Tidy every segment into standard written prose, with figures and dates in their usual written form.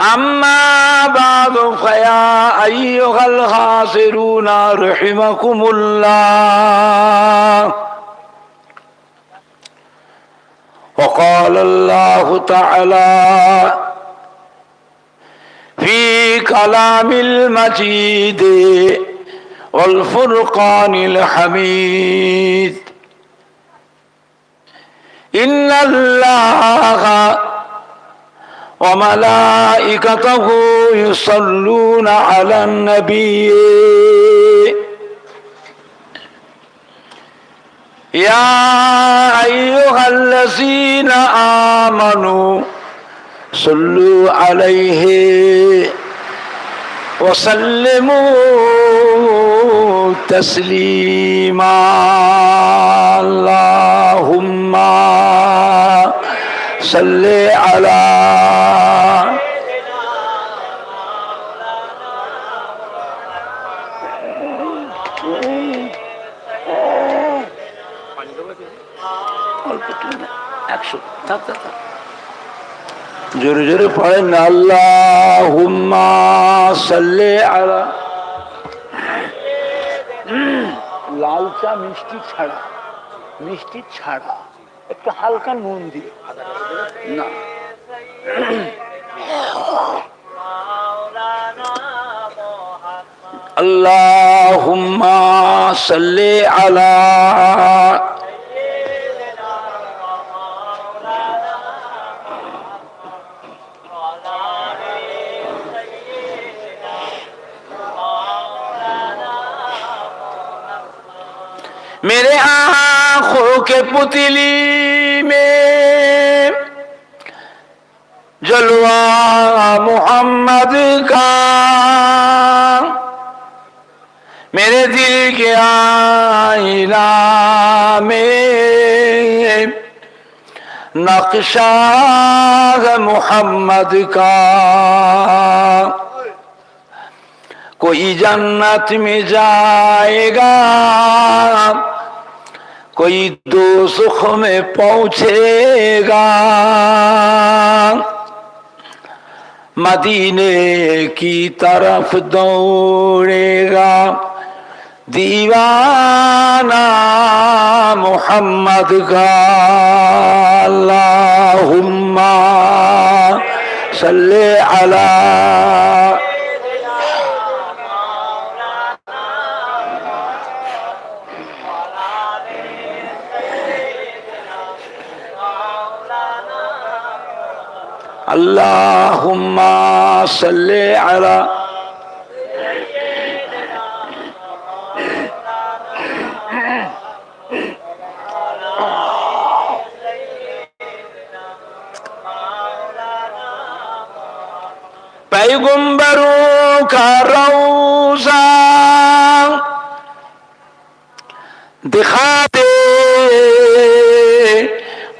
أما بعد فيا أيها الحاضرون رحمكم الله. وقال الله تعالى في كلام المجيد والفرقان الحميد: إن الله وملائكته يصلون على النبي يا أيها الذين آمنوا صلوا عليه وسلموا تسليما. اللهم صل على জোরে জোরে পড়েন না, আল্লাহুম্মা সাল্লি আলা। লাল চা মিষ্টি ছাড়া একটু হালকা নুন দিয়ে না। আল্লাহুম্মা সাল্লি আলা मेरे आंखों के पुतली में जलवा मोहम्मद का, मेरे दिल के आईना में नक्शा मोहम्मद का। कोई जन्नत में जाएगा, कोई दोज़ख में पहुंचेगा। मदीने की तरफ दौड़ेगा दीवाना मोहम्मद का। अल्लाहुम्मा सल्ले अला अल्लाहुम्मा सल्ले अला पैगंबरों का रौज़ा दिखा दे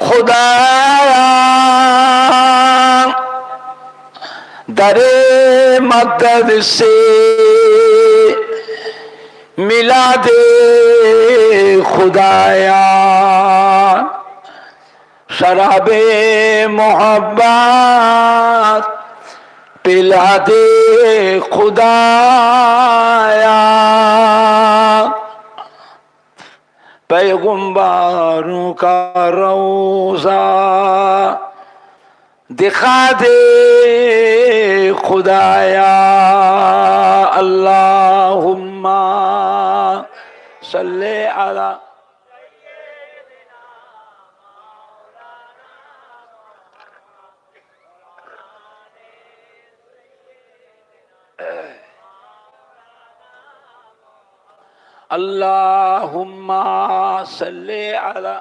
खुदा, दरे मदद से मिला दे खुदाया। शराबे मोहब्बत पिला दे खुदाया। पैगंबरों का रौज़ा दिखा दे खुदाया। अल्लाहुम्मा सल्ले अला अल्लाहुम्मा सल्ले अला।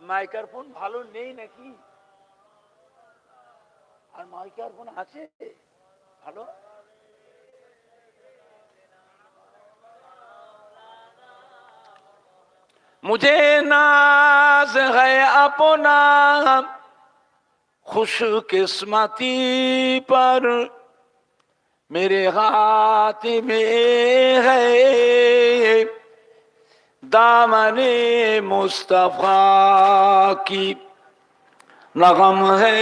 মাইক্রোফোন ভালো নেই নাকি? আর মাইক্রোফোন আছে ভালো? मुझे नाज है अपना खुशकिस्मती पर, मेरे हाथ में है दामने मुस्तफा की। नगम है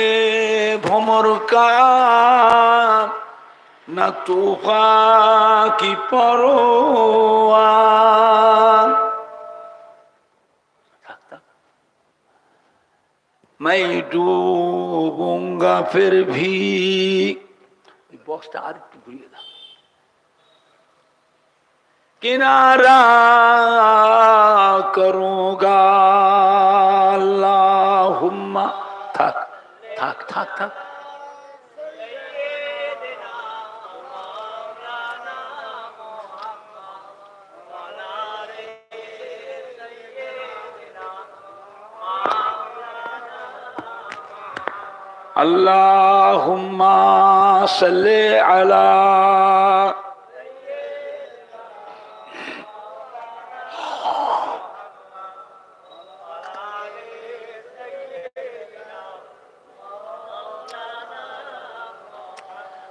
भुमर का না তুফা কি পরোয়া। मैं डूबूंगा फिर भी, बॉक्सটা আর একটু ঘুরিয়ে দাও, किनारा करूंगा अल्लाहुम्मा। থাক থাক থাক থাক। अल्लाहुम्मा सल्ले अला।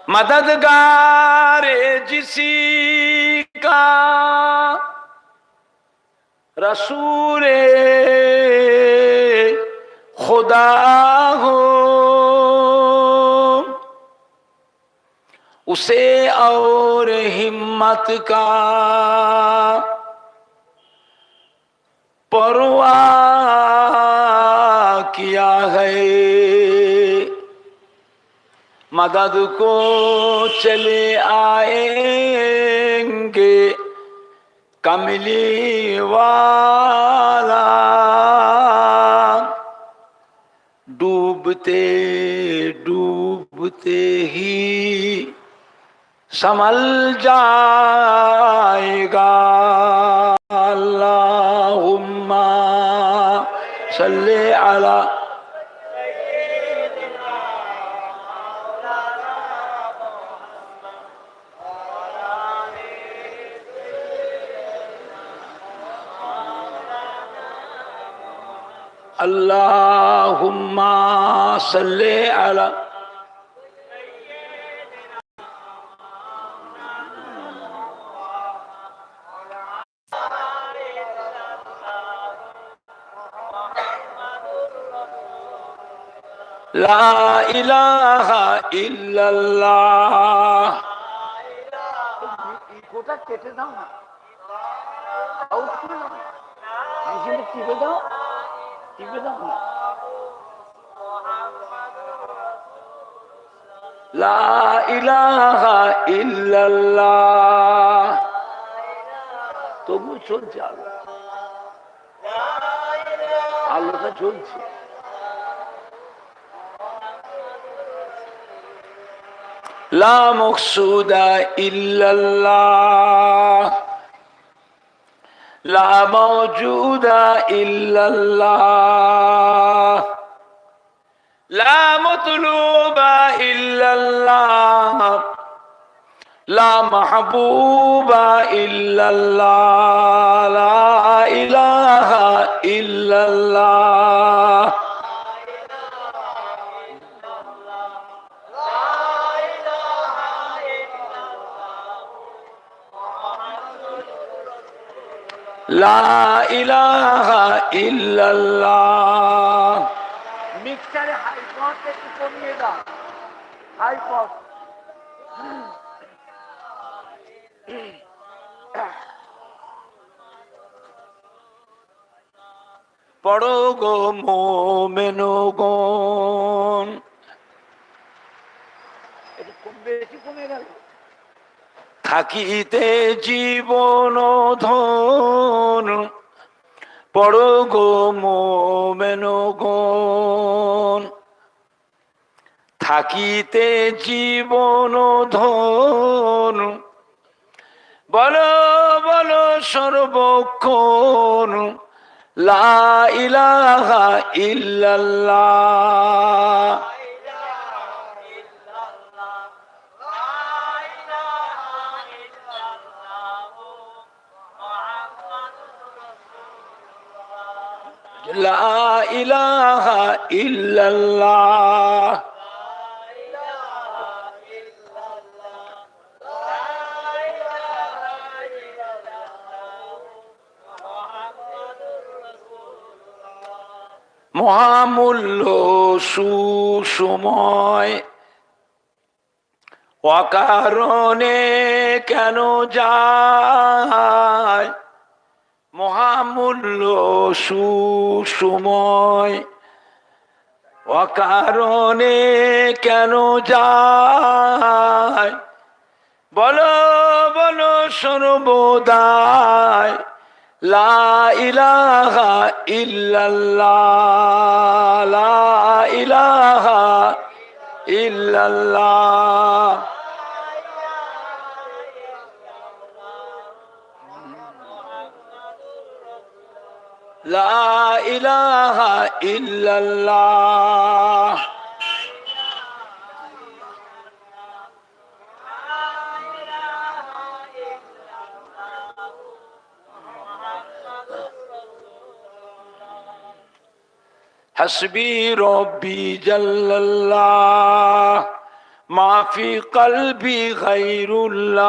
मददगार जिसी का रसूले खुदा हो, उसे और हिम्मत का परवाह किया है। मदद को चले आएंगे कमली वाला, डूबते डूबते ही संभल जाएगा। अल्लाहुम्मा सल्ले अला। अल्लाहुम्मा सल्ले अला। ला इलाहा इल्लल्लाह। কোটা কেটে দাও না, আউট করে দাও, মেশিনে টিপে দাও, টিপে দাও না। লা ইলাহা ইল্লাল্লাহ। তবু চলছে আলো, আলোটা চলছে। লা মকসুদা ইল্লাল্লাহ, লা মওজুদা ইল্লাল্লাহ, লা মতলুবা ইল্লাল্লাহ, লা মাহবুবা ইল্লাল্লাহ, লা ইলাহা ইল্লাল্লাহ। লা ইলাহা ইল্লাল্লাহ। মিক্সারে হাই পাওয়ার একটু কমিয়ে দাও, হাই পাওয়ার। পড়ো গো মোমেনগণ, একটু কম বেশি কমে গেল। থাকিতে জীবন ধন, পড়ো গো মোমেনগণ, থাকিতে জীবন ধন, বলো বলো সর্বক্ষণ লা ইলাহা ইল্লাল্লাহ। লা ইলাহা ইল্লাল্লাহ। মহামূল্য সুসময় অকারণে কেন যায় মহামূল্য সুসময়, অকারণে কেন যায় বলো বলো সর্বদাই লা ইলাহা ইল্লাল্লাহ, লা ইলাহা ইল্লাল্লাহ। লা ইলাহা ইল্লাল্লাহ। হাসবি রব্বি জাল্লাল্লাহ মা ফি কলবি গায়রুল্লাহ,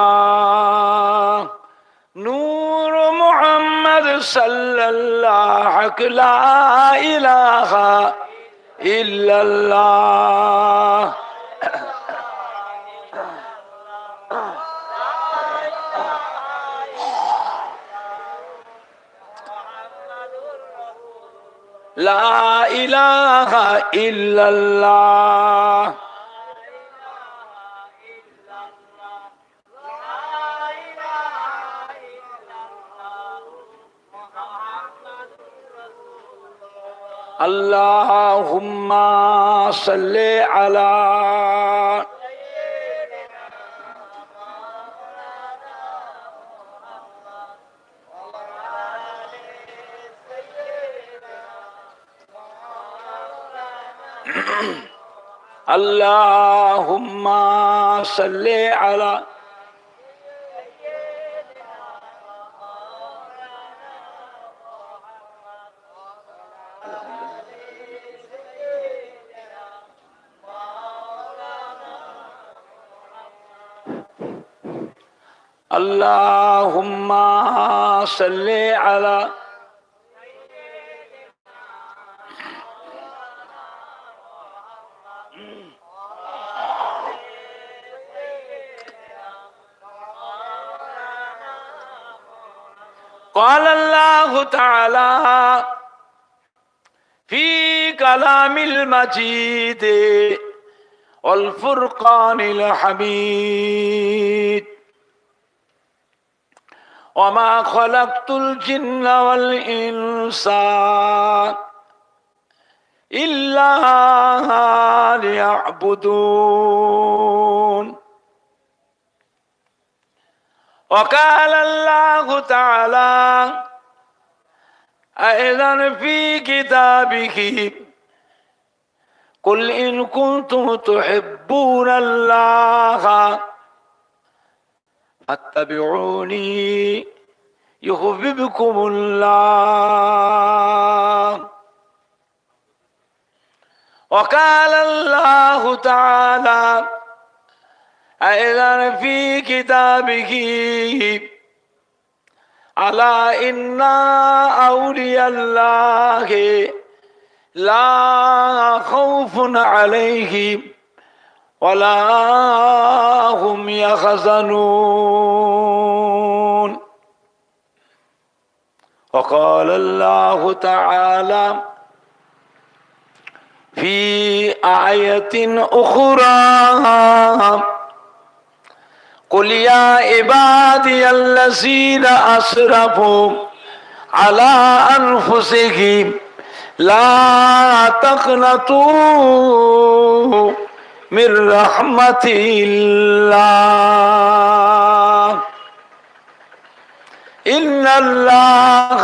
নূর মুহাম্মদ সাল্লাল্লাহু লা ইলাহা ইল্লাল্লাহ। লা ইলাহা ইল্লাল্লাহ। আল্লাহুম্মা সাল্লি আলা আল্লাহুম্মা সাল্লি আলা আল্লাহুম্মা সাল্লি আলা قال الله تعالى في كلام المجيد والفرقان الحميد وما خلقت الجن والإنس إلا ليعبدون. وقال الله تعالى أيضا في كتابه قل إن كنتم تحبون الله فاتبعوني يحببكم الله. وقال الله تعالى أيضا في كتابه ألا إن أولياء الله لا خوف عليهم ولا هم يحزنون. وقال الله تعالى في آية أخرى قل يا عبادي الذين أسرفوا على أنفسهم لا تقنطوا من رحمة الله إن الله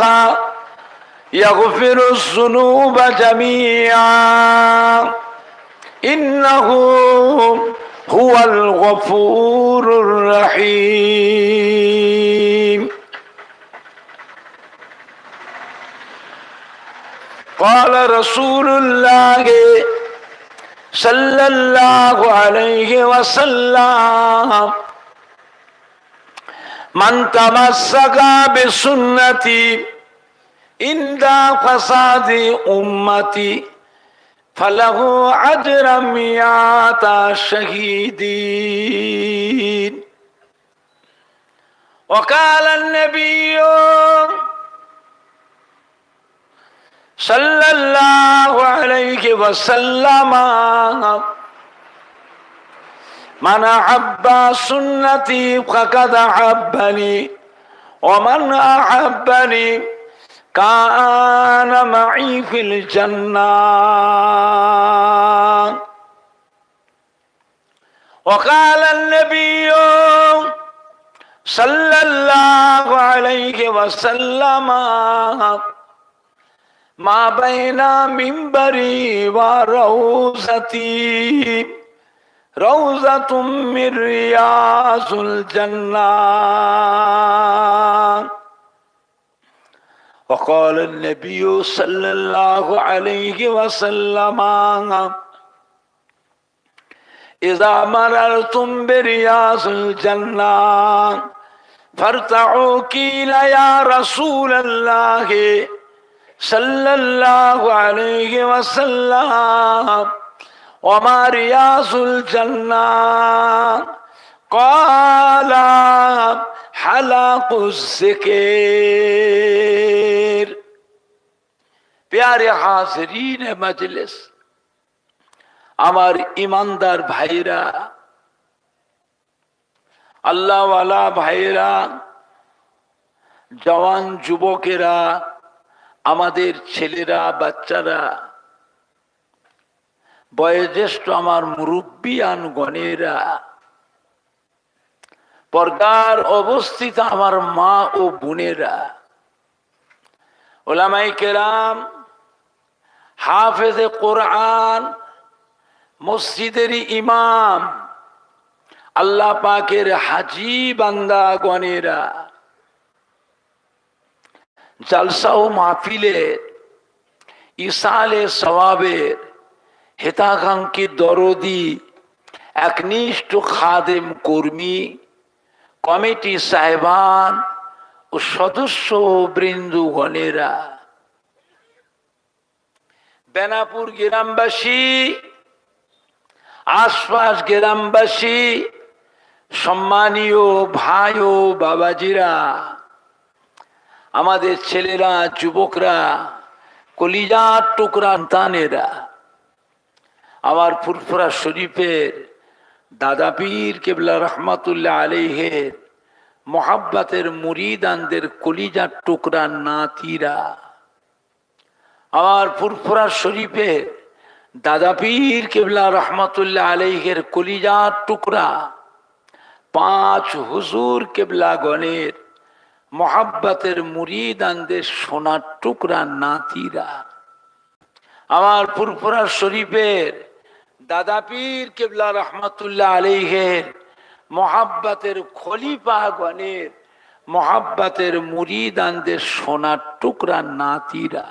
يغفر الذنوب جميعا إنه هو الغفور الرحيم. قال رسول الله صلى الله عليه وسلم من تمسك بسنتي عند فساد أمتي فله أجر مئة شهيد. وقال النبي صلى الله عليه وسلم من أحب سنتي فقد أحبني ومن أحبني كان معي في الجنة. وقال النبي صلى الله عليه وسلم ما بين منبري وروضتي روضة من رياض الجنة. وقال النبي صلى الله عليه وسلم إذا مررتم برياض الجنة فارتعوا قيل يا رسول الله صلى الله عليه وسلم وما رياض الجنة قال حلق الذكر. प्यारे हाज़रीन मजलिस, আমার ইমানদার ভাইরা, আল্লাহওয়ালা ভাইরা, জওয়ান যুবকেরা, আমাদের ছেলেরা, বাচ্চারা, বয়োজ্যেষ্ঠ আমার মুরব্বিয়ান গণেরা, পর্দার অবস্থিত আমার মা ও বোনেরা, উলামায়ে কেরাম, হাফেজে কোরআন, মসজিদের ইমাম, আল্লাহ পাকের হাজী বান্দা গণেরা, জলসা ও মাহফিলের ইসালে সওয়াবের হিতাকাঙ্ক্ষী দরদি একনিষ্ঠ খাদেম কর্মী, কমিটি সাহেবান ও সদস্য বৃন্দগণেরা, বেনাপুর গ্রামবাসী, আশপাশ গ্রামবাসী, সম্মানীয় ভাই ও বাবাজিরা, আমাদের ছেলেরা, যুবকরা, কলিজার টুকরা সন্তানেরা, আমার ফুরফুরা শরীফের দাদা পীর কেবলা রহমাতুল্লাহ আলাইহের মোহাব্বতের মুরিদানদের কলিজার টুকরা নাতিরা, আমার ফুরফুরা শরীফের দাদা পীর কেবলা রহমাতুল্লাহ আলাইহের কলিজার টুকরা পাঁচ হুজুর কেবলা গণের মোহাব্বতের মুরিদানদের সোনার টুকরা নাতিরা, আমার ফুরফুরা শরীফের দাদা পীর কেবলা রহমাতুল্লাহ আলাইহের মোহাব্বতের খলিফা গণের মোহাব্বতের মুরিদানদের সোনার টুকরা নাতিরা,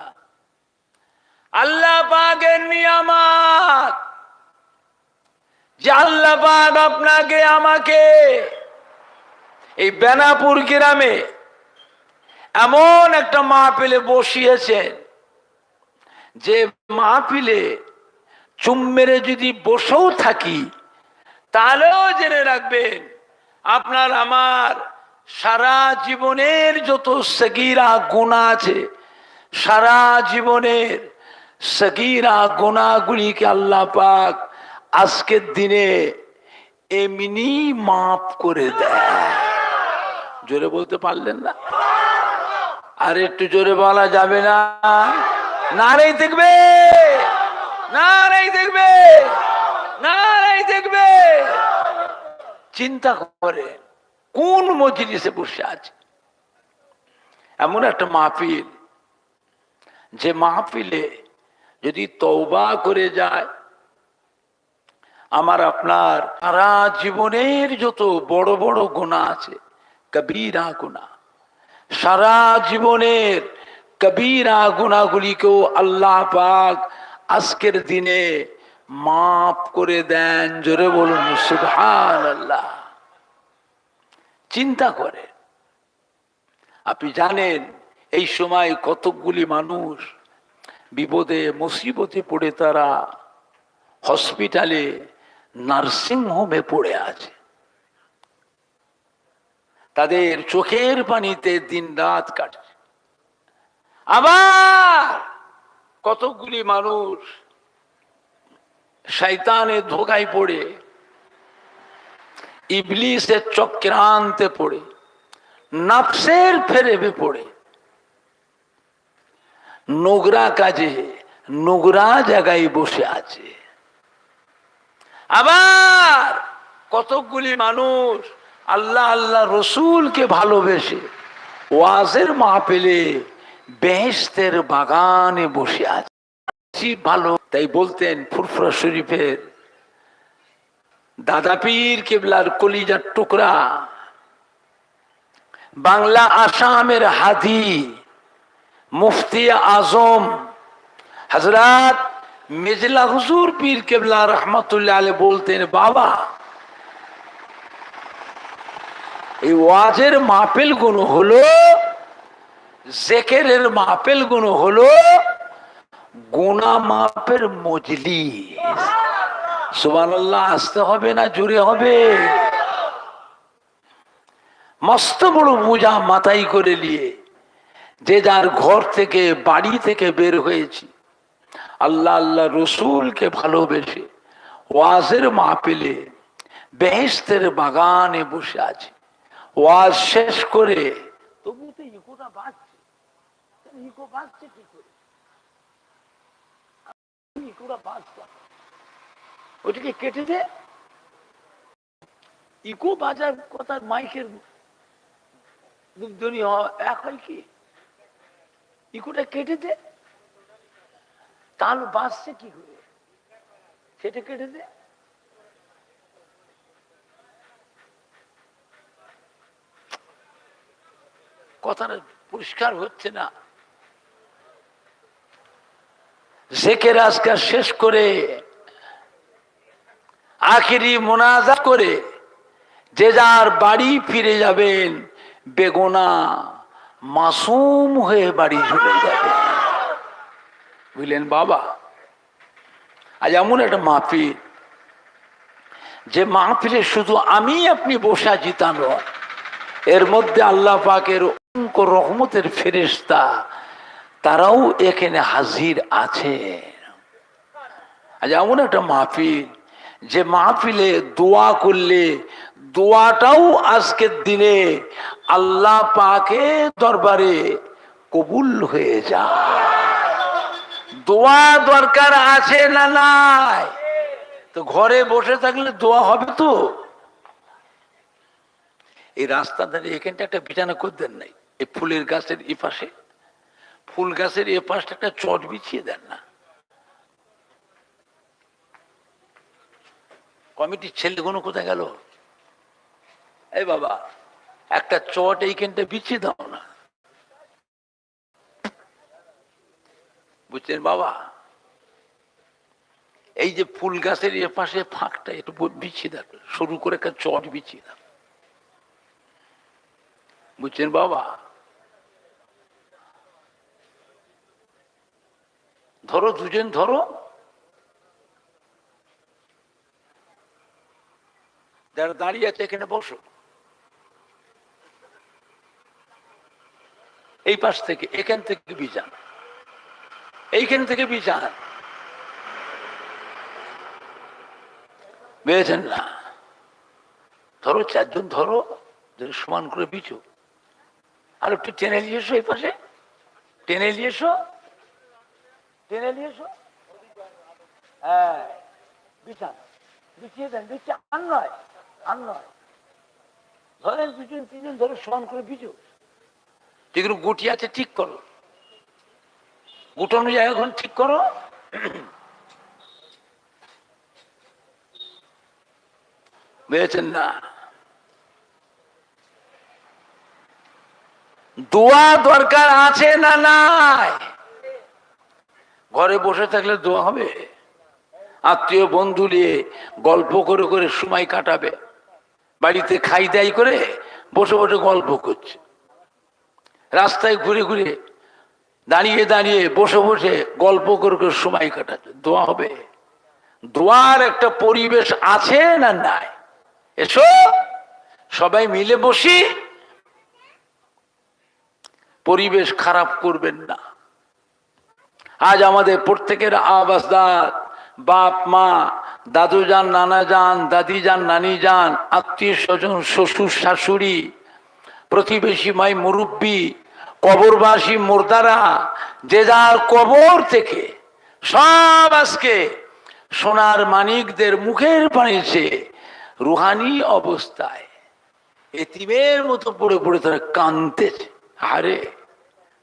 আল্লাহ পাকের নিয়ামত যে আল্লাহ পাক আপনাকে আমাকে এই বেনাপুর গ্রামে এমন একটা মাহফিলে বসিয়েছেন যে মাহফিলে চুম মেরে যদি বসেও থাকি তাহলেও জেনে রাখবেন আপনার আমার সারা জীবনের যত সগীরা গুনাহ আছে, সারা জীবনের সগীরা গুনাহগুলিকে আল্লাহ পাক আজকের দিনে এমনি মাফ করে দেয়। জোরে বলতে পারলেন না? আর একটু জোরে বলা যাবে না? নারেই দেখবে, নারেই দেখবে, নারেই দেখবে। চিন্তা করে কোন মজলিসে বসে আছে, এমন একটা মাহফিল যে মাহফিলে যদি তওবা করে যায়, আমার আপনার সারা জীবনের যত বড় বড় গুনাহ আছে, কবিরা গুনাহ, সারা জীবনের কবিরা গুনাহগুলিকেও আল্লাহ পাক আজকের দিনে মাফ করে দেন। জোরে বলুন সুবহানাল্লাহ। চিন্তা করে, আপনি জানেন এই সময় কতকগুলি মানুষ বিপদে মুসিবতে পড়ে তারা হসপিটালে, নার্সিং হোমে পড়ে আছে। তাদের চোখের পানিতে দিন রাত কাটে। আবার কতগুলি মানুষ শয়তানের ধোঁকায় পড়ে, ইবলিসের চক্রান্তে পড়ে, নফসের ফেরেবে পড়ে নোংরা কাজে নোংরা জায়গায় বসে আছে। আবার কতকগুলি মানুষ আল্লাহ আল্লাহ রসুলকে ভালোবেসে ওয়াজের মাহফিলে বেহেশতের বাগানে বসে আছে। ভালো, তাই বলতেন ফুরফুরা শরীফের দাদা পীর কেবলার কলিজার টুকরা, বাংলা আসামের হাদি মুফতি আজম হযরত মিজলা হুজুর পীর কেবলা রহমতুল্লাহ আলাইহি বলতেন, বাবা এই ওয়াজের মাহফিল গুণ হলো, জিকিরের মাহফিল গুণ হলো গুনাহ মাফের মজলিস। সুবহানাল্লাহ, আসতে হবে না জোরে হবে? মস্ত বড় বোঝা মাথায় করে নিয়ে যে যার ঘর থেকে বাড়ি থেকে বের হয়েছি আল্লাহ আল্লাহ রসুলকে ভালোবেসে ওয়াজের মাহফিলে বেহেশতের বাগানে বসে আছে। ওয়াজ শেষ করে তবু তো ইকোটা বাজছে, ইকো বাজছে কি করে? ইকোটা বাজছে, ওইটাকে কেটে দে। ইকো বাজার কথা মাইকের ধ্বনি এক হয় কি? ইকোটা কেটে দে, তাল বাজছে কি করে সেটা কেটে দে। কথাটা পরিষ্কার হচ্ছে না। জিকির আজকার শেষ করে আখিরি মোনাজাত করে যে যার বাড়ি ফিরে যাবেন, বেগুনাহ মাসুম হয়ে বাড়ি চলে যাবেন। বুঝলেন বাবা? আজ এমন একটা মাহফিল, যে মাহফিলে শুধু আমি আপনি বসে আছি তা নয়, এর মধ্যে আল্লাহ পাকের অসংখ্য রহমতের ফেরেশতা তারাও এখানে হাজির আছে। আজ এমন একটা মাহফিল, যে মাহফিলে দোয়া করলে দোয়াটাও আজকের দিনে আল্লাহ পাকের দরবারে কবুল হয়ে যায়। দোয়া দরকার আছে না নাই? তো ঘরে বসে থাকলে দোয়া হবে তো? এই রাস্তা ধারে এখানটা একটা বিছানা করে দেন নাই? এই ফুলের গাছের এ পাশে, ফুল গাছের এ পাশটা একটা চট বিছিয়ে দেন না? কমিটির ছেলেগুলো কোথায় গেল? এই বাবা, একটা চট এইখানটা বিছিয়ে দাও না। বুঝছেন বাবা? এই যে ফুল গাছের এ পাশে ফাঁকটা একটু বিছিয়ে দাও, সরু করে একটা চট বিছিয়ে দাও। বুঝছেন বাবা? ধরো, দুজন ধরো, যারা দাঁড়িয়ে আছে এখানে বসো। এই পাশ থেকে, এখান থেকে বিছান, এইখান থেকে বিছান, বুঝেছেন না? ধরো, চারজন ধরো, সমান করে বিছো। আর একটু টেনে নিয়ে এসো, এই পাশে টেনে নিয়ে এসো, টেনে নিয়ে এসো। হ্যাঁ, বিছান বিছিয়ে দেন, বিছিয়ে আর নয়, আর নয়। ধরেন দুজন তিনজন ধরে সমান করে বিছো। যেগুলো গুটি আছে ঠিক করো, গুটানো জায়গা এখন ঠিক করো। বুঝেছেন না? দোয়া দরকার আছে না নাই? ঘরে বসে থাকলে দোয়া হবে? আত্মীয় বন্ধু নিয়ে গল্প করে করে সময় কাটাবে, বাড়িতে খাই দাই করে বসে বসে গল্প করছে, রাস্তায় ঘুরে ঘুরে দাঁড়িয়ে দাঁড়িয়ে বসে বসে গল্প করে করে সময় কাটাচ্ছে, দোয়া হবে? দোয়ার একটা পরিবেশ আছে না নাই? এসো সবাই মিলে বসি, পরিবেশ খারাপ করবেন না। আজ আমাদের প্রত্যেকের আবাসদার, বাপ মা, দাদু যান, নানা যান, দাদি যান, নানি যান, আত্মীয় স্বজন, শ্বশুর শাশুড়ি, প্রতিবেশী মাই মুরব্বী, কবরবাসী মুর্দারা, যে যার কবর থেকে সব আজকে সোনার মানিকদের মুখের পানিছে রুহানি অবস্থায় এতিমের মতো পড়ে পড়ে তারা কাঁদতেছে। আরে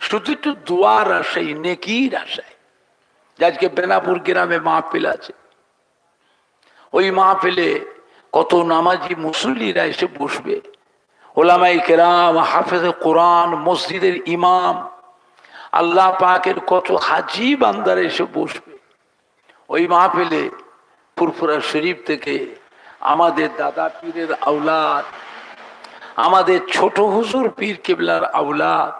শুধু একটু দোয়ার আশায়, নেকির আশায়। আজকে বেনাপুর গ্রামে মাহফিল আছে, ওই মাহফিলে কত নামাজি মুসল্লিরা এসে বসবে, ওলামাই কেরাম, হাফেজে কোরআন, মসজিদের ইমাম, আল্লাহ পাকের কত হাজি বান্দারা এসে বসবে। ওই মাহফিলে ফুরফুরা শরীফ থেকে আমাদের দাদা পীরের আওলাদ, আমাদের ছোট হুজুর পীর কেবলার আওলাদ,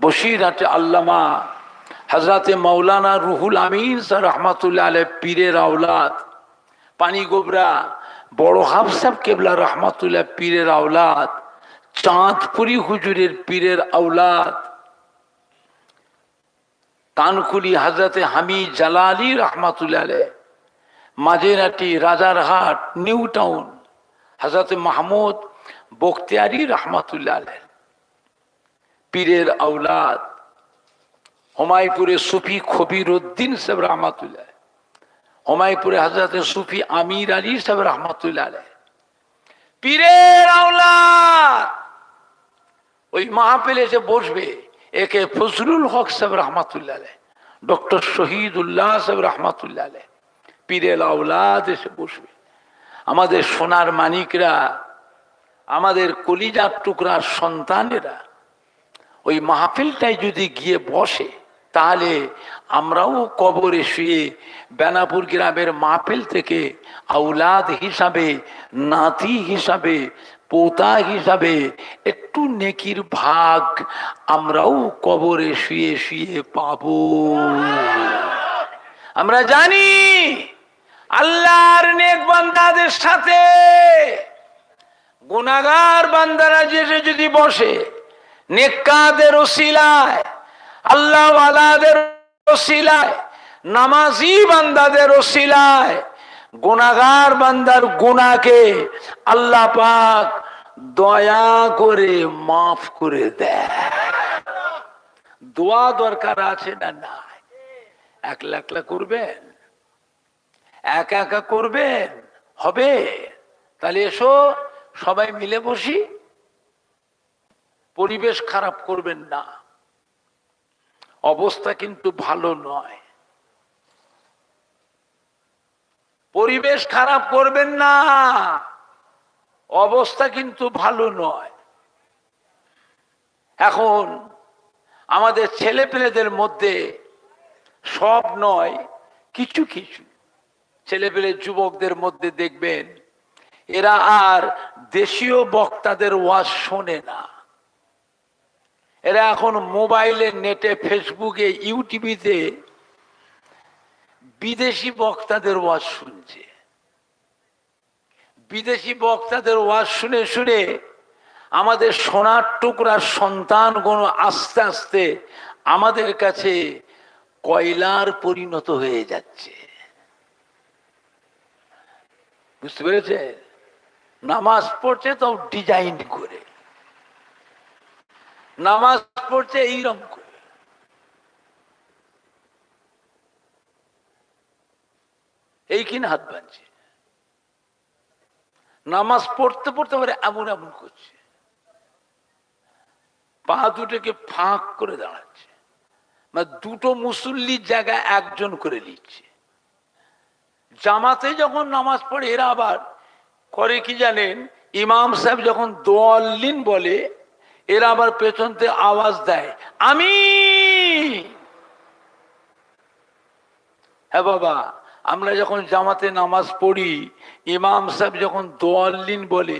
বসিরহাটে আল্লামা হজরতে মৌলানা রুহুল আমিন স্যার রহমাতুল্লাহ আলাইহি পীরের আওলাদ, পানি গোবরা বড় হাফসাব কেবলা রহমাতুল্লাহ পীরের আওলাদ, চাঁদপুরি হুজুরের পীরের আওলাদ, কানকুলি হজরতে হামিদ জালালি রহমাতুল্লাহ আলাইহি, মাঝেরহাটি, রাজারহাট, নিউ টাউন হজরতে মাহমুদ বখতিয়ারি রহমাতুল্লাহ আলাইহি পীরের আওলাদ, হুমায়ুপুরে সুফি খবির উদ্দিন সাহেব রহমাতুল্লাহ, হুমায়ুপুরে হজরতে সুফি আমির আলী সাহেব রহমাতুল্লাহ আলাইহি পীরের আওলাদ ওই মাহফিলে এসে বসবে। একে ফজলুল হক সাহেব রহমাতুল্লাহ আলাইহি, ডক্টর শহীদুল্লাহ সাহেব রহমাতুল্লাহ আলাইহি পীরের আওলাদ এসে বসবে। আমাদের সোনার মানিকরা, আমাদের কলিজার টুকরার সন্তানেরা ওই মাহফিলটায় যদি গিয়ে বসে, তাহলে আমরাও কবরে শুয়ে বেনাপুর গ্রামের মাহফিল থেকে আওলাদ হিসাবে, নাতি হিসাবে, পোতা হিসাবে একটু নেকির ভাগ আমরাও কবরে শুয়ে শুয়ে পাবো। আমরা জানি আল্লাহর নেক বান্দাদের সাথে গুনাহগার বান্দারা যে যদি বসে, নেককারদের ওসিলায়, আল্লাহ ওয়ালাদের ওসিলায়, নামাজি বান্দাদের ওসিলায় গুনাহগার বান্দার গুনাহকে আল্লাহ পাক দয়া করে মাফ করে দেয়। দোয়া দরকার আছে না? নাই। একলা একলা করবেন, একা একা করবেন হবে? তাহলে এসো সবাই মিলে বসি। পরিবেশ খারাপ করবেন না, অবস্থা কিন্তু ভালো নয়। পরিবেশ খারাপ করবেন না, অবস্থা কিন্তু ভালো নয়। এখন আমাদের ছেলে পেলেদের মধ্যে সব নয়, কিছু কিছু ছেলে পেলে যুবকদের মধ্যে দেখবেন এরা আর দেশীয় বক্তাদের ওয়াজ শোনে না। এরা এখন মোবাইলে, নেটে, ফেসবুকে, ইউটিউবে বিদেশি বক্তাদের ওয়াজ শুনছে। বিদেশি বক্তাদের ওয়াজ শুনে শুনে আমাদের সোনার টুকরার সন্তানগণ আস্তে আস্তে আমাদের কাছে কয়লার পরিণত হয়ে যাচ্ছে। বুঝতে পেরেছে? নামাজ পড়ছে তো ডিজাইন করে, নামাজ পড়ছে এইরকম করে। এই কিনা হাত বাঁধছে, নামাজ পড়তে পড়তে পারে এমন এমন করছে, পা দুটোকে ফাঁক করে দাঁড়াচ্ছে, মানে দুটো মুসল্লির জায়গায় একজন করে নিচ্ছে। জামাতে যখন নামাজ পড়ে এরা আবার করে কি জানেন, ইমাম সাহেব যখন দোয়াল্লিন বলে এরা আবার পেছন থেকে আওয়াজ দেয় আমিন। হ্যাঁ বাবা, আমরা যখন জামাতে নামাজ পড়ি, ইমাম সাহেব যখন দোয়াল্লিন বলে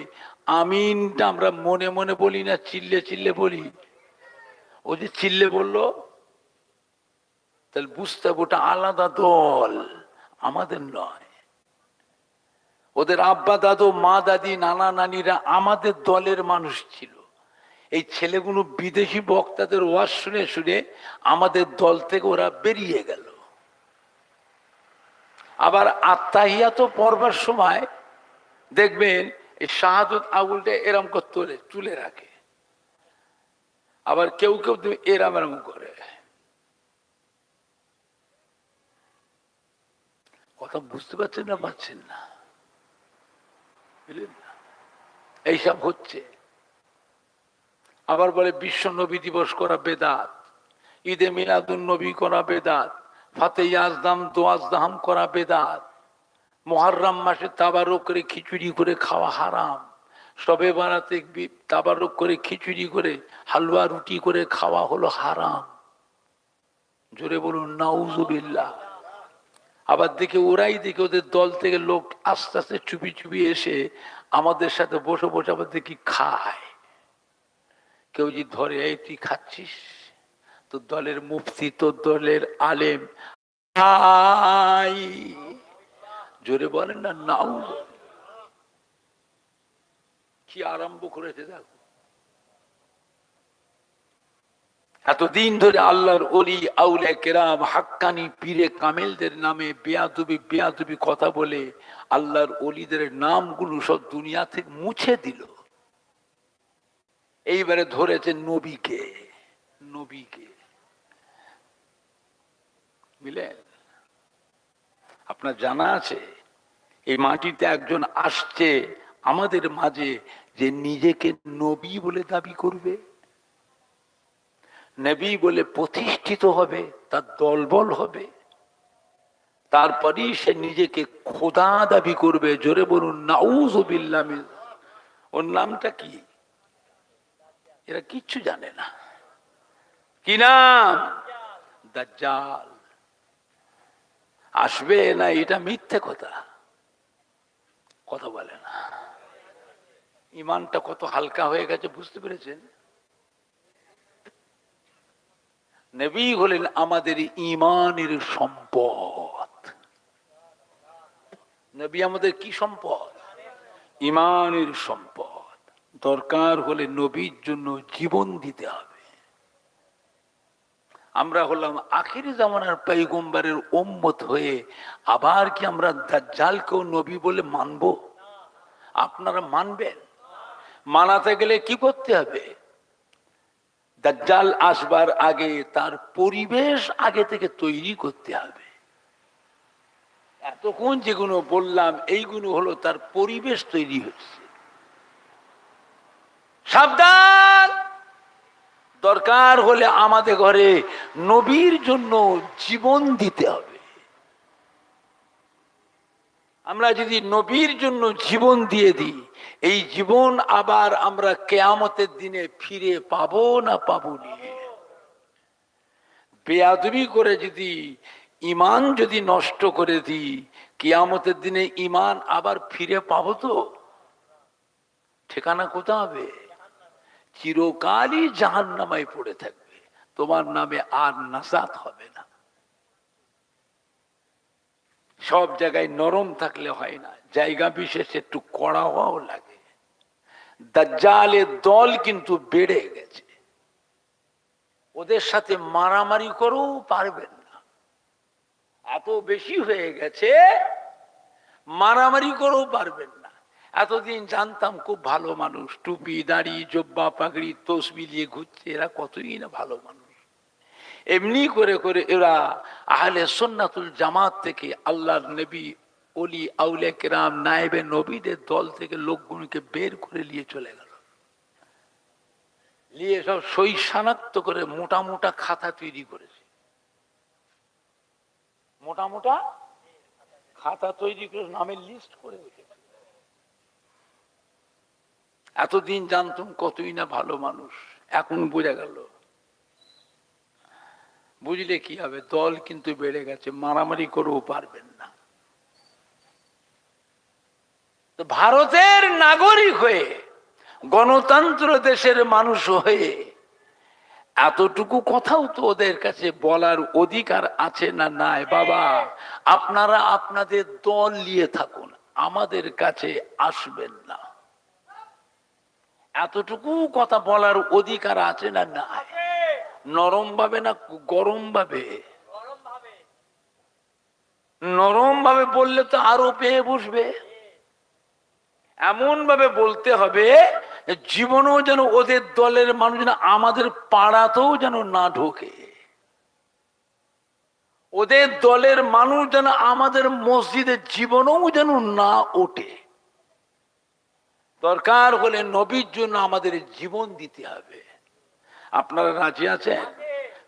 আমিনটা আমরা মনে মনে বলি না, চিল্লে চিল্লে বলি? ও যে চিল্লে বললো, তাহলে বুঝতে হবে ওটা আলাদা দল, আমাদের নয়। ওদের আব্বা দাদু, মা দাদি, নানা নানিরা আমাদের দলের মানুষ ছিল। এই ছেলেগুলো বিদেশি বক্তাদের ওয়াজ শুনে শুনে আমাদের দল থেকে ওরা বেরিয়ে গেল। আবার আত্মাহিয়াত পড়বার সময় দেখবেন এই শাহাদত আঙুলটা এরম করে তোলে, তুলে রাখে। আবার কেউ কেউ এরম এরম করে। কথা বুঝতে পারছেন না? পাচ্ছেন না? বুঝলেন না? এইসব হচ্ছে। আবার বলে বিশ্ব নবী দিবস করা বেদাত, ঈদে মিলাদুন নবী করা বেদাত, ফাতে আজদাম দোয়াজদাম করা বেদাত, মুহররম মাসে তাবারক করে খিচুড়ি করে খাওয়া হারাম, শবে বারাতে তাবারক করে খিচুড়ি করে হালুয়া রুটি করে খাওয়া হলো হারাম। জোরে বলুন নাউজুবিল্লাহ। আবার দেখে ওরাই দেখে ওদের দল থেকে লোক আস্তে আস্তে চুপি চুপি এসে আমাদের সাথে বসে বসে আবার দেখি খায়। কেউ যদি ধরে, এই তুই খাচ্ছিস, তোর দলের মুফতি, তোর দলের আলেম, জোরে বলেন না নাও। কি আরম্ভ করেছে দেখো। এতদিন ধরে আল্লাহর ওলি আউলে কেরাম হাক্কানি পীরে কামেলদের নামে বেয়াদবি বেয়াদবি কথা বলে আল্লাহর ওলিদের নামগুলো সব দুনিয়া থেকে মুছে দিল। এইবারে ধরেছে নবীকে। নবীকে বুঝলেন? আপনার জানা আছে এই মাটিতে একজন আসছে আমাদের মাঝে যে নিজেকে নবী বলে দাবি করবে, নবী বলে প্রতিষ্ঠিত হবে, তার দলবল হবে, তারপরেই সে নিজেকে খোদা দাবি করবে। জোরে বলুন নাউযুবিল্লাহ। ওর নামটা কি? এরা কিচ্ছু জানে না। কি নাম? দাজ্জাল। আসবে না, এটা মিথ্যে কথা, কথা বলে না। ইমানটা কত হালকা হয়ে গেছে বুঝতে পেরেছেন? নবী হলেন আমাদের ইমানের সম্পদ। নবী আমাদের কি সম্পদ? ইমানের সম্পদ। দরকার হলে নবীর জন্য জীবন দিতে হবে। আমরা হলাম আখিরি জামানার পয়গম্বরের উম্মত হয়ে আবার কি আমরা দাজ্জালকেও নবী বলে মানব? আপনারা মানবেন? মানাতে গেলে কি করতে হবে? দাজ্জাল আসবার আগে তার পরিবেশ আগে থেকে তৈরি করতে হবে। এতক্ষণ যেগুলো বললাম এইগুলো হলো তার পরিবেশ তৈরি হচ্ছে। সাবধান! দরকার হলে আমাদের ঘরে নবীর জন্য জীবন দিতে হবে। আমরা যদি নবীর জন্য জীবন দিয়ে দিই, এই জীবন আবার আমরা কিয়ামতের দিনে ফিরে পাবো না পাবো না। বেয়াদবি করে যদি ঈমান যদি নষ্ট করে দিই, কিয়ামতের দিনে ঈমান আবার ফিরে পাবো তো? ঠিকানা কোথা হবে? চিরকালই জাহান্নামায় পড়ে থাকবে, তোমার নামে আর নাজাত হবে না। সব জায়গায় নরম থাকলে হয় না, জায়গা বিশেষে একটু কড়া হওয়াও লাগে। দাজ্জালের দল কিন্তু বেড়ে গেছে, ওদের সাথে মারামারি করেও পারবেন না, এত বেশি হয়ে গেছে, মারামারি করেও পারবেন না। এতদিন জানতাম খুব ভালো মানুষ, টুপি দাড়ি জব্বা পাগড়ি তসবি নিয়ে ঘুরছে, এরা কতই না ভালো মানুষ। এমনি করে করে এরা আহলে সুন্নাতুল জামাত থেকে আল্লাহর নবী ওলি আউলিয়া কেরাম নায়েবে নবীদের দল থেকে লোকগুলোকে বের করে নিয়ে চলে গেল। নিয়ে সব সই শনাক্ত করে মোটা মোটা খাতা তৈরি করেছে, মোটা মোটা খাতা তৈরি করে নামের লিস্ট করে রেখেছে। এতদিন জানতাম কতই না ভালো মানুষ, এখন বোঝা গেল। বুঝলে কি হবে? দল কিন্তু বেড়ে গেছে, মারামারি করেও পারবেন না। তো ভারতের নাগরিক হয়ে, গণতন্ত্র দেশের মানুষ হয়ে এতটুকু কথাও তো ওদের কাছে বলার অধিকার আছে না নাই? বাবা, আপনারা আপনাদের দল নিয়ে থাকুন, আমাদের কাছে আসবেন না। এতটুকু কথা বলার অধিকার আছে না নাই? নরম ভাবে না গরম ভাবে? নরম ভাবে বললে তো আরো পেয়ে বসবে। এমন ভাবে বলতে হবে জীবনেও যেন ওদের দলের মানুষ যেন আমাদের পাড়াতেও যেন না ঢোকে, ওদের দলের মানুষ যেন আমাদের মসজিদের জীবনেও যেন না ওঠে। দরকার হলে নবীর জন্য আমাদের জীবন দিতে হবে। আপনারা রাজি আছেন?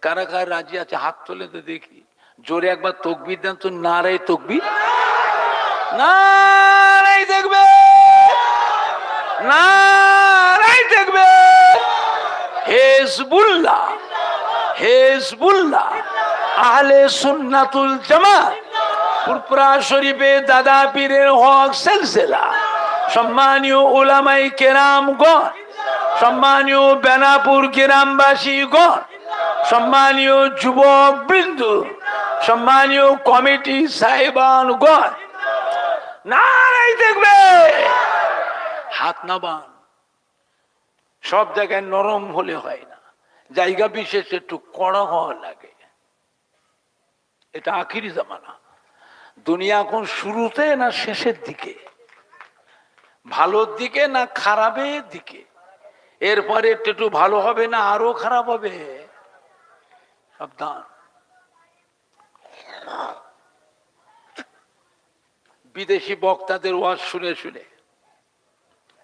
কারা কারা রাজি আছে হাত তোলে তো দেখি। জোরে একবার তকবীর দেন তো। নারায়ে তকবীর, নারায়ে তাকবীর, নারায়ে তাকবীর। হিজবুল্লাহ, হিজবুল্লাহ, আহলে সুন্নাতুল জামাত, ফুরফুরা শরীফে দাদা পীরের হক সিলসিলা, সম্মানীয় উলামায়ে কেরামগণ, সম্মানীয় বেনাপুর গ্রামবাসীগণ, সম্মানীয় যুবক বৃন্দ, সম্মানীয় কমিটি সাহেবানগণ, নারায়ে তাকবীর। হাত নামান। সব জায়গায় নরম হলে হয় না, জায়গা বিশেষ একটু কড়া হওয়া লাগে। এটা আখিরি জামানা। দুনিয়া এখন শুরুতে না শেষের দিকে, ভালোর দিকে না খারাপের দিকে? এরপরে একটু ভালো হবে না আরো খারাপ হবে? সাবধান। বিদেশি বক্তাদের ওয়াজ শুনে শুনে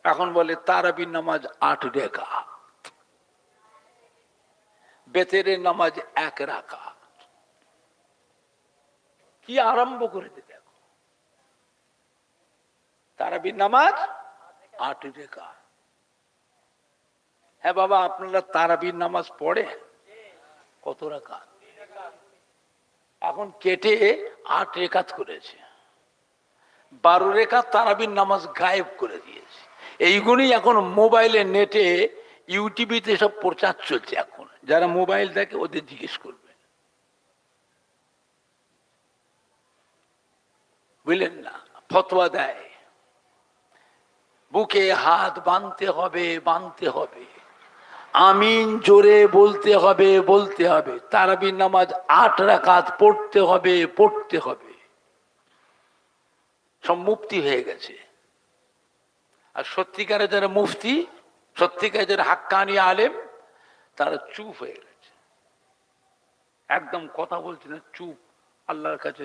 এখন বলে তারাবির নামাজ 8 রাকাত, বেতেরের নামাজ 1 রাকাত। কি আরম্ভ করে দিতে? তারাবির নামাজ 8 রাকাত। হ্যাঁ বাবা, আপনারা তারাবির নামাজ পড়ে কত রাকাত? এখন কেটে 8 রাকাত করেছে। 12 রাকাত তারাবির নামাজ গায়েব করে দিয়েছে। এইগুলি এখন মোবাইলে, নেটে, ইউটিউবে সব প্রচার চলছে। এখন যারা মোবাইল দেখে ওদের জিজ্ঞেস করবে, বুঝলেন না? ফতোয়া দেয়, বুকে হাত বাঁধতে হবে, বাঁধতে হবে, আমিন জোরে বলতে হবে, বলতে হবে, তারাবির নামাজ 8 রাকাত পড়তে হবে, পড়তে হবে। সব মুফতি হয়ে গেছে। আর সত্যিকারে যারা মুফতি, সত্যিকারে যারা হাক্কানি আলেম, তারা চুপ হয়ে গেছে, একদম কথা বলছে না, চুপ। আল্লাহর কাছে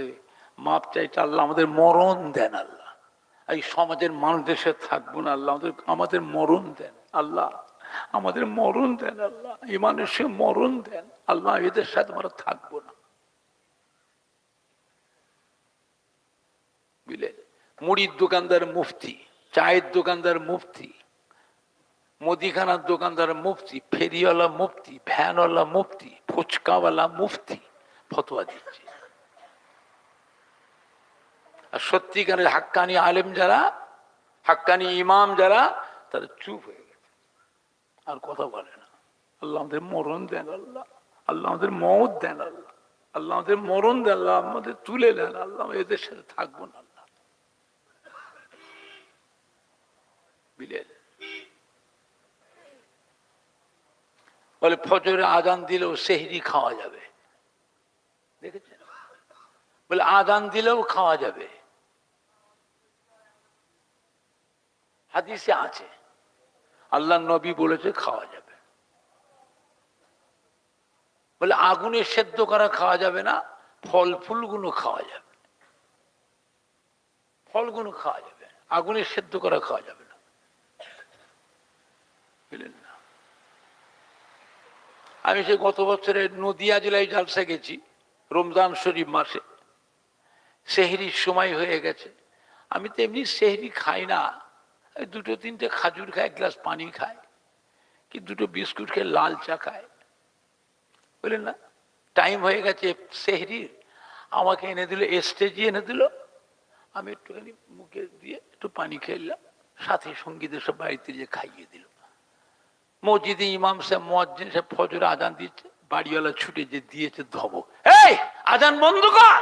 মাপ চাইছে, আল্লাহ আমাদের মরণ দেন, আল্লাহ এই সমাজের মানুষদের সাথে থাকবো না, আল্লাহ আমাদের মরণ দেন, আল্লাহ আমাদের মরণ দেন, আল্লাহ এই মানুষের মরণ দেন, আল্লাহ এদের সাথে আমরা থাকবো না। বুঝলেন? মুড়ির দোকানদার মুফতি, চায়ের দোকানদার মুফতি, মুদিখানার দোকানদার মুফতি, ফেরিওয়ালা মুফতি, ভ্যানওয়ালা মুফতি, ফুচকাওয়ালা মুফতি ফতোয়া দিচ্ছে। আর সত্যিকারের হাক্কানি আলেম যারা, হাক্কানি ইমাম যারা, তারা চুপ হয়ে গেছে, আর কথা বলে না। আল্লাহ আমাদের মরণ দেন, আল্লাহ আল্লাহ আমাদের মওত দেন, আল্লাহ আল্লাহ আমাদের মরণ দেন, আল্লাহ আমাদের তুলে দেন, আল্লাহ এদের সাথে থাকবো না, আল্লাহ। বুঝলেন? বলে ফজরে আজান দিলেও সেহরি খাওয়া যাবে, দেখেছেন? বলে আজান দিলেও খাওয়া যাবে, হাদিসে আছে, আল্লাহ নবী বলেছে খাওয়া যাবে। বলে আগুনে সেদ্ধ করা খাওয়া যাবে না, ফল ফুলগুলো খাওয়া যাবে, ফলগুলো খাওয়া যাবে, আগুনে সেদ্ধ করা খাওয়া যাবে না। বুঝলেন না? আমি সে গত বছরে নদিয়া জেলায় জালসা গেছি, রমজান শরীফ মাসে, সেহরির সময় হয়ে গেছে। আমি তো এমনি সেহরি খাই না, 2-3টে খাজুর খায়, 1 গ্লাস পানি খায়, কি 2টো বিস্কুট খেয়ে লাল চা খায়। বুঝলেন না? টাইম হয়ে গেছে সেহরির, আমাকে এনে দিল, স্টেজে এনে দিল, আমি একটুখানি মুখে দিয়ে একটু পানি খেলাম, সাথে সঙ্গীদের সব বাড়িতে যে খাইয়ে দিল। মসজিদে ইমাম সাহেব, মুয়াজ্জিন সাহেব ফজরে আজান দিচ্ছে, বাড়িওয়ালা ছুটে যে দিয়েছে ধমক, এই আজান বন্ধ কর।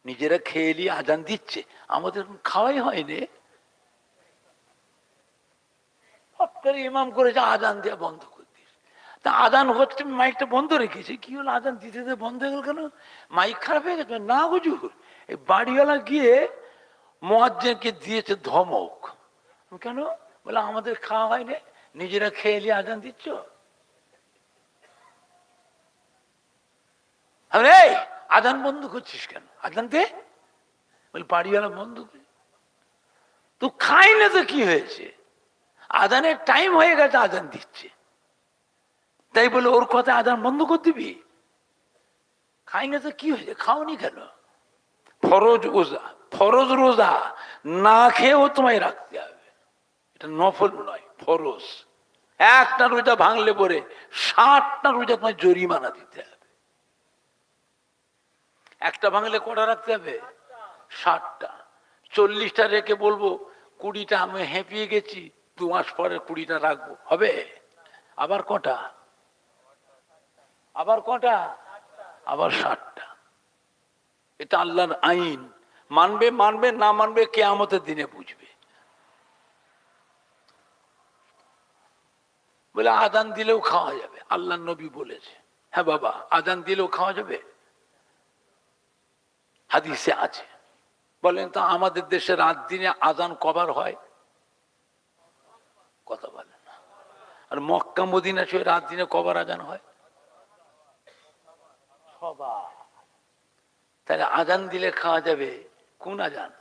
নিজেরা খেয়ে নিয়ে আজান দিচ্ছে, আমাদের খাওয়াই হয়নি। হট করে ইমাম করেছে আজান দেওয়া বন্ধ করে দিস। তা আজান হচ্ছে, মাইকটা বন্ধ রেখেছে, কি হলো আজান দিতে দিতে বন্ধ হয়ে গেল কেন? মাইক খারাপ হয়ে গেছে? না হুজুর, এই বাড়িওয়ালা গিয়ে মুয়াজ্জিনকে দিয়েছে ধমক। কেন? বলে আমাদের খাওয়া হয়নি, নিজেরা খেয়ে এলে আজান দিচ্ছ। এই আজান বন্ধ করছিস কেন? আজান দে। বলে বাড়িওয়ালা বন্ধ করে। তো খাই না তো কি হয়েছে? আজানের টাইম হয়ে গেছে, আজান দিচ্ছে, তাই বলে ওর কথা আজান বন্ধ করে দিবি? খাই না তো কি হয়েছে? খাওনি কেন? ফরজ রোজা, ফরজ রোজা না খেয়েও তোমায় রাখতে হবে, এটা নফল নয়, ফরজ। একটা রোজা ভাঙলে পরে 60টা রোজা তোমায় জরিমানা দিতে হবে। একটা ভাঙলে কটা রাখতে হবে? 60টা। 40টা রেখে বলবো 20টা আমি হেঁপিয়ে গেছি, 2 মাস পরে 20টা রাখবো, হবে? আবার কটা? আবার কটা? আবার 60টা। এটা আল্লাহর আইন। মানবে মানবে, না মানবে কিয়ামতের দিনে বুঝবে। বলে আজান দিলেও খাওয়া যাবে, আল্লাহ নবী বলেছে। হ্যাঁ বাবা, আজান দিলেও খাওয়া যাবে, হাদিসে আছে। বলেন তো আমাদের দেশে রাত দিনে আজান কবার হয়? কথা বলেন না। আর মক্কা মদিনা সে রাত দিনে কবার আজান হয়? সবার। তাহলে আজান দিলে খাওয়া যাবে, কোন আজান?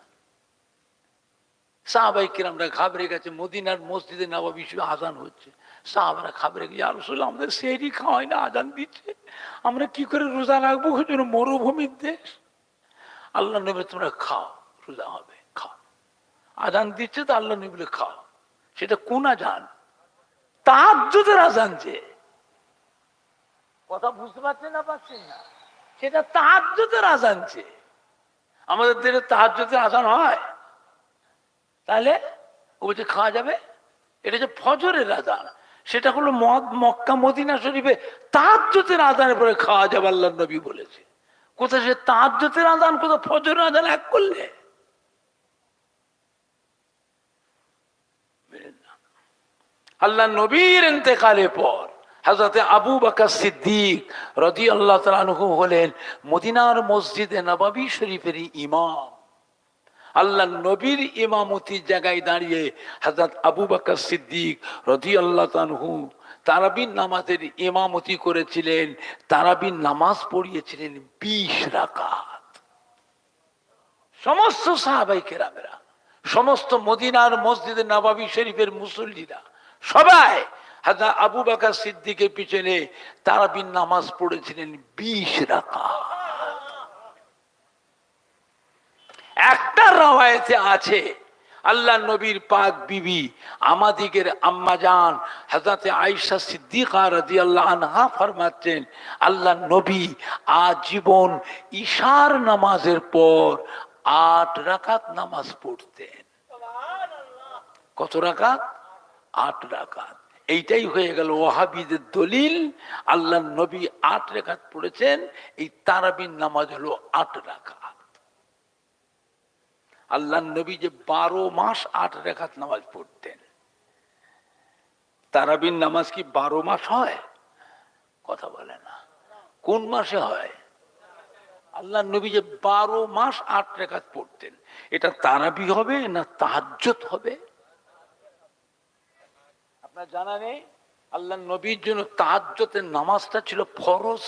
সাহাবাই কিরামরা ঘাবড়ে গেছে, মদিনার মসজিদে নববী আজান হচ্ছে, সাহাবারা ঘাবড়ে গেছে, ইয়া রাসূলুল্লাহ আমাদের সেহরি খাওয়াই না, আজান দিচ্ছে, আমরা কি করে রোজা রাখবো? মরুভূমির দেশ। আল্লাহ নবী তোমরা খাও, রোজা হবে, খাও। আজান দিচ্ছে তো আল্লাহ নবী বলে খাও। সেটা কোন আজান? তাহাজ্জুদের আজান। যে কথা বুঝতে পারছেন না পারছেন না? সেটা তাহাজ্জুদের আজান। যে আমাদের দেশে তাহাজ্জুদের আজান হয়, তাহলে ও যে খাওয়া যাবে। এটা যে ফজরের আজান, সেটা হলো মক্কা মদিনা শরীফে তাহাজ্জুদের আজানের পরে খাওয়া যাবে, আল্লাহ নবী বলেছে। কোথায় সে তাহাজ্জুদের আজান, কোথায় ফজরের আজান এক করলে? আল্লাহ নবীর ইন্তেকালের পর হযরতে আবু বকর সিদ্দিক রাদিয়াল্লাহু তাআলা আনহু হলেন মদিনার মসজিদে নববী শরীফের ইমাম। আল্লাহ নবীর ইমামতির জায়গায় দাঁড়িয়ে হযরত আবু বকর সিদ্দিক রাদিয়াল্লাহু আনহু তারাবির নামাজের ইমামতি করেছিলেন। তারাবির নামাজ পড়িয়েছিলেন 20 রাকাত। সমস্ত সাহাবায়ে কেরামেরা, সমস্ত মদিনার মসজিদে নববী শরীফের মুসল্লিরা সবাই হযরত আবু বকর সিদ্দিকের পিছনে তারাবির নামাজ পড়েছিলেন 20 রাকাত। একটা রওয়ায়েতে আছে আল্লাহ নবীর পাক বিবি আমাদিগের আম্মাজান হযরতে আয়েশা সিদ্দিকা রাদিয়াল্লাহু আনহা ফরমাচ্ছেন, আল্লাহ নবী আজীবন ঈশার নামাজের পর 8 রাকাত নামাজ পড়তেন। কত রাকাত? 8 রাকাত। এইটাই হয়ে গেল ওয়াহাবীদের দলিল। আল্লাহ নবী 8 রাকাত পড়েছেন। এই তারাবির নামাজ হলো 8 রাকাত। আল্লাহ নবী যে 12 মাস 8 রাকাত নামাজ পড়তেন। তারাবির নামাজ কি 12 মাস হয়? কথা বলে না। কোন মাসে হয়? আল্লাহ নবী যে 12 মাস 8 রাকাত পড়তেন, এটা তারাবি হবে না তাহাজ্জুদ হবে? আপনার জানা নেই? আল্লাহ নবীর জন্য তাহাজ্জুদের নামাজটা ছিল ফরজ।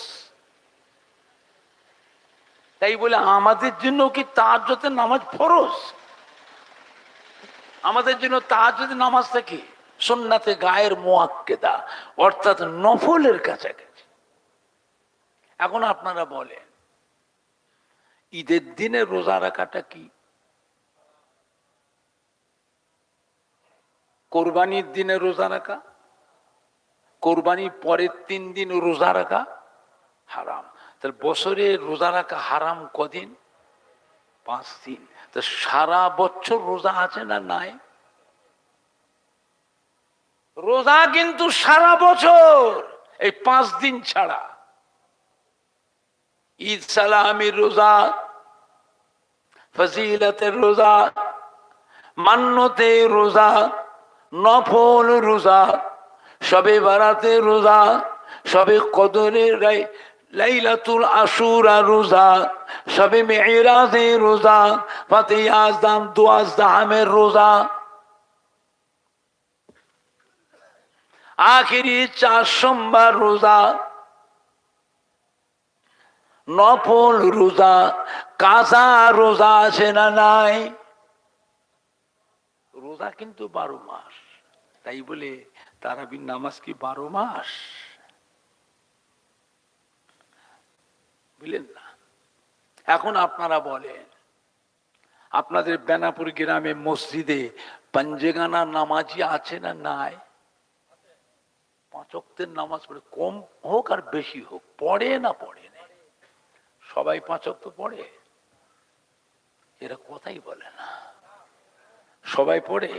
তাই বলে আমাদের জন্য কি তাহাজ্জুদের নামাজ ফরজ? আমাদের জন্য তাহাজ্জুদের নামাজটা কি? সুন্নাতে গায়ের মুআক্কেদা, অর্থাৎ নফলের কাছাকাছি। এখন আপনারা বলেন, ঈদের দিনে রোজা রাখাটা কি? কোরবানির দিনে রোজা রাখা? কোরবানির পরের 3 দিন রোজা রাখা হারাম। তাহলে বছরে রোজা রাখা হারাম কদিন? 5 দিন। তো সারা বছর রোজা আছে না নাই? রোজা কিন্তু সারা বছর, এই 5 দিন ছাড়া। ঈদ সালামির রোজা, ফজিলতের রোজা, মান্নতের রোজা, নফল রোজা, সবে বারাতে রোজা, সবে কদরের লাইলাতুল আশুরা রোজা, সবে মেরাজে রোজা, ফাতে আজম দুয়াজদামের রোজা, আখিরি 4 সোমবার রোজা, নফল রোজা, কাজা রোজা আছে না নাই? রোজা কিন্তু 12 মাস। তাই বলে তারাবির নামাজ কি 12 মাস? বুঝলেন না? এখন আপনারা বলেন, আপনাদের বেনাপুর গ্রামে মসজিদে পাঞ্জেগানা নামাজি আছে না নাই? 5 ওয়াক্তের নামাজ পড়ে, কম হোক আর বেশি হোক, পড়ে না পড়ে না? সবাই 5 ওয়াক্ত পড়ে? এরা কথাই বলে না। সবাই পড়ে।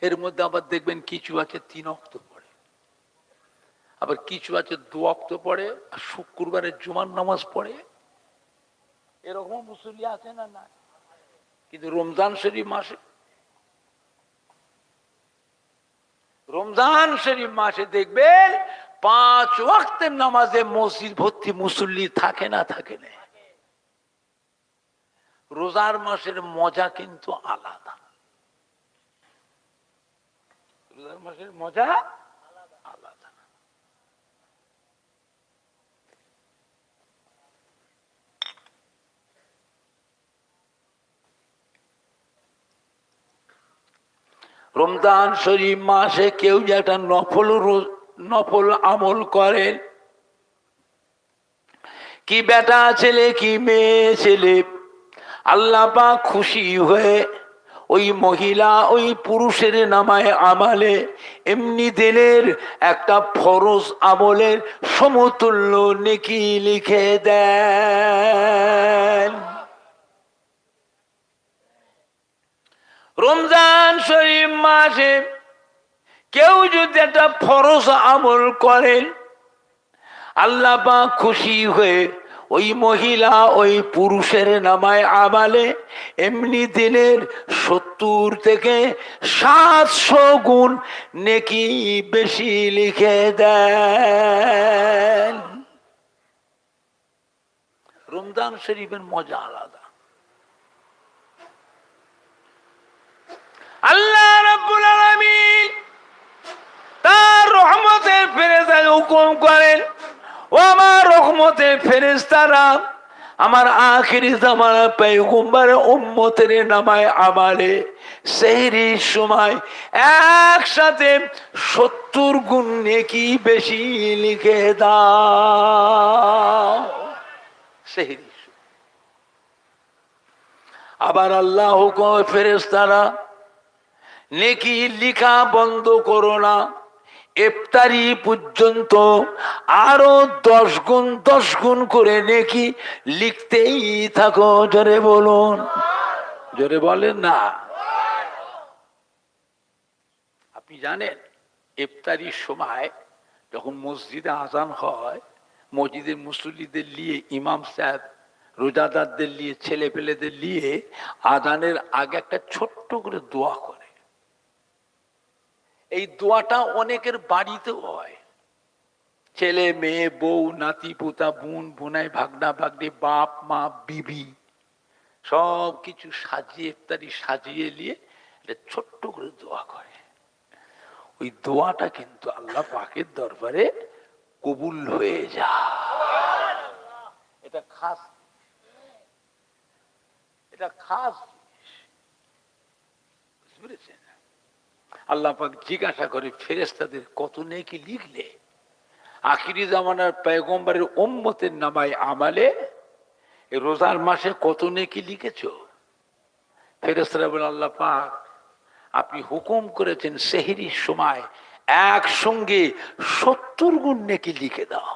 এর মধ্যে আবার দেখবেন কিছু আছে 3 ওয়াক্ত পড়ে, আবার কিছু আছে 2 ওয়াক্ত পড়ে, আর শুক্রবারের জুমার নামাজ পড়ে। এরকম মুসল্লি আছে না না? কিন্তু রমজান শরীফ মাসে দেখবেন 5 ওয়াক্তের নামাজে মসজিদ ভর্তি মুসল্লি থাকে না থাকে না? রোজার মাসের মজা কিন্তু আলাদা। রোজার মাসের মজা আলাদা। রমজান শরীফ মাসে কেউ যে একটা নফল আমল করেন, কি বেটা ছেলে কি মেয়ে ছেলে, আল্লাহ পাক খুশি হয়ে ওই মহিলা ওই পুরুষের নামায় আমালে এমনি দিনের একটা ফরজ আমলের সমতুল্য নেকি লিখে দেন। রমজান শরীফ মাসে কেউ যদি একটা ফরজ আমল করেন, আল্লাহ পাক খুশি হয়ে ওই মহিলা ওই পুরুষের নামায় আমালে এমনি দিনের 70 থেকে 700 গুণ নেকি বেশি লিখে দেন। রমজান শরীফের মজা আলাদা। আল্লাহ রাব্বুল আলামিন তার রহমতের ফেরেশতাকে হুকুম করেন, ও আমার রহমতের ফেরেশতারা আমার আখিরি জামানার পয়গম্বরের উম্মতের নামায় আমালে সেহরির সময় একসাথে 70 গুণ নেকি বেশি লিখে দাও। সেহরি। আবার আল্লাহ হুকুম, ফেরেশতারা নেকি লিখা বন্ধ করো না, ইফতারি পর্যন্ত আরো 10 গুণ করে নেকি লিখতেই থাকো। জোরে বলুন, জোরে বলেন না। আপনি জানেন ইফতারির সময় যখন মসজিদে আজান হয়, মসজিদের মুসল্লিদের নিয়ে ইমাম সাহেব রোজাদারদের নিয়ে ছেলে পেলেদের নিয়ে আজানের আগে একটা ছোট্ট করে দোয়া করে। এই দোয়াটা অনেকের বাড়িতেও হয়। ছেলে মেয়ে বউ নাতি পোতা বোন বোনাই ভাগনা ভাগ্নে বাপ মা বিবি সব কিছু সাজিয়ে ইফতারি সাজিয়ে নিয়ে এটা ছোট্ট করে দোয়া করে। ওই দোয়াটা কিন্তু আল্লাহ পাকের দরবারে কবুল হয়ে যায়। এটা খাস, এটা খাস বুঝেছেন? আল্লাহ পাক জিজ্ঞাসা করে ফেরেশতাদের কত নেকি লিখলে? আখিরি জামানার পয়গম্বরের উম্মতের নামায় আমালে এই রোজার মাসে কত নেকি লিখেছো? ফেরেশতারা বলে, আল্লাহ পাক আপনি হুকুম করেছেন সেহরির সময় একসঙ্গে 70 গুণ নেকি লিখে দাও।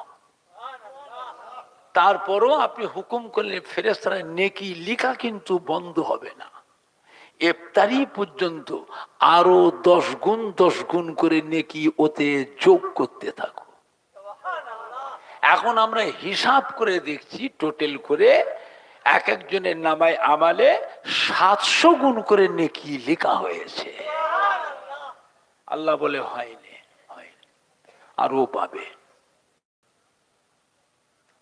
তারপরও আপনি হুকুম করলে ফেরেশতারা নেকি লিখা কিন্তু বন্ধ হবে না, ইফতারি পর্যন্ত আরো 10 গুণ করে নেকি ওতে যোগ করতে থাকো। এখন আমরা হিসাব করে দেখছি, টোটাল করে এক একজনের নামায় আমালে 700 গুণ করে নেকি লেখা হয়েছে। আল্লাহ বলে হয়নি, হয়নি, আরো পাবে,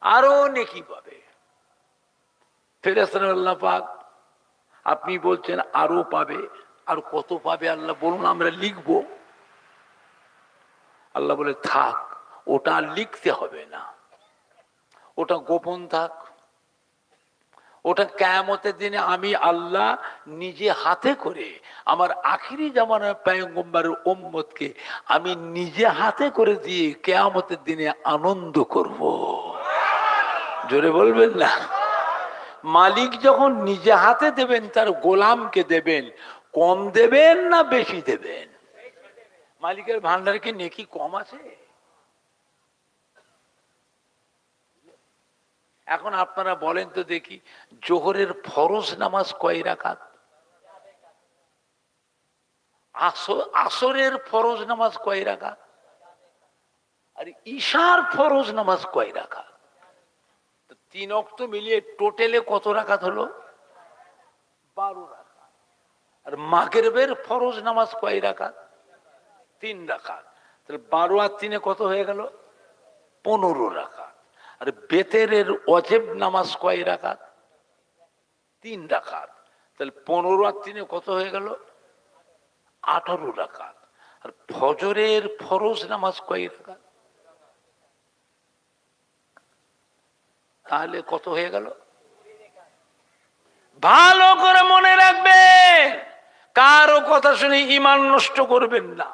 আরো নেকি পাবে। ফেরেশতারা আল্লাহ পাক আপনি বলছেন আরো পাবে, আর কত পাবে আল্লাহ বলুন, আমরা লিখবো। আল্লাহ বলে থাক, ওটা আর লিখতে হবে না, ওটা গোপন থাক। ওটা কিয়ামতের দিনে আমি আল্লাহ নিজে হাতে করে আমার আখিরি জামানার পয়গম্বরের উম্মতকে আমি নিজে হাতে করে দিয়ে কিয়ামতের দিনে আনন্দ করব। জোরে বলবেন না? মালিক যখন নিজে হাতে দেবেন তার গোলামকে দেবেন, কম দেবেন না বেশি দেবেন? মালিকের ভান্ডারে কি নেকি কম আছে? এখন আপনারা বলেন তো দেখি, জোহরের ফরজ নামাজ কয় রাকাত? আসরের ফরজ নামাজ কয় রাকাত? আর ঈশার ফরজ নামাজ কয় রাকাত? তিন ওয়াক্ত মিলিয়ে টোটালে কত রাকাত হলো? 12 রাকাত। আর মাগরিবের ফরজ নামাজ কয় রাকাত? 3 রাকাত। তাহলে 12 আর 3 কত হয়ে গেল? 15 রাকাত। আর বেতেরের ওয়াজিব নামাজ কয় রাকাত? 3 রাকাত। তাহলে 15 আর 3 কত হয়ে গেল? 18 রাকাত। আর ফজরের ফরজ নামাজ কয় রাকাত? তাহলে কত হয়ে গেল? ভালো করে মনে রাখবেন, কারো কথা শুনে ঈমান নষ্ট করবেন না।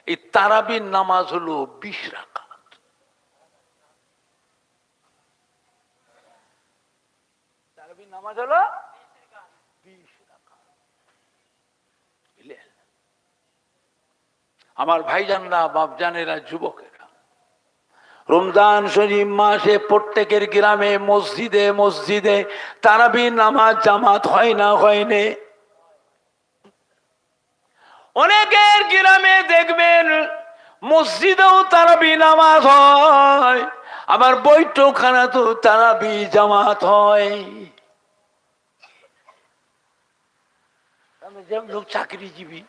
এই তারাবির নামাজ হলো 20 রাকাত। তারাবির নামাজ হলো 20 রাকাত। বুঝলেন? আমার ভাইজানরা, বাপজানেরা, যুবকেরা, রমজান শরীফ মাসে প্রত্যেকের গ্রামে মসজিদে মসজিদে তারাবির নামাজ জামাত হয় না? হয়নি? অনেকের গ্রামে দেখবেন মসজিদেও তারাবি নামাজ হয়, আবার বৈঠকখানাতেও তারাবি জামাত হয়। যেমন লোক চাকরিজীবী,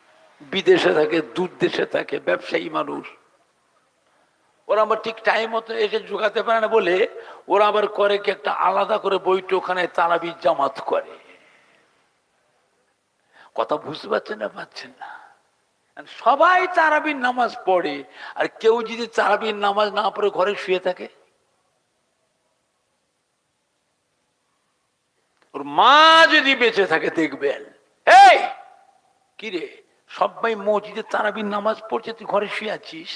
বিদেশে থাকে, দূর দেশে থাকে, ব্যবসায়ী মানুষ, ওরা আবার ঠিক টাইম মতো এসে জোগাতে পারে না বলে ওরা আবার করে কি একটা আলাদা করে বৈঠকখানায় তারাবি জামাত করে। কথা বুঝতে পারছেন না? পাচ্ছেন না? সবাই তারাবির নামাজ পড়ে, আর কেউ যদি তারাবির নামাজ না পড়ে ঘরে শুয়ে থাকে, ওর মা যদি বেঁচে থাকে দেখবেন, এই কিরে সবাই মসজিদে তারাবির নামাজ পড়ছে, তুই ঘরে শুয়ে আছিস?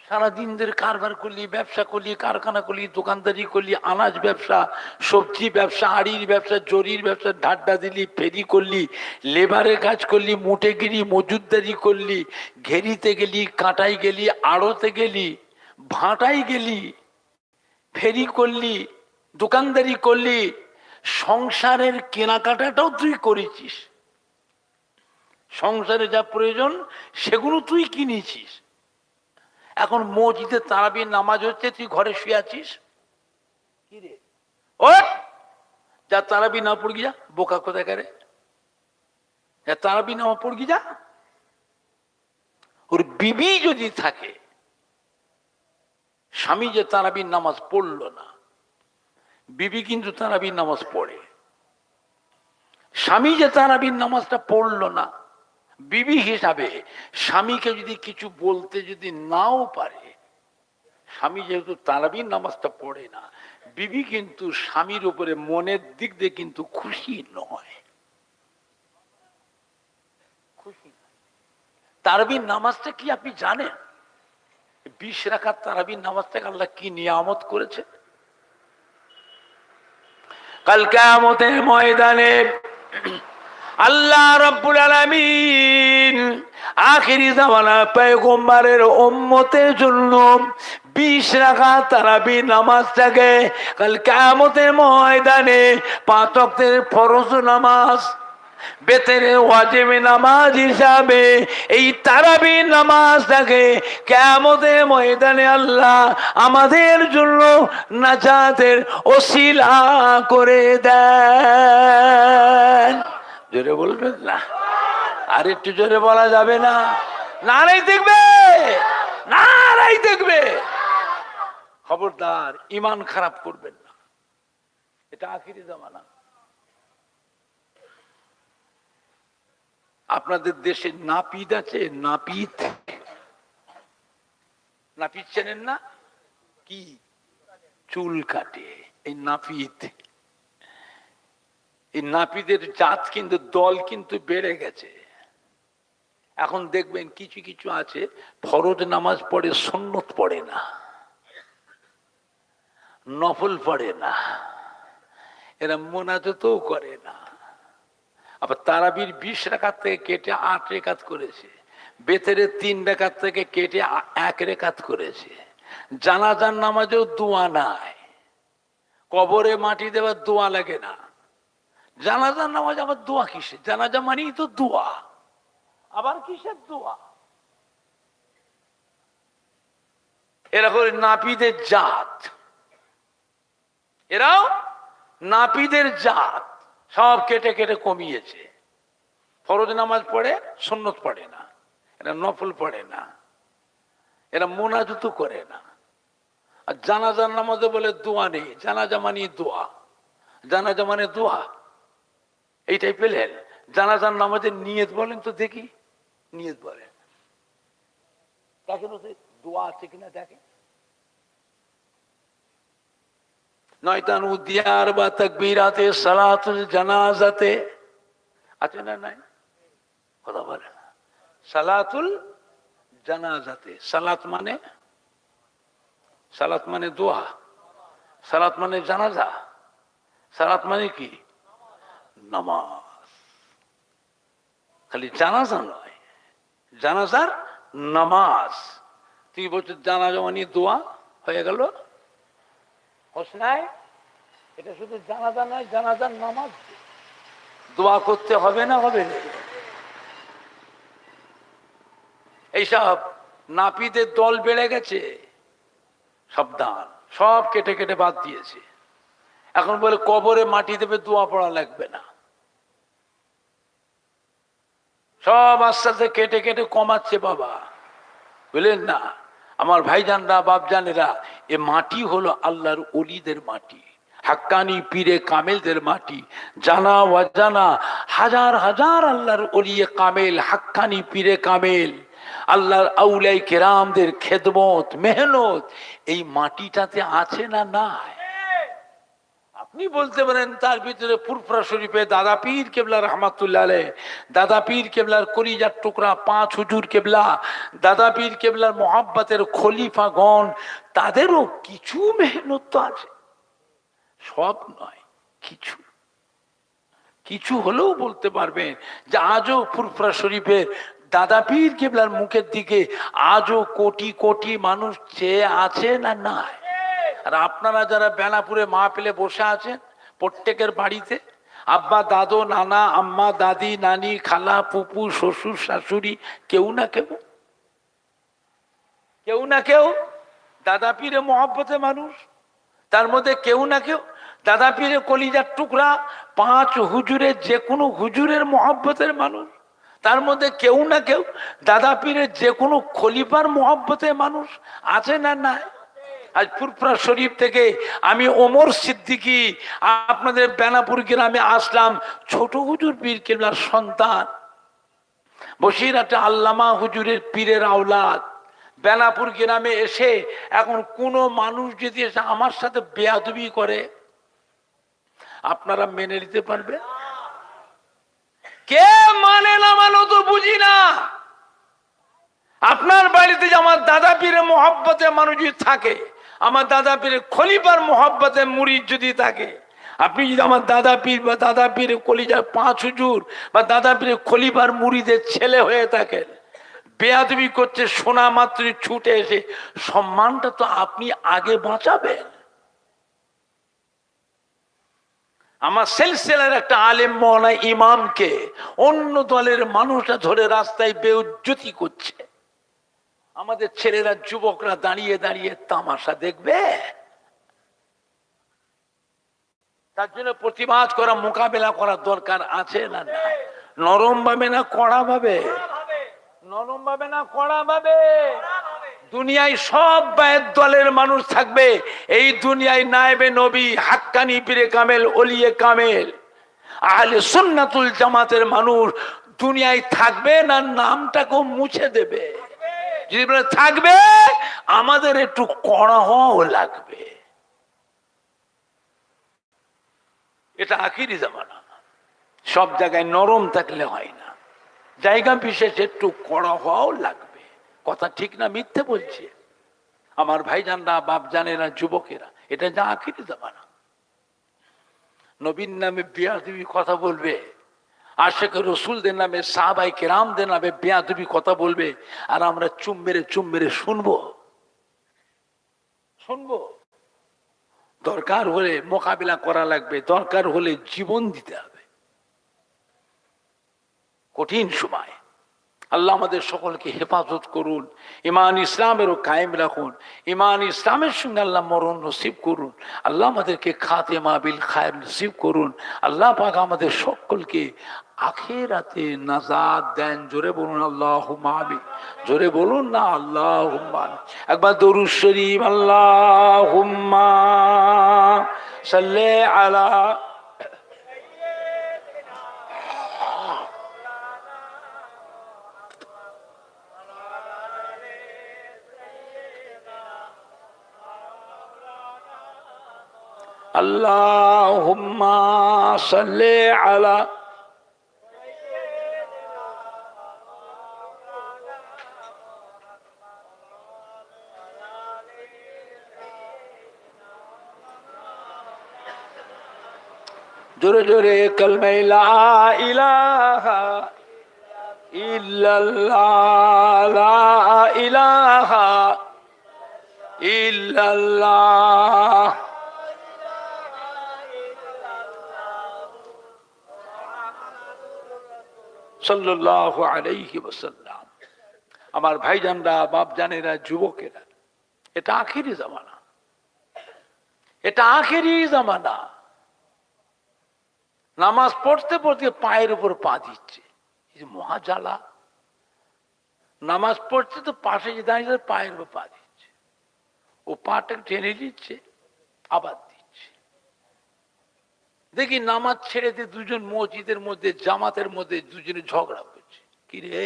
সারাদিন ধরে কারবার করলি, ব্যবসা করলি, কারখানা করলি, দোকানদারি করলি, আনাজ ব্যবসা, সবজি ব্যবসা, আড়ির ব্যবসা, জরির ব্যবসা, ঢাড্ডা দিলি, ফেরি করলি, লেবারের কাজ করলি, মুটে গেলি, মজুদদারি করলি, ঘেরিতে গেলি, কাঁটাই গেলি, আড়তে গেলি, ভাঁটাই গেলি, ফেরি করলি, দোকানদারি করলি, সংসারের কেনাকাটাটাও তুই করেছিস, সংসারে যা প্রয়োজন সেগুলো তুই কিনেছিস। এখন মসজিদে তারাবির নামাজ হচ্ছে, তুই ঘরে শুয়ে আছিস। কি রে, ও যা তারাবি না পড়ি যা, বোকা কোথায় করে, তারাবি নামা পড়ি যা। ওর বিবি যদি থাকে, স্বামী যে তারাবির নামাজ পড়লো না, বিবি কিন্তু তারাবির নামাজ পড়ে। স্বামী যে তারাবির নামাজটা পড়লো না, বিবি হিসাবে স্বামীকে যদি কিছু বলতে যদি নাও পারে, স্বামী যেহেতু তারাবির নামাজটা পড়ে না, বিবি কিন্তু স্বামীর উপরে মনের দিক দিয়ে কিন্তু খুশি নয়। খুশি তারাবির নামাজটা কি আপনি জানেন? 20 রাকাত তারাবির নামাজটাকে আল্লাহ কি নিয়ামত করেছে। কাল কিয়ামতের ময়দানে আল্লাহ রাব্বুল আলামিন আখিরি জামানা পয়গম্বরের উম্মতের জন্য 20 রাকাত তারাবির নামাজটাকে কাল কিয়ামতের ময়দানে 5 ওয়াক্তের ফরজ নামাজ, বেতের ওয়াজিব নামাজ হিসাবে এই তারাবির নামাজটাকে কিয়ামতের ময়দানে আল্লাহ আমাদের জন্য নাজাতের ওসিলা করে দেন। জোরে বলবেন না? আর একটু জোরে বলা যাবে না? নারাই দেখবে, নারাই দেখবে। খবরদার ইমান খারাপ করবেন না, এটা আখিরি জামানা। আপনাদের দেশে নাপিত আছে, নাপিত, নাপিত চেনেন না? কি চুল কাটে এই নাপিত। এই নাপিতের জাত কিন্তু দল কিন্তু বেড়ে গেছে। এখন দেখবেন কিছু কিছু আছে ফরজ নামাজ পড়ে, সুন্নত পড়ে না, নফল পড়ে না, এরা মোনাজাতও করে না। আবার তারাবির 20 রাকাত থেকে কেটে 8 রাকাত করেছে, বেতেরের 3 রাকাত থেকে কেটে 1 রাকাত করেছে। জানাজার নামাজেও দোয়া নাই, কবরে মাটি দেওয়ার দোয়া লাগে না। জানাজার নামাজ আবার দোয়া কিসে? জানাজা মানেই তো দোয়া, আবার কিসের দোয়া? এরা করে নাপিদের জাত, এরাও নাপিদের জাত, সব কেটে কেটে কমিয়েছে। ফরজ নামাজ পড়ে, সুন্নত পড়ে না, এরা নফল পড়ে না, এরা মোনাজাত করে না। আর জানাজার নামাজে বলে দোয়া নেই, জানাজা মানে দোয়া, জানাজা মানে দোয়া। এইটাই পেলেন। জানাজার নামাজের নিয়ত বলেন তো দেখি, নিয়ত বলেন দেখেন দোয়া আছে কিনা দেখেন। নয়তান উদ্দিয়ার বা তাকবীরাতে সালাতুল জানাজাতে আছে না? নাই, কথা বলে না। সালাতুল জানাজাতে, সালাত মানে, সালাত মানে দোয়া, সালাত মানে জানাজা, সালাত মানে কি? নামাজ। খালি জানাজা নয়, জানাজার নামাজ। 3 বছর জানাজা মানে দোয়া হয়ে গেল। হোসনায় এটা শুধু জানাজা নয়, জানাজার নামাজ দোয়া করতে হবে না? হবে না? এইসব নাপিতের দল বেড়ে গেছে, সাবধান, সব কেটে কেটে বাদ দিয়েছে। এখন বলে কবরে মাটি দেবে, দোয়া পড়া লাগবে না। সব আস্তে আস্তে কেটে কেটে কমাচ্ছে বাবা, বুঝলেন না? আমার ভাইজানরা, বাপজানেরা, এ মাটি হলো আল্লাহর ওলিদের মাটি, হাক্কানি পীরে কামেলদের মাটি। জানা অজানা হাজার হাজার আল্লাহর ওলিয়ে কামেল, হাক্কানি পীরে কামেল, আল্লাহর আউলিয়া কেরামদের খেদমত, মেহনত এই মাটিটাতে আছে না নাই? আপনি বলতে পারেন তার ভিতরে ফুরফুরা শরীফে দাদা পীর কেবলা রহমাতুল্লাহ আলাইহ, দাদা পীর কেবলার কলিজার টুকরা 5 হুজুর কেবলা, দাদা পীর কেবলার মোহাব্বতের খলিফাগণ, তাদেরও কিছু মেহনত তো আছে, সব নয়, কিছু কিছু হলেও বলতে পারবেন যে আজও ফুরফুরা শরীফের দাদা পীর কেবলার মুখের দিকে আজও কোটি কোটি মানুষ চেয়ে আছে না নাই? আর আপনারা যারা বেনাপুরে মাহফিলে বসে আছেন, প্রত্যেকের বাড়িতে আব্বা, দাদু, নানা, আম্মা, দাদি, নানি, খালা, ফুপু, শ্বশুর, শাশুড়ি, কেউ না কেউ, কেউ না কেউ দাদা পীরে মহব্বতে মানুষ। তার মধ্যে কেউ না কেউ দাদা পীরে কলিজার টুকরা 5 হুজুরের যে কোনো হুজুরের মহব্বতের মানুষ। তার মধ্যে কেউ না কেউ দাদা পীরের যে কোনো খলিফার মহব্বতের মানুষ আছে না নাই? আজ ফুরফুরা শরীফ থেকে আমি ওমর সিদ্দিকী আপনাদের বেনাপুর গ্রামে আসলাম, ছোট হুজুর পীর কেবলার সন্তান, বসিরহাটে আল্লামা হুজুরের পীরের আওলাদ। বেনাপুর গ্রামে এসে এখন কোনো মানুষ যদি এসে আমার সাথে বেয়াদবি করে, আপনারা মেনে নিতে পারবে? কে মানে না মানো তো বুঝি না। আপনার বাড়িতে যে আমার দাদা পীরের মহব্বতে মানুষ যদি থাকে, আমার দাদা পীরের খলিফার মহব্বতে মুরিদ যদি থাকে, আপনি যদি আমার দাদা পীর বা দাদা পীরের কলিজার 5 হুজুর বা দাদা পীরের খলিফার মুরিদের ছেলে হয়ে থাকেন, বেয়াদবি করছে শোনা মাত্রই ছুটে এসে সম্মানটা তো আপনি আগে বাঁচাবেন। আমার সিলসিলার একটা আলেম মওলানা ইমামকে অন্য দলের মানুষরা ধরে রাস্তায় বেইজ্জতি করছে, আমাদের ছেলেরা, যুবকরা দাঁড়িয়ে দাঁড়িয়ে তামাশা দেখবে? তার জন্য প্রতিবাদ করা, মোকাবেলা করার দরকার আছে না? নরম ভাবে না কড়া ভাবে? নরম ভাবে না কড়া ভাবে? দুনিয়ায় সব বায়ের দলের মানুষ থাকবে, এই দুনিয়ায় নায়েবে নবী, হাক্কানি পীরে কামেল, ওলিয়ে কামেল, আহলে সুন্নাতুল জামাতের মানুষ দুনিয়ায় থাকবে না নামটাকে মুছে দেবে? যদি বলে থাকবে, আমাদের একটু কড়া হওয়াও লাগবে। এটা আখিরি জামানা। সব জায়গায় নরম থাকলে হয় না, জায়গা বিশেষে একটু কড়া হওয়াও লাগবে। কথা ঠিক না মিথ্যে বলছে? আমার ভাইজানরা, বাপ জানেরা, যুবকেরা, এটা যা আখিরি জামানা। নবীর নামে বেয়াদবি কথা বলবে, আশেখ রসুলদের নামে, সাহাবাই কেরামদের নামে বেয়াদবি কথা বলবে, আর আমরা চুম মেরে শুনবো? দরকার হলে মোকাবিলা করা লাগবে, দরকার হলে জীবন দিতে হবে। কঠিন সময়। আল্লাহ আমাদের সকলকে হেফাজত করুন, ইমান ইসলামেরও কায়েম রাখুন, ইমান ইসলামের সঙ্গে আল্লাহ মরণ নসিব করুন, আল্লাহ আমাদেরকে খাতেমা বিল খায়ের নসিব করুন। আল্লাহ পাক আমাদের সকলকে আখিরাতে নাজাত দেন। জোরে বলুন আল্লাহুম্মা আমিন। জোরে বলুন না আল্লাহুম্মা আমিন। একবার দরুদ শরীফ, আল্লাহুম্মা সাল্লি আলা। আল্লাহুম্মা সাল্লি আলা। জোরে জোরে কালমা লা ইলাহা ইল্লাল্লাহ, লা ইলাহা ইল্লাল্লাহ। সাল্লাল্লাহু আলাইহি ওয়াসাল্লাম। আমার ভাইজানরা, বাপ জানেরা, যুবকেরা, এটা আখেরি জামানা, এটা আখেরি জামানা। নামাজ পড়তে পড়তে পায়ের উপর পা দিচ্ছে, মহা জ্বালা। নামাজ পড়ছে তো পাশে যে দাঁড়িয়ে পায়ের উপর পা দিচ্ছে, ও পাটা টেনে দিচ্ছে, আবার দিচ্ছে। দেখি নামাজ ছেড়ে দিয়ে দুজন মসজিদের মধ্যে, জামাতের মধ্যে দুজনে ঝগড়া করছে। কি রে,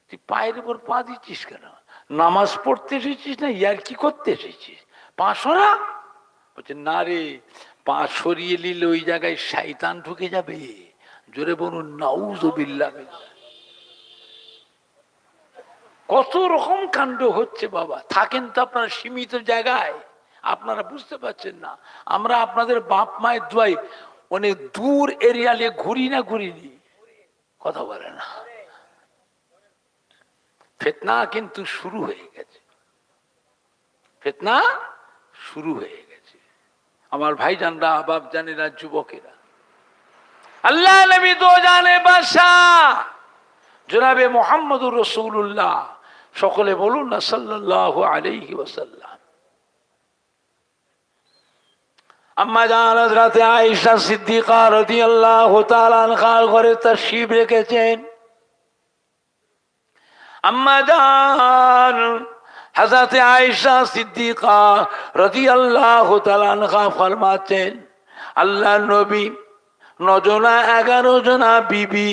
তুই পায়ের উপর পা দিচ্ছিস কেন? নামাজ পড়তে এসেছিস না ইয়ার কি করতে এসেছিস? পা সরা। বলছে না রে, পা সরিয়ে নিলে ওই জায়গায় শয়তান ঢুকে যাবে। জোরে বলুন নাউযুবিল্লাহ। কত রকম কাণ্ড হচ্ছে বাবা। থাকেন তো আপনারা সীমিত জায়গায়, আপনারা বুঝতে পারছেন না। আমরা আপনাদের বাপ মায়ের দোয়ায় অনেক দূর এরিয়ালে ঘুরিনি, কথা বলে না। ফিতনা কিন্তু শুরু হয়ে গেছে, ফিতনা শুরু হয়ে গেছে। আমার ভাইজানরা, বাপ জানেরা, যুবকেরা, আল্লাহ নবী দো জানে বাদশাহ জনাবে মুহাম্মদুর রাসূলুল্লাহ, সকলে বলুন না সাল্লাল্লাহু আলাইহি ওয়াসাল্লাম। আম্মা জান হযরত আয়েশা সিদ্দিকা রাদিয়াল্লাহু তাআলা আনহার ঘরে তাশরীফ রেখেছেন। আম্মা জান হযরত আয়েশা সিদ্দিকা রাদিয়াল্লাহু তাআলা আনহা ফরমাতেন, আল্লাহ নবী 9 জনা 11 জনা বিবি,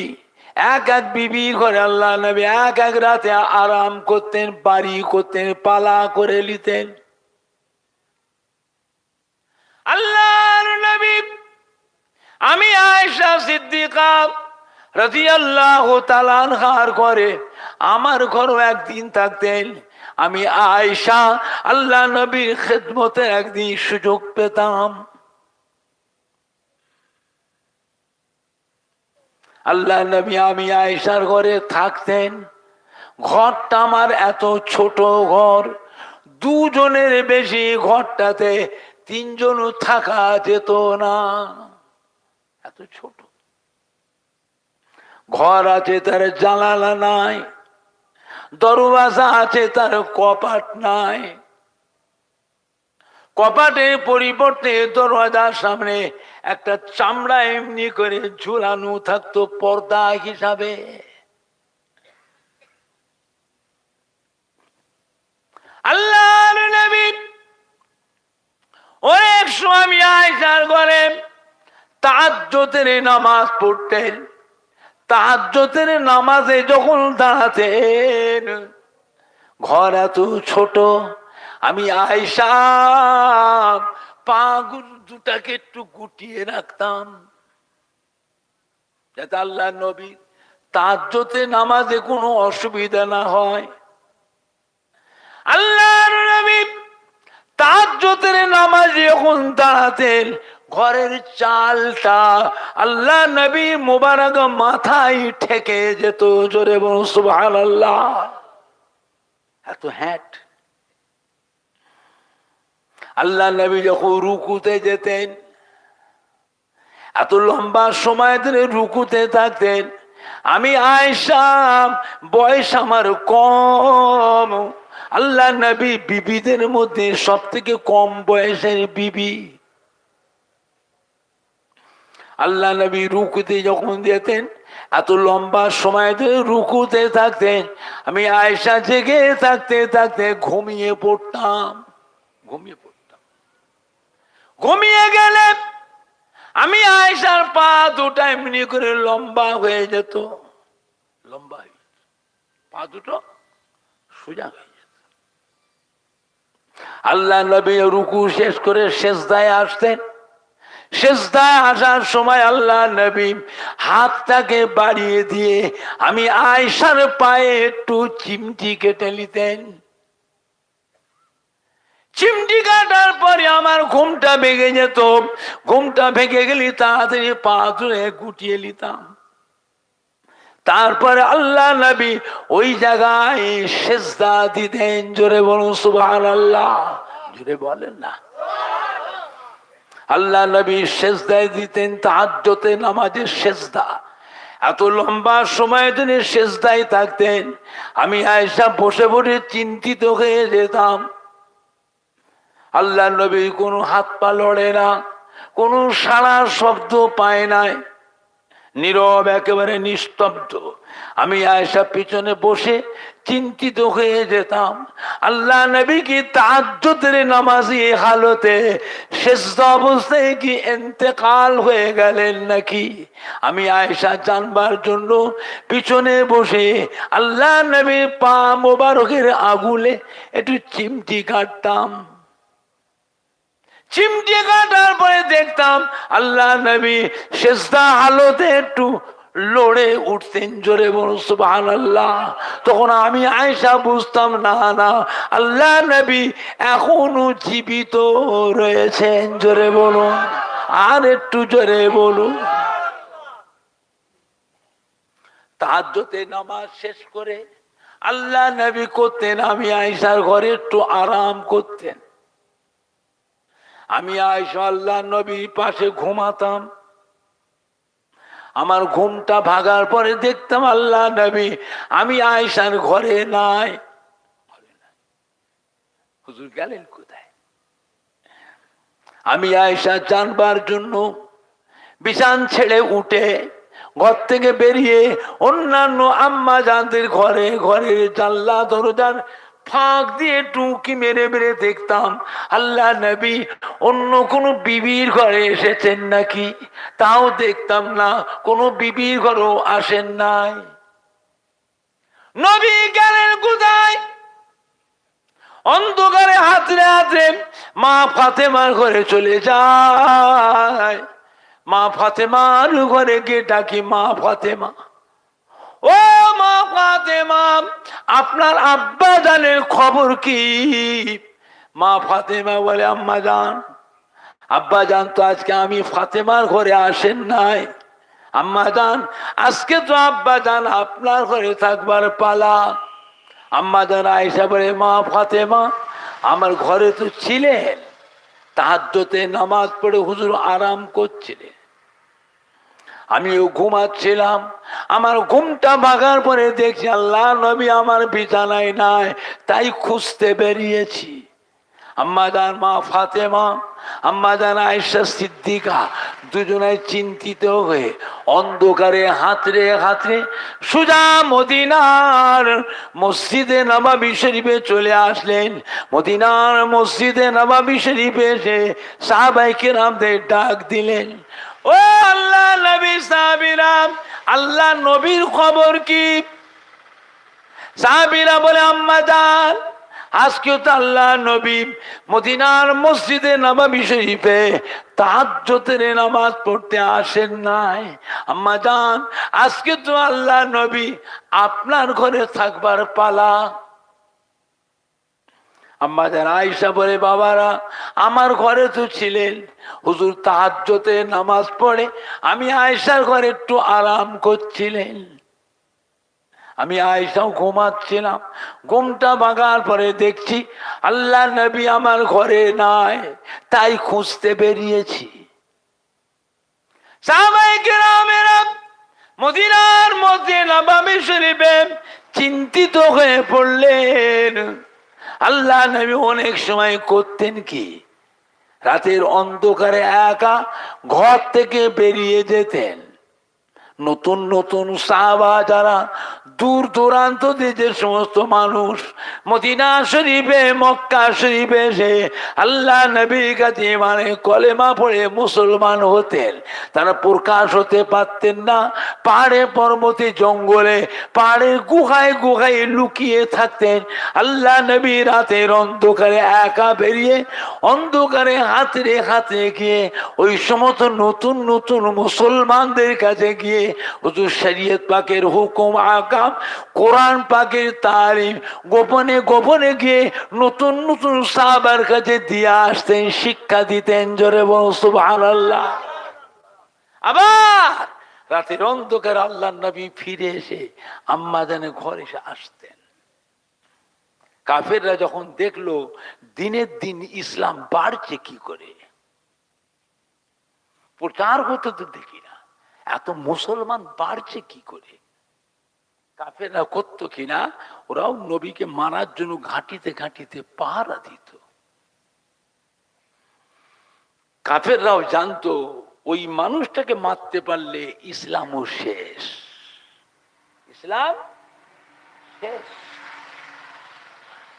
এক বিবি ঘরে আল্লাহ নবী এক রাতে আরাম করতেন, বাড়ি করতেন, পালা করে নিতেন। আল্লাহর নবী, আমি আয়েশা সিদ্দিকা রাদিয়াল্লাহু তাআলা আনহার ঘরে, আমার ঘরও একদিন থাকতেন। আমি আয়েশা আল্লাহ নবীর খেদমতে একদিন সুযোগ পেতাম। আল্লাহ নবী আমি আয়েশার ঘরে থাকতেন। ঘরটা আমার এত ছোট ঘর, 2 জনের বেশি ঘরটাতে 3 জনও থাকা যেত না, এত ছোট ঘর। আছে তার জানালা নাই, দরওয়াজা আছে তার কপাট নাই, কপাটের পরিবর্তে দরওয়াজার সামনে একটা চামড়া এমনি করে ঝুলানো থাকতো পর্দা হিসাবে। আল্লাহর নবী অনেক সময় আয়েশার ঘরে তাহাজ্জুদের নামাজ পড়তেন। তাহাজ্জুদের নামাজে যখন দাঁড়াতেন, ঘর এত ছোট, আমি আয়েশা পা দুটাকে একটু গুটিয়ে রাখতাম যাতে আল্লাহ নবী তাহাজ্জুদের নামাজে কোনো অসুবিধা না হয়। আল্লাহর নবী তাহাজ্জুদের নামাজে যখন দাঁড়াতেন, ঘরের চালটা আল্লাহ নবী মুবারক মাথায় ঠেকে যেত। জোরে বলুন সুবহানাল্লাহ। এত হ্যাট। আল্লাহ নবী যখন রুকুতে যেতেন, এত লম্বা সময় ধরে রুকুতে থাকতেন। আমি আয়েশা, বয়স আমার কম, আল্লাহ নবী বিবিদের মধ্যে সব থেকে কম বয়সের বিবি। আল্লাহ নবী রুকুতে যখন যেতেন, এত লম্বা সময় ধরে রুকুতে থাকতেন। আমি আয়েশা জেগে থাকতে থাকতে ঘুমিয়ে পড়তাম। ঘুমিয়ে গেলে আমি আয়েশার পা দুটা এমনি করে লম্বা হয়ে যেত, লম্বা হয়ে পা দুটো সোজা হয়ে যেত। আল্লাহ নবী রুকু শেষ করে সেজদায় আসতেন। সেজদায় আসার সময় আল্লাহ নবী হাতটাকে বাড়িয়ে দিয়ে আমি আয়েশার পায়ে একটু চিমটি কেটে নিতেন। চিমটি কাটার পরে আমার ঘুমটা ভেঙে যেত। ঘুমটা ভেঙে গেলে তাড়াতাড়ি পা ধরে গুটিয়ে নিতাম। তারপরে আল্লাহ নবী ওই জায়গায় সেজদা দিতেন। জোরে বলুন সুবহানাল্লাহ। জোরে বলেন না। আল্লাহ নবী সেজদায় দিতেন, তাহাজ্জুদের নামাজের সেজদা। এত লম্বা সময় ধরে সেজদায় থাকতেন। আমি আয়েশা বসে বসে চিন্তিত হয়ে যেতাম। আল্লাহ নবী কোনো হাত পা লড়ে না, কোনো সাড়া শব্দ পায় নাই, নীরব, একেবারে নিস্তব্ধ। আমি আয়েশা পিছনে বসে চিন্তিত হয়ে যেতাম। আল্লাহ নবী কি তাহাজ্জুদের নামাজি হালতে সেজদা অবস্থায় কি ইন্তেকাল হয়ে গেলেন নাকি? আমি আয়েশা জানবার জন্য পিছনে বসে আল্লাহ নবী পা মোবারকের আগুলে একটু চিমটি কাটতাম। চিমটি কাটার পরে দেখতাম আল্লাহ নবী সেজদা হালতে একটু লড়ে উঠতেন। জোরে বলুন সুবহানাল্লাহ। তখন আমি আয়েশা বুঝতাম, না না, আল্লাহ নবী এখনো জীবিত রয়েছেন। জোরে বলুন, আর একটু জোরে বলুন। তাহাজ্জুদের নামাজ শেষ করে আল্লাহ নবী করতেন, আমি আয়েশার ঘরে একটু আরাম করতেন। আমি আয়েশা আল্লাহ নবীর পাশে ঘুমাতাম। আমার ঘুমটা ভাগার পরে দেখতাম আল্লাহ নবী আমি আয়েশার ঘরে নাই। হুজুর গেলেন কোথায়? আমি আয়েশা জানবার জন্য বিছান ছেড়ে উঠে ঘর থেকে বেরিয়ে অন্যান্য আম্মা জানদের ঘরে ঘরের জানলা দরজার ফাঁক দিয়ে টুকি মেরে মেরে দেখতাম আল্লাহ নবী অন্য কোনো বিবির ঘরে এসেছেন নাকি। তাও দেখতাম না, কোনো বিবির ঘরেও আসেন নাই। নবী গেলেন কোথায়? অন্ধকারে হাতড়ে হাতড়ে মা ফাতেমার ঘরে চলে যায়। মা ফাতেমার ঘরে গিয়ে ডাকি, মা ফাতেমা, ও মা ফাতেমা, আপনার আব্বা জানের খবর কি? মা ফাতেমা বলে, আম্মা জান, আব্বা জান তো আজকে আমি ফাতেমার ঘরে আসেন নাই। আম্মা জান, আজকে তো আব্বা জান আপনার ঘরে থাকবার পালা। আম্মা জান আয়েশা বলে, মা ফাতেমা, আমার ঘরে তো ছিলেন, তাহাজ্জুদে নামাজ পড়ে হুজুর আরাম করছিলেন, আমিও ঘুমাচ্ছিলাম। আমার ঘুমটা ভাগার পরে দেখছি আল্লাহ নবী আমার বিছানায় নাই, তাই খুঁজতে বেরিয়েছি। আম্মাজান মা ফাতেমা, আম্মাজান আয়েশা সিদ্দিকা দুজনায় চিন্তিত হয়ে অন্ধকারে হাতড়ে হাতড়ে সোজা মদিনার মসজিদে নববী শরীফে চলে আসলেন। মদিনার মসজিদে নববী শরীফে এসে সাহাবায়ে কেরামদের ডাক দিলেন, ও আল্লাহ নবী সাহাবীরা, আল্লাহ নবীর খবর কি? সাহাবীরা বলে, আম্মাজান আজকে তো আল্লাহ নবী মদিনার মসজিদে নববী শরীফে তাহাজ্জুদের নামাজ পড়তে আসেন নাই। আম্মাজান আজকে তো আল্লাহ নবী আপনার ঘরে থাকবার পালা। আম্মাজান আয়েশা বলে, বাবারা আমার ঘরে তো ছিলেন, হুজুর তাহাজ্জুদে নামাজ পড়ে আমি আয়েশার ঘরে একটু আরাম করছিলেন। আমি আয়েশাও ঘুমাচ্ছিলাম, ঘুমটা ভাঙার পরে দেখছি আল্লাহ নবী আমার ঘরে নাই, তাই খুঁজতে বেরিয়েছি। সাহাবায়ে কেরামেরা মদিনার মধ্যে নববী শরীফে চিন্তিত হয়ে পড়লেন। আল্লাহ নবী অনেক সময় করতেন কি, রাতের অন্ধকারে একা ঘর থেকে বেরিয়ে যেতেন। নতুন নতুন সাহাবা যারা দূর দূরান্ত দেশের সমস্ত মানুষ মদিনা শরীফে মক্কা শরীফে এসে আল্লাহ নবীর কাছে মানে কলেমা পড়ে মুসলমান হতেন, তারা প্রকাশ হতে পারতেন না। পাহাড়ে পর্বতে জঙ্গলে পাহাড়ের গুহায় গুহায় লুকিয়ে থাকতেন। আল্লাহ নবী রাতের অন্ধকারে একা বেরিয়ে অন্ধকারে হাতড়ে হাতড়ে গিয়ে ওই সমস্ত নতুন নতুন মুসলমানদের কাছে গিয়ে হুজুর শরীয়ত পাকের হুকুম আকাম কোরআন পাকের তালিম গোপনে গোপনে গিয়ে নতুন নতুন সাহাবার কাছে দিয়ে আসতেন, শিক্ষা দিতেন। জোরে বলুন সুবহানাল্লাহ। আবার রাতের অন্ধকার আল্লাহ নবী ফিরে এসে আম্মাজানের ঘরে এসে আসতেন। কাফেররা যখন দেখলো দিনের দিন ইসলাম বাড়ছে কি করে, প্রচার হতে তো দেখি না, এত মুসলমান বাড়ছে কি করে, কাফেররা করতো কিনা, ওরাও নবীকে মারার জন্য ঘাঁটিতে ঘাঁটিতে পাহারা দিত। কাফেররাও জানতো ওই মানুষটাকে মারতে পারলে ইসলামও শেষ, ইসলাম শেষ।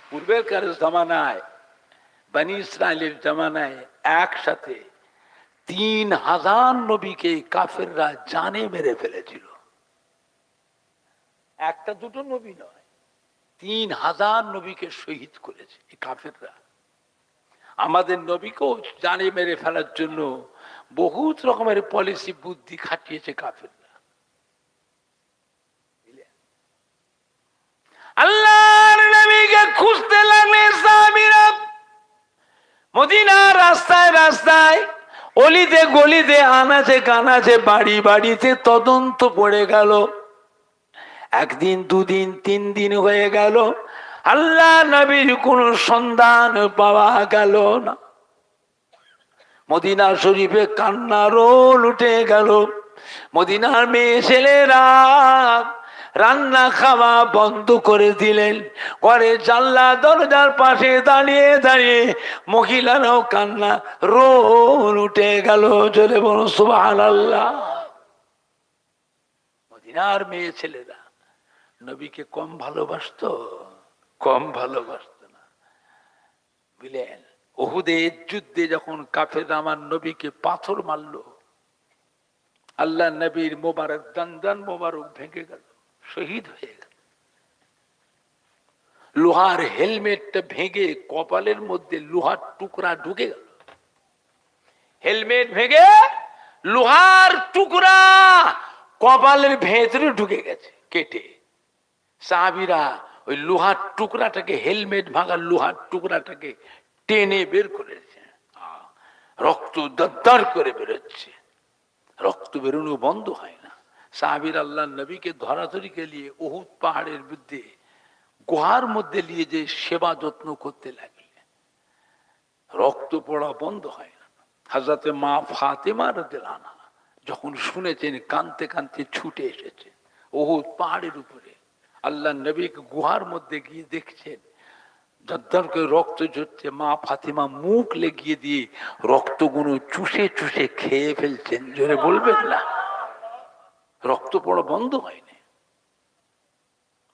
পূর্বেকার জামানায় বনি ইসরায়েলের জামানায় একসাথে 3000 নবীকে কাফেররা জানে মেরে ফেলেছিল। একটা দুটো নবী নয়, 3000 নবীকে শহীদ করেছে এই কাফেররা। আমাদের নবীকেও জানে মেরে ফেলার জন্য বহুত রকমের পলিসি বুদ্ধি খাটিয়েছে কাফেররা। আল্লাহর নবীকে খুঁজতে লাগলেন সাহাবীরা। মদিনার রাস্তায় রাস্তায় অলিতে গলিতে আনাচে কানাচে বাড়ি বাড়িতে তদন্ত পড়ে গেল। একদিন দুদিন 3 দিন হয়ে গেল, আল্লাহ নবীর কোন সন্ধান পাওয়া গেল না। মদিনা শরীফে কান্নার রোল উঠে গেল। মদিনার মেয়ে ছেলেরা রান্না খাওয়া বন্ধ করে দিলেন, ঘরে জানলা দরজার পাশে দাঁড়িয়ে দাঁড়িয়ে মহিলারাও কান্না রোল উঠে গেল। জোরে বলুন সুবহানাল্লাহ। মদিনার মেয়ে ছেলেরা নবীকে কম ভালোবাসতো? কম ভালোবাসতো না। বুঝলেন, উহুদের যুদ্ধে যখন কাফেররা আমার নবীকে পাথর মারলো, আল্লাহ নবীর মোবারক দান মোবারক ভেঙে গেল, শহীদ হয়ে গেল। লোহার হেলমেটটা ভেঙে কপালের মধ্যে লোহার টুকরা ঢুকে গেল। হেলমেট ভেঙে লোহার টুকরা কপালের ভেতরে ঢুকে গেছে কেটে। সাহাবীরা ওই লোহার টুকরাটাকে, হেলমেট ভাঙা লোহার টুকরাটাকে টেনে বের করেছে। রক্ত দরদর করে বেরোচ্ছে, রক্ত বেরোনো বন্ধ হয় না। সাহাবীর আল্লাহ নবীকে ধরাধরি গেলিয়ে উহুদ পাহাড়ের মধ্যে গুহার মধ্যে নিয়ে যে সেবা যত্ন করতে লাগলেন, রক্ত পড়া বন্ধ হয় না। হযরতে মা ফাতেমা রাদিয়াল্লাহু আনহা যখন শুনেছেন কাঁদতে কাঁদতে ছুটে এসেছে উহুদ পাহাড়ের উপরে। আল্লাহ নবীকে গুহার মধ্যে গিয়ে দেখছেন দরদর করে রক্ত ঝরছে, মা ফাতিমা মুখ লেগিয়ে দিয়ে রক্তগুলো চুষে চুষে খেয়ে ফেলছেন। জোরে বলবেন না? রক্ত পড়া বন্ধ হয়নি।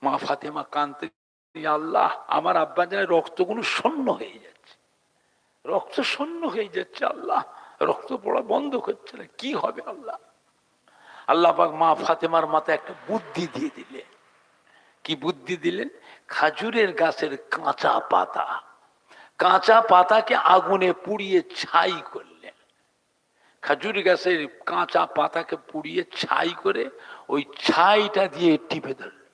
মা ফাতিমা কাঁদতে, আল্লাহ আমার আব্বা জানে রক্তগুলো শূন্য হয়ে যাচ্ছে, রক্ত শূন্য হয়ে যাচ্ছে, আল্লাহ রক্ত পড়া বন্ধ করছে না, কি হবে আল্লাহ? আল্লাহ পাক মা ফাতেমার মাথায় একটা বুদ্ধি দিয়ে দিলেন। কি বুদ্ধি দিলেন? খাজুরের গাছের কাঁচা পাতাকে আগুনে পুড়িয়ে ছাই করলেন। খাজুর গাছের কাঁচা পাতাকে পুড়িয়ে ছাই করে ওই ছাইটা দিয়ে টিপে ধরলেন।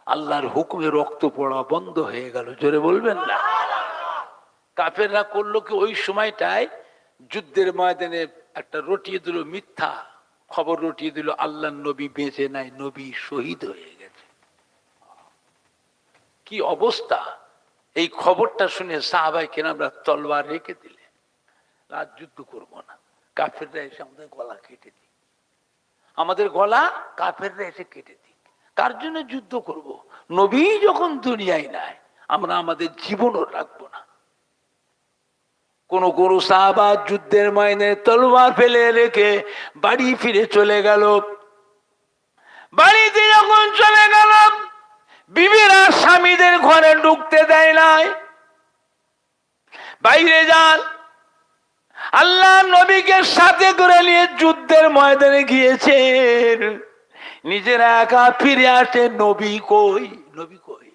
আল্লাহর হুকুমে রক্ত পড়া বন্ধ হয়ে গেল। জোরে বলবেন না? কাফেররা করলো কি, ওই সময়টায় যুদ্ধের ময়দানে একটা রটিয়ে দিল, মিথ্যা খবর রটিয়ে দিল, আল্লাহ নবী বেঁচে নাই, নবী শহীদ হয়ে গেছে। কি অবস্থা! এই খবরটা শুনে সাহাবায়ে কেরামরা তলোয়ার রেখে দিলেন, রাত যুদ্ধ করবো না, কাফেররা এসে আমাদের গলা কেটে দিক, আমাদের গলা কাফেররা এসে কেটে দিক। কার জন্য যুদ্ধ করব? নবী যখন দুনিয়ায় নাই, আমরা আমাদের জীবনও রাখবো না। কোন গরু সাহাবা যুদ্ধের ময়দানে তলোয়ার ফেলে রেখে বাড়ি ফিরে চলে গেল। বাড়িতে যখন চলে গেল, বিবিরা স্বামীদের ঘরে ঢুকতে দেয় নাই, বাইরে যান। আল্লাহ নবীকে সাথে করে নিয়ে যুদ্ধের ময়দানে গিয়েছেন, নিজেরা একা ফিরে আসে, নবী কই? নবী কই?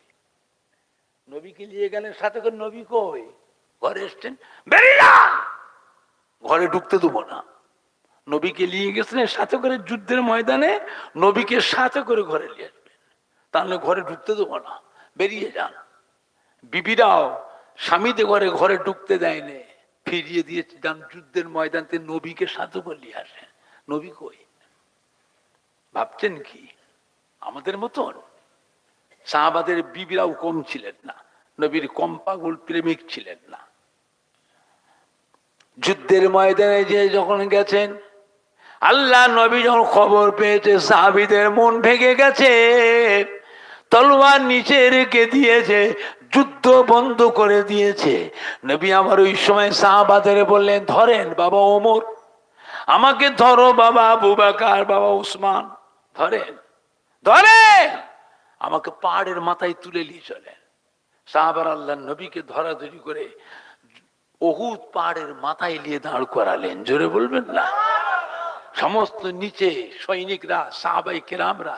নবীকে নিয়ে গেলেন সাথে করে, নবী কই? ঘরে এসছেন, বেরিয়ে যান, ঘরে ঢুকতে দেবো না। নবীকে নিয়ে গেছিলেন সাথে করে যুদ্ধের ময়দানে, নবীকে সাথে করে ঘরে নিয়ে আসবেন, তাহলে ঘরে ঢুকতে দেবো না, বেরিয়ে যান। বিবিরাও স্বামীদের ঘরে ঢুকতে দেয়নি, ফিরিয়ে দিয়েছে, যান যুদ্ধের ময়দানতে নবীকে সাথে করে নিয়ে আসেন। নবী কই? ভাবছেন কি আমাদের মতন? সাহাবাদের বিবিরাও কম ছিলেন না, নবীর কম পাগল প্রেমিক ছিলেন না। যুদ্ধের ময়দানে যে যখন গেছেন, আল্লাহ নবী যখন খবর পেয়েছে সাহাবীদের মন ভেঙে গেছে, তলোয়ার নিচে রেখে দিয়েছে, যুদ্ধ বন্ধ করে দিয়েছে। নবী আমার ওই সময় সাহাবাদের বললেন, ধরেন বাবা ওমর, আমাকে ধরো বাবা আবু বকর, বাবা উসমান, ধরেন ধরেন, আমাকে পাহাড়ের মাথায় তুলে নিয়ে চলেন। সাহাবার আল্লাহ নবীকে ধরাধরি করে উহুদ পাহাড়ের মাথায় নিয়ে দাঁড় করালেন। জোরে বলবেন না? সমস্ত নিচে সৈনিকরা, সাহাবায়ে কেরামরা,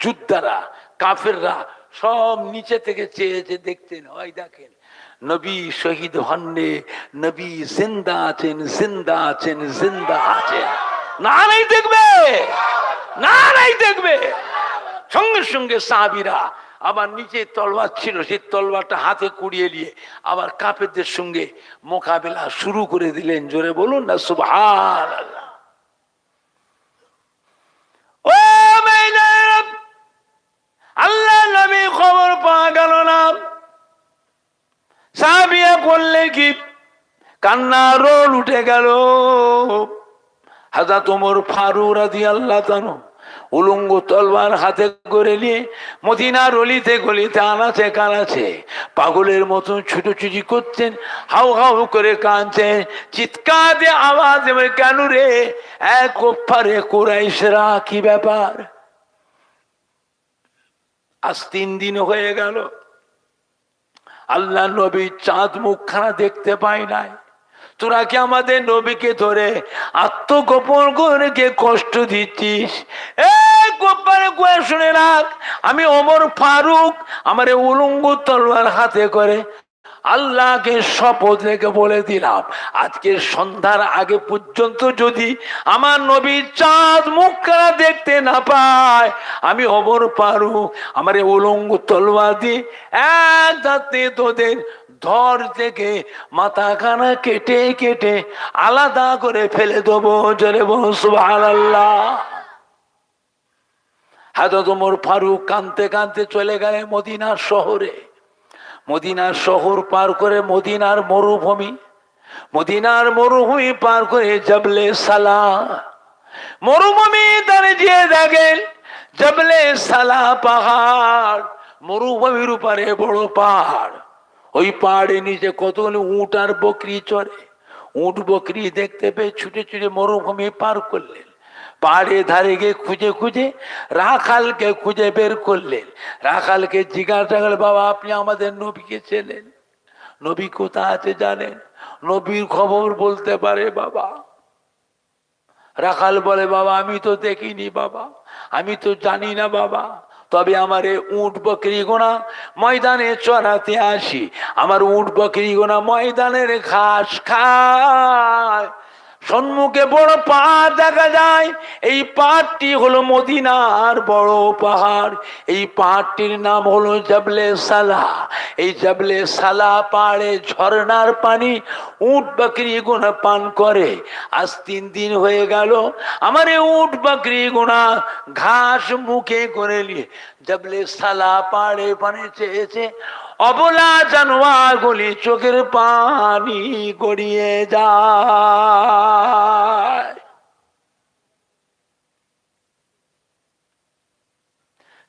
যোদ্ধারা, কাফেররা সব নিচে থেকে চেয়েছে, দেখতেন, হয় দেখেন নবী শহীদ হননি, নবী জিন্দা আছেন, জিন্দা আছেন, জিন্দা আছেন। না নাই দেখবে, না নাই দেখবে। সঙ্গে সঙ্গে সাহাবীরা আবার নিচে তলোয়ার ছিল, সেই তলোয়ারটা হাতে কুড়িয়ে নিয়ে আবার কাফেরদের সঙ্গে মোকাবেলা শুরু করে দিলেন। জোরে বলুন না সুবহানাল্লাহ। ও মেয়েদের, আল্লাহ নবী খবর পাওয়া গেল না। সাহাবিয়া বললেন কি, কান্নার রোল উঠে গেল। হযরত ওমর ফারুক রাদিয়াল্লাহু তাআলা উলঙ্গ তলোয়ার হাতে করে নিয়ে মদিনার অলিতে গলিতে আনাচে কানাচে পাগলের মতন ছুটোছুটি করছেন, হাউ হাউ করে কাঁদছেন, চিৎকার দিয়ে আওয়াজ, কেন রে এক কুফারে কুরাইশরা, কি ব্যাপার? আজ 3 দিন হয়ে গেল, আল্লাহ নবী চাঁদ মুখখানা দেখতে পাই নাই। তোরা কি আমাদের নবীকে ধরে আত্মগোপন করে কে কষ্ট দিচ্ছিস? শুনে রাখ, আমি ওমর ফারুক, আমার উলঙ্গ তলোয়ার হাতে করে আল্লাহকে শপথ রেখে বলে দিলাম, আজকে সন্ধ্যার আগে পর্যন্ত যদি আমার নবী চাঁদ মুখখানা দেখতে না পায়, আমি ওমর ফারুক আমার উলঙ্গ তলোয়ার দিয়ে এক ধাতে তোদের ধর থেকে মাথাখানা কেটে কেটে আলাদা করে ফেলে দেবো। জোরে বলুন সুবহানাল্লাহ। হযরত ওমর ফারুক কাঁদতে কাঁদতে চলে গেলেন মদিনার শহরে। মদিনার শহর পার করে মদিনার মরুভূমি পার করে জবলে সালাহ মরুভূমি তারে গিয়ে দেখেন জবলে সালাহ পাহাড়, মরুভূমির উপরে বড় পাহাড়, ওই পাহাড়ের নিচে কতগুলো উট আর বকরি চড়ে। উট বকরি দেখতে পেয়ে ছুটে ছুটে মরুভূমি পার করলেন। পাহাড়ের ধারে গিয়ে খুঁজে খুঁজে রাখালকে খুঁজে বের করলেন। রাখালকে জিজ্ঞাসা করলেন, বাবা আপনি আমাদের নবীকে চেনেন? নবী কোথায় আছে জানেন? নবীর খবর বলতে পারে বাবা। রাখাল বলে, বাবা আমি তো দেখিনি বাবা, আমি তো জানি না বাবা, তবে আমার উট বকরি গোনা ময়দানে চড়াতে আসি, আমার উট বকরি গোনা ময়দানের ঘাস খায়। সম্মুখে বড় পাহাড় দেখা যায়, এই পাহাড়টি হলো মদিনার বড় পাহাড়। এই পাহাড়টির নাম হলো জাবলে সালাহ। এই জাবলে সালাহ পাহাড়ে ঝর্ণার পানি উট বকরি গোনা পান করে। আজ 3 দিন হয়ে গেল আমার এই উট বকরি গোনা ঘাস মুখে করে নিয়ে জাবলে সালাহ পাহাড়ে পানি চেয়েছে। অবলা জানোয়ার গুলি চোখের পানি গড়িয়ে যায়।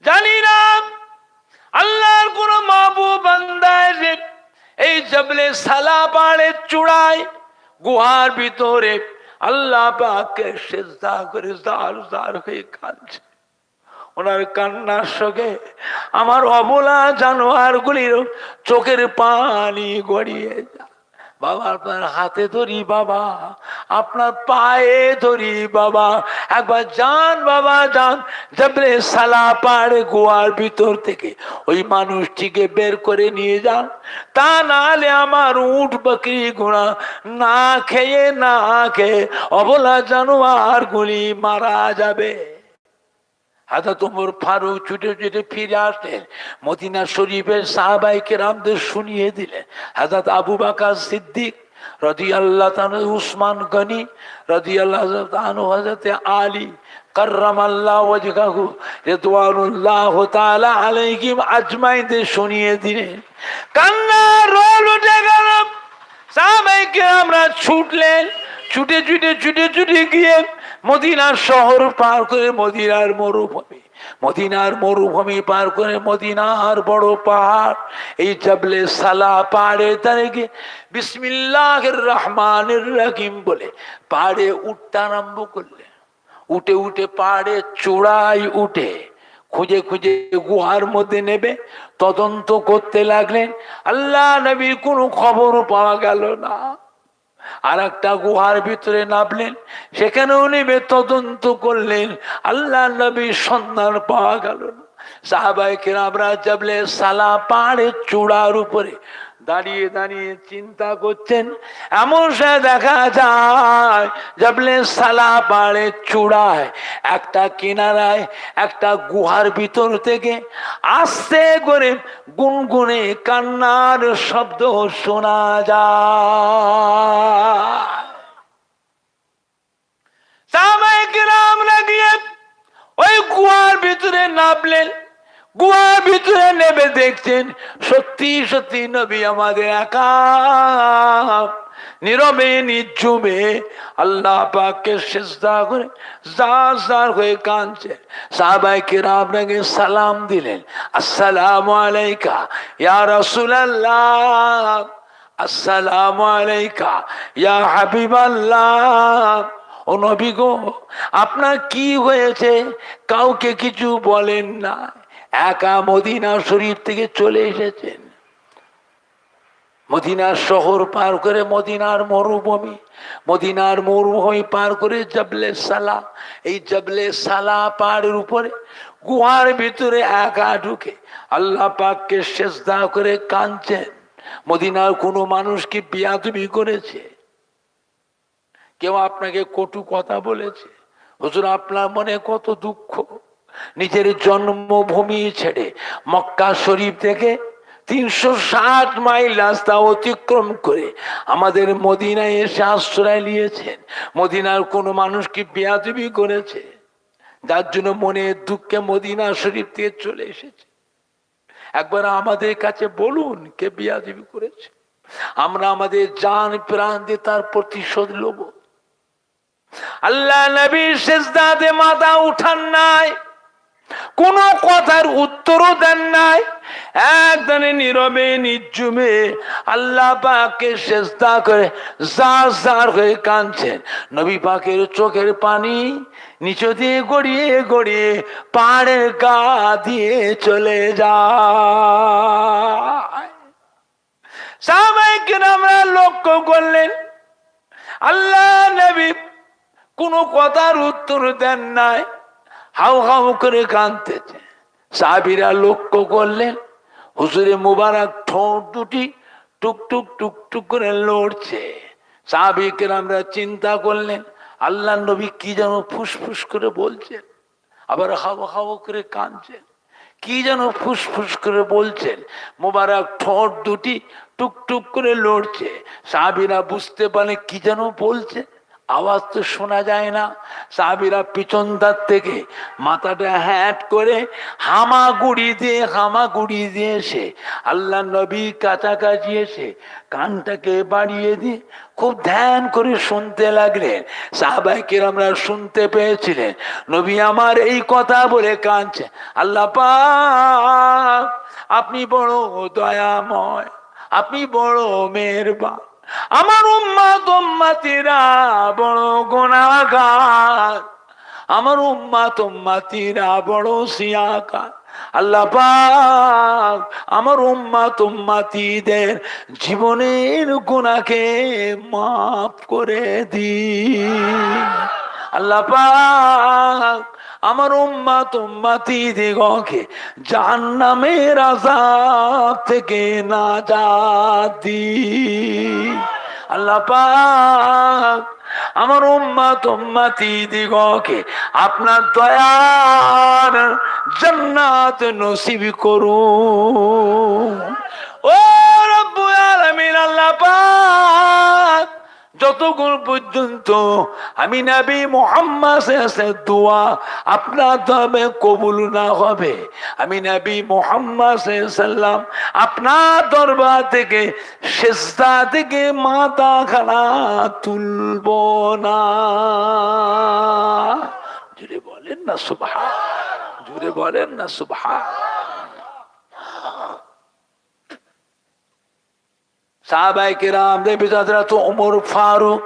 জানি না আল্লাহর কোন মাহবুব বান্দা এই জাবলে সালাহ পাহাড়ের চূড়ায় গুহার ভিতরে আল্লাহ পাককে সিজদা করে জার জার হয়ে কাঁদছে। ওনার কান্নার সঙ্গে আমার অবলা জানোয়ার গুলির চোখের পানি গড়িয়ে যায়। বাবা আপনার হাতে ধরি বাবা, আপনার পায়ে ধরি বাবা, একবার যান বাবা যান, জাবলে সালাহ পাহাড়ে গুহার ভিতর থেকে ওই মানুষটিকে বের করে নিয়ে যান, তা নাহলে আমার উট বকরি ঘোড়া না খেয়ে অবলা জানোয়ার গুলি মারা যাবে। হযরত ওমর ফারুক ছুটে ছুটে ফিরে আসলেন, মদিনা শরীফের সাহাবায়ে কেরামদের শুনিয়ে দিলেন। হযরত আবু বকর সিদ্দিক রাদিয়াল্লাহু তাআলা, উসমান গনি রাদিয়াল্লাহু তাআলা, হযরত আলী কাররামাল্লাহু ওয়াজহাহু রিদওয়ানুল্লাহু তাআলা আলাইহিম আজমাইনদের শুনিয়ে দিলেন। কান্না রোল উঠে গেল। সাহাবায়ে কেরামরা ছুটলেন, ছুটে ছুটে ছুটে ছুটে গিয়ে মদিনার শহর পার করে মদিনার মরুভূমি পার করে মদিনার বড় পাহাড় এই জাবলে সালাহ পাহাড়ে দাঁড়িয়ে বিসমিল্লাহির রহমানির রহিম বলে পাহাড়ে উঠতে আরম্ভ করলেন। উঠে উঠে পাহাড়ে চূড়ায় উঠে খুঁজে খুঁজে গুহার মধ্যে নেবে তদন্ত করতে লাগলেন। আল্লাহ নবীর কোনো খবর পাওয়া গেল না। আর একটা গুহার ভিতরে নামলেন, সেখানেও নেমে তদন্ত করলেন, আল্লাহ নবীর সন্ধান পাওয়া গেল না। সাহাবায়ে কেরামরা জাবলে সালাহ পাহাড়ের চূড়ার উপরে দাঁড়িয়ে দাঁড়িয়ে চিন্তা করছেন। এমন সে দেখা যায় জাবলে সালাহ পাহাড়ের চূড়ায় একটা কিনারায় একটা গুহার ভিতর থেকে আস্তে করে গুনগুনে কান্নার শব্দ শোনা যায়। সাহাবায়ে কেরামরা গিয়ে ওই গুহার ভিতরে নামলেন। গুহার ভিতরে নেমে দেখছেন সত্যি সত্যি নবী আমাদের একা নীরবে নিঝুমে আল্লাহ পাককে সিজদা করে জার জার হয়ে কাঁদছে। সাহাবায়ে কেরামকে সালাম দিলেন, আসসালামু আলাইকা ইয়া রাসূলুল্লাহ, আসসালামু আলাইকা ইয়া হাবিবাল্লাহ। ও নবী গো, আপনার কি হয়েছে? কাউকে কিছু বলেন না, একা মদিনা শরীফ থেকে চলে এসেছেন। মদিনার শহর পার করে মদিনার মরুভূমি পার করে জাবলে সালাহ, এই জাবলে সালাহ পাহাড়ের উপরে গুহার ভিতরে একা ঢুকে আল্লাহ পাককে সিজদা করে কাঁদছেন। মদিনার কোনো মানুষ কি বেয়াদবি করেছে? কেউ আপনাকে কটু কথা বলেছে? হুজুর আপনার মনে কত দুঃখ, নিজের জন্মভূমি ছেড়ে মক্কা শরীফ থেকে 360 মাইল রাস্তা অতিক্রম করে আমাদের মদিনায় এসে আশ্রয় নিয়েছেন। মদিনার কোনো মানুষ কি বেয়াদবি করেছে যার জন্য মনে দুঃখে মদিনা শরীফ থেকে চলে এসেছে? একবার আমাদের কাছে বলুন কে বেয়াদবি করেছে, আমরা আমাদের জান প্রাণ দিয়ে তার প্রতিশোধ লব। আল্লাহ নবীর সিজদাতে মাথা উঠান নাই, কোনো কথার উত্তরও দেন নাই, একদমে নীরবে নিঝুমে আল্লাহ পাককে সেজদা করে জার জার হয়ে কাঁদছেন। নবী পাকের চোখের পানি নিচে দিয়ে গড়িয়ে গড়িয়ে পাহাড়ের গা দিয়ে চলে যায়। সাহাবায়ে কেরামরা লক্ষ্য করলেন আল্লাহ নবী কোনো কথার উত্তর দেন নাই, হাউ হাউ করে কাঁদতেছে। সাহাবীরা লক্ষ্য করলেন হুজুরে মুবারক ঠোঁট দুটি টুকটুক টুকটুক করে লড়ছে। সাহাবী কেরামরা চিন্তা করলেন আল্লাহ নবী কি যেন ফুসফুস করে বলছেন, আবার হাউ হাউ করে কাঁদছেন, কি যেন ফুসফুস করে বলছেন। মুবারক ঠোঁট দুটি টুকটুক করে লড়ছে। সাহাবীরা বুঝতে পারে কি যেন বলছে, আওয়াজ তো শোনা যায় না। সাহাবীরা পিছন ধার থেকে মাথাটা হ্যাট করে হামাগুড়ি দিয়ে এসে আল্লাহ নবী কাছাকাছি এসে কানটাকে বাড়িয়ে দিয়ে খুব ধ্যান করে শুনতে লাগলেন। সাহাবায়ে কেরামরা শুনতে পেয়েছিলেন নবী আমার এই কথা বলে কাঁদছে, আল্লাহ পাক আপনি বড় দয়াময়, আপনি বড় মেহেরবান, আমার উম্মতিরা বড় গুনাহগার, আমার উম্মতিরা বড় সিয়াকার। আল্লাহ পাক আমার উম্মতিদের জীবনের গুনাহকে মাফ করে দিন। আল্লাহ পাক আমার উম্মতিদিগকে জাহান্নামের আযাব থেকে নাজাত দিন। আল্লাহ পাক আমার উম্মতিদিগকে আপনার দয়ার জান্নাত নসিব করুন। ও রব্বুল আলামিন আল্লাহ পাক যতক্ষণ পর্যন্ত আমি নবী মুহাম্মদ দোয়া আপনার দরবারে কবুল না হবে, আমি নবী মুহাম্মদ সাল্লাল্লাহু আপনার দরবার থেকে সিজদা থেকে মাথা খানা তুলব না। জোরে বলেন না সুবহান, জোরে বলেন না সুবহান। সাহাবায়ে কেরাম হযরত ওমর ফারুক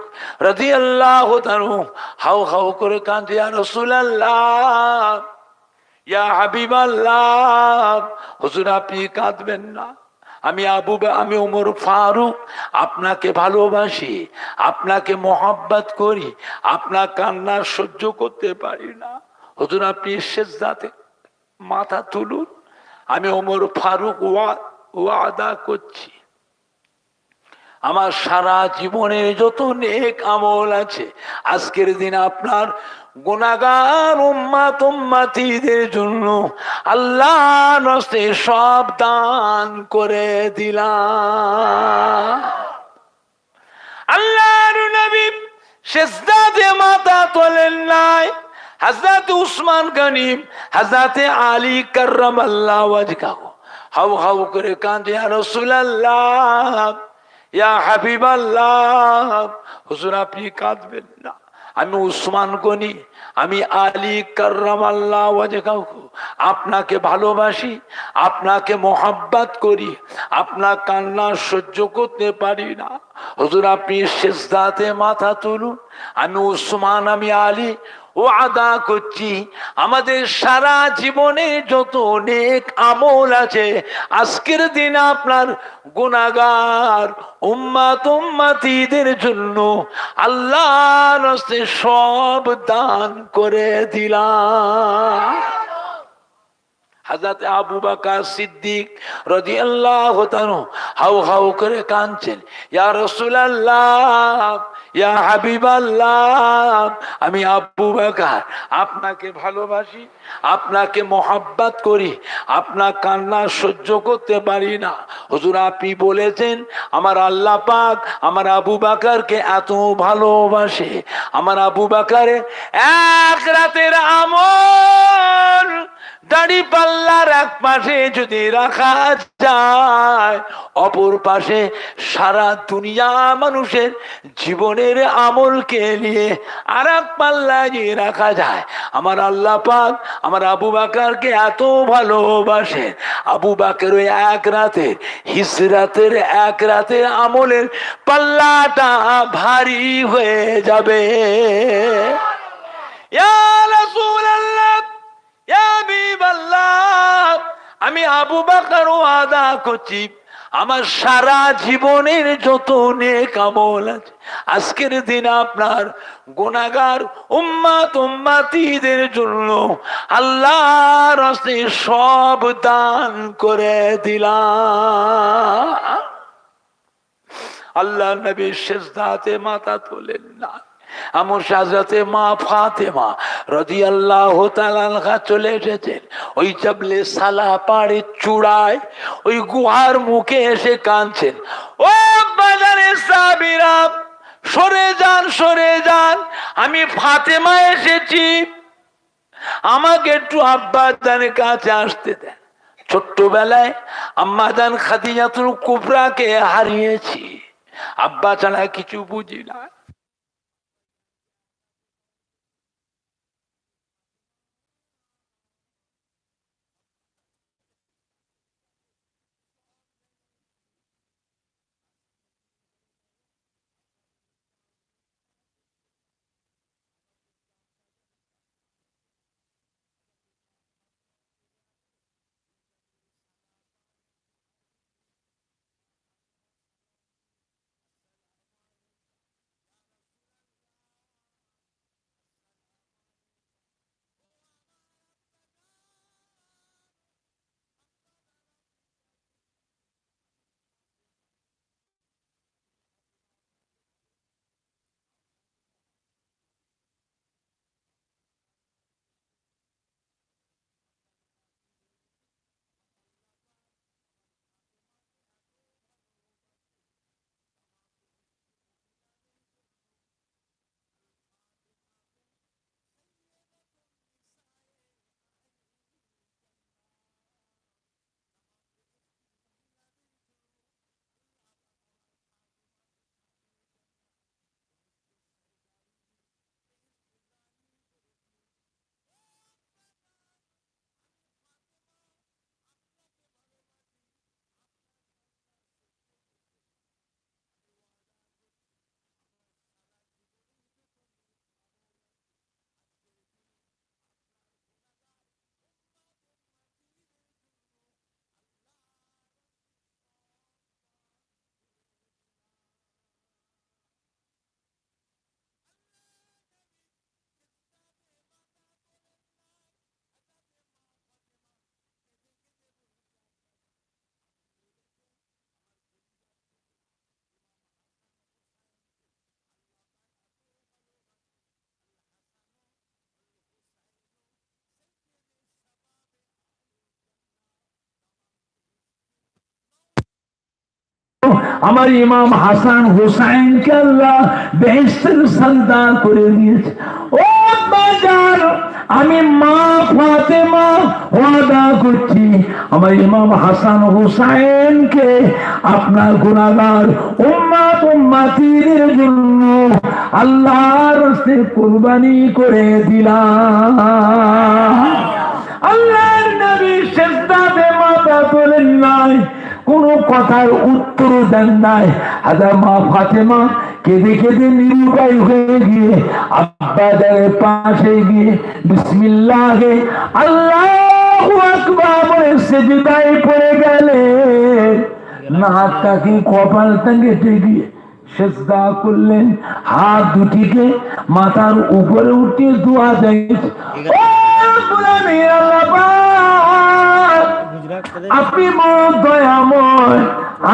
রাদিয়াল্লাহু তাআলা হাউ হাউ করে কাঁদে, ইয়া রাসূলুল্লাহ, ইয়া হাবিবাল্লাহ, হুজুর আপনি কাঁদবেন না, আমি ওমর ফারুক আপনাকে ভালোবাসি, আপনাকে মহব্বত করি, আপনার কান্না সহ্য করতে পারি না, হুজুর আপনি সিজদাতে মাথা তুলুন। আমি ওমর ফারুক ওয়াদা করছি আমার সারা জীবনের যত নেক আমল আছে আজকের দিন আপনার গুনাহগার উম্মতিদের জন্য আল্লাহর রাস্তায় সব দান করে দিলাম। আল্লাহর নবী সিজদাতে মাথা তোলেন নাই। হযরত উসমান গনি, হযরত আলী কাররামাল্লাহু ওয়াজহাহু হাউ হাউ করে কাঁদে, ইয়া রাসূলুল্লাহ, ইয়া হাবিবাল্লাহ, হুজুর আপনি কাঁদবেন না। আমি উসমান গনি, আমি আলী কাররামাল্লাহু ওয়াজহাহু আপনাকে ভালোবাসি, আপনাকে মহব্বত করি, আপনার কান্না সহ্য করতে পারি না, হুজুর আপনি সিজদাতে মাথা তুলুন। আমি উসমান, আমি আলী ওয়াদা করছি আমাদের সারা জীবনে যত নেক আমল আছে আজকের দিন আপনার গুনাহগার উম্মতিদের জন্য আল্লাহর রাস্তায় সব দান করে দিলাম। হযরত আবু বকর সিদ্দিক রাদিয়াল্লাহু তাআলা হাউ হাউ করে কাঁদছেন, ইয়া রাসূলুল্লাহ, ইয়া হাবিবাল্লাহ, আমি আবু বকর আপনাকে ভালোবাসি, আপনাকে মহব্বত করি, আপনার কান্না সহ্য করতে পারি না, হুজুর আপনি বলেছেন আমার আল্লাহ পাক আমার আবু বকরকে এত ভালোবাসে, আমার আবু বকরের এক রাতের আমল দাড়ি পাল্লার এক পাশে যদি রাখা যায়, অপর পাশে সারা দুনিয়া মানুষের জীবনের আমলকে নিয়ে আর এক পাল্লায় রাখা যায়। আমার আল্লাহ পাক আমার আবু বকরকে এত ভালোবাসেন, আবু বকর ওই এক রাতে হিজরাতের এক রাতের আমলের পাল্লাটা ভারী হয়ে যাবে। ইয়া রাসূলুল্লাহ, ইয়া হাবিবাল্লাহ, আমি আবু বকর ওয়াদা করছি আমার সারা জীবনের যত নেক আমল আছে আজকের দিন আপনার গুনাহগার উম্মত উম্মতিদের জন্য আল্লাহর রাস্তায় সব দান করে দিলাম। আল্লাহ নবী সিজদাতে মাথা তোলেন না। আমার হযরতে মা ফাতেমা রাদিয়াল্লাহু তাআলা আনহা চলে এসেছেন ওই জাবলে সালা পাড়ের চূড়ায় ওই গুহার মুখে এসে কাঁদছেন, ও বাজারে সাবিরা সরে যান, সরে যান, আমি ফাতেমা এসেছি, আমাকে একটু আব্বা জানের কাছে আসতে দেন। ছোট্টবেলায় আম্মা জান খাদিজাতুল কুবরাকে হারিয়েছি, আব্বা ছাড়া কিছু বুঝি না। আমার ইমাম হাসান হুসাইনকে আল্লাহ বেহেশতের সন্তান করে দিয়েছে। ও বাজার, আমি মা ফাতেমা ওয়াদা করছি আমার ইমাম হাসান হুসাইনকে আপনার গুনাহগার উম্মত উম্মতিদের জন্য আল্লাহর রাস্তায় কুরবানি করে দিলাম। আল্লাহর নবী সিজদাতে মাথা তোলেন নাই, কোন কথার উত্তর দেন নাই। হাজার মা ফাতেমা কেঁদে কেঁদে নিরুপায় হয়ে গিয়ে আব্বা জানের পাশে গিয়ে বিসমিল্লাহে আল্লাহু আকবার বলে সিজদায় পড়ে গেলেন। নাকটাকে কপালটা কেটে গিয়ে সিজদা করলেন, হাত দুটিকে মাথার উপরে উঠিয়ে দোয়া দেয়, আপনি বড় দয়াময়,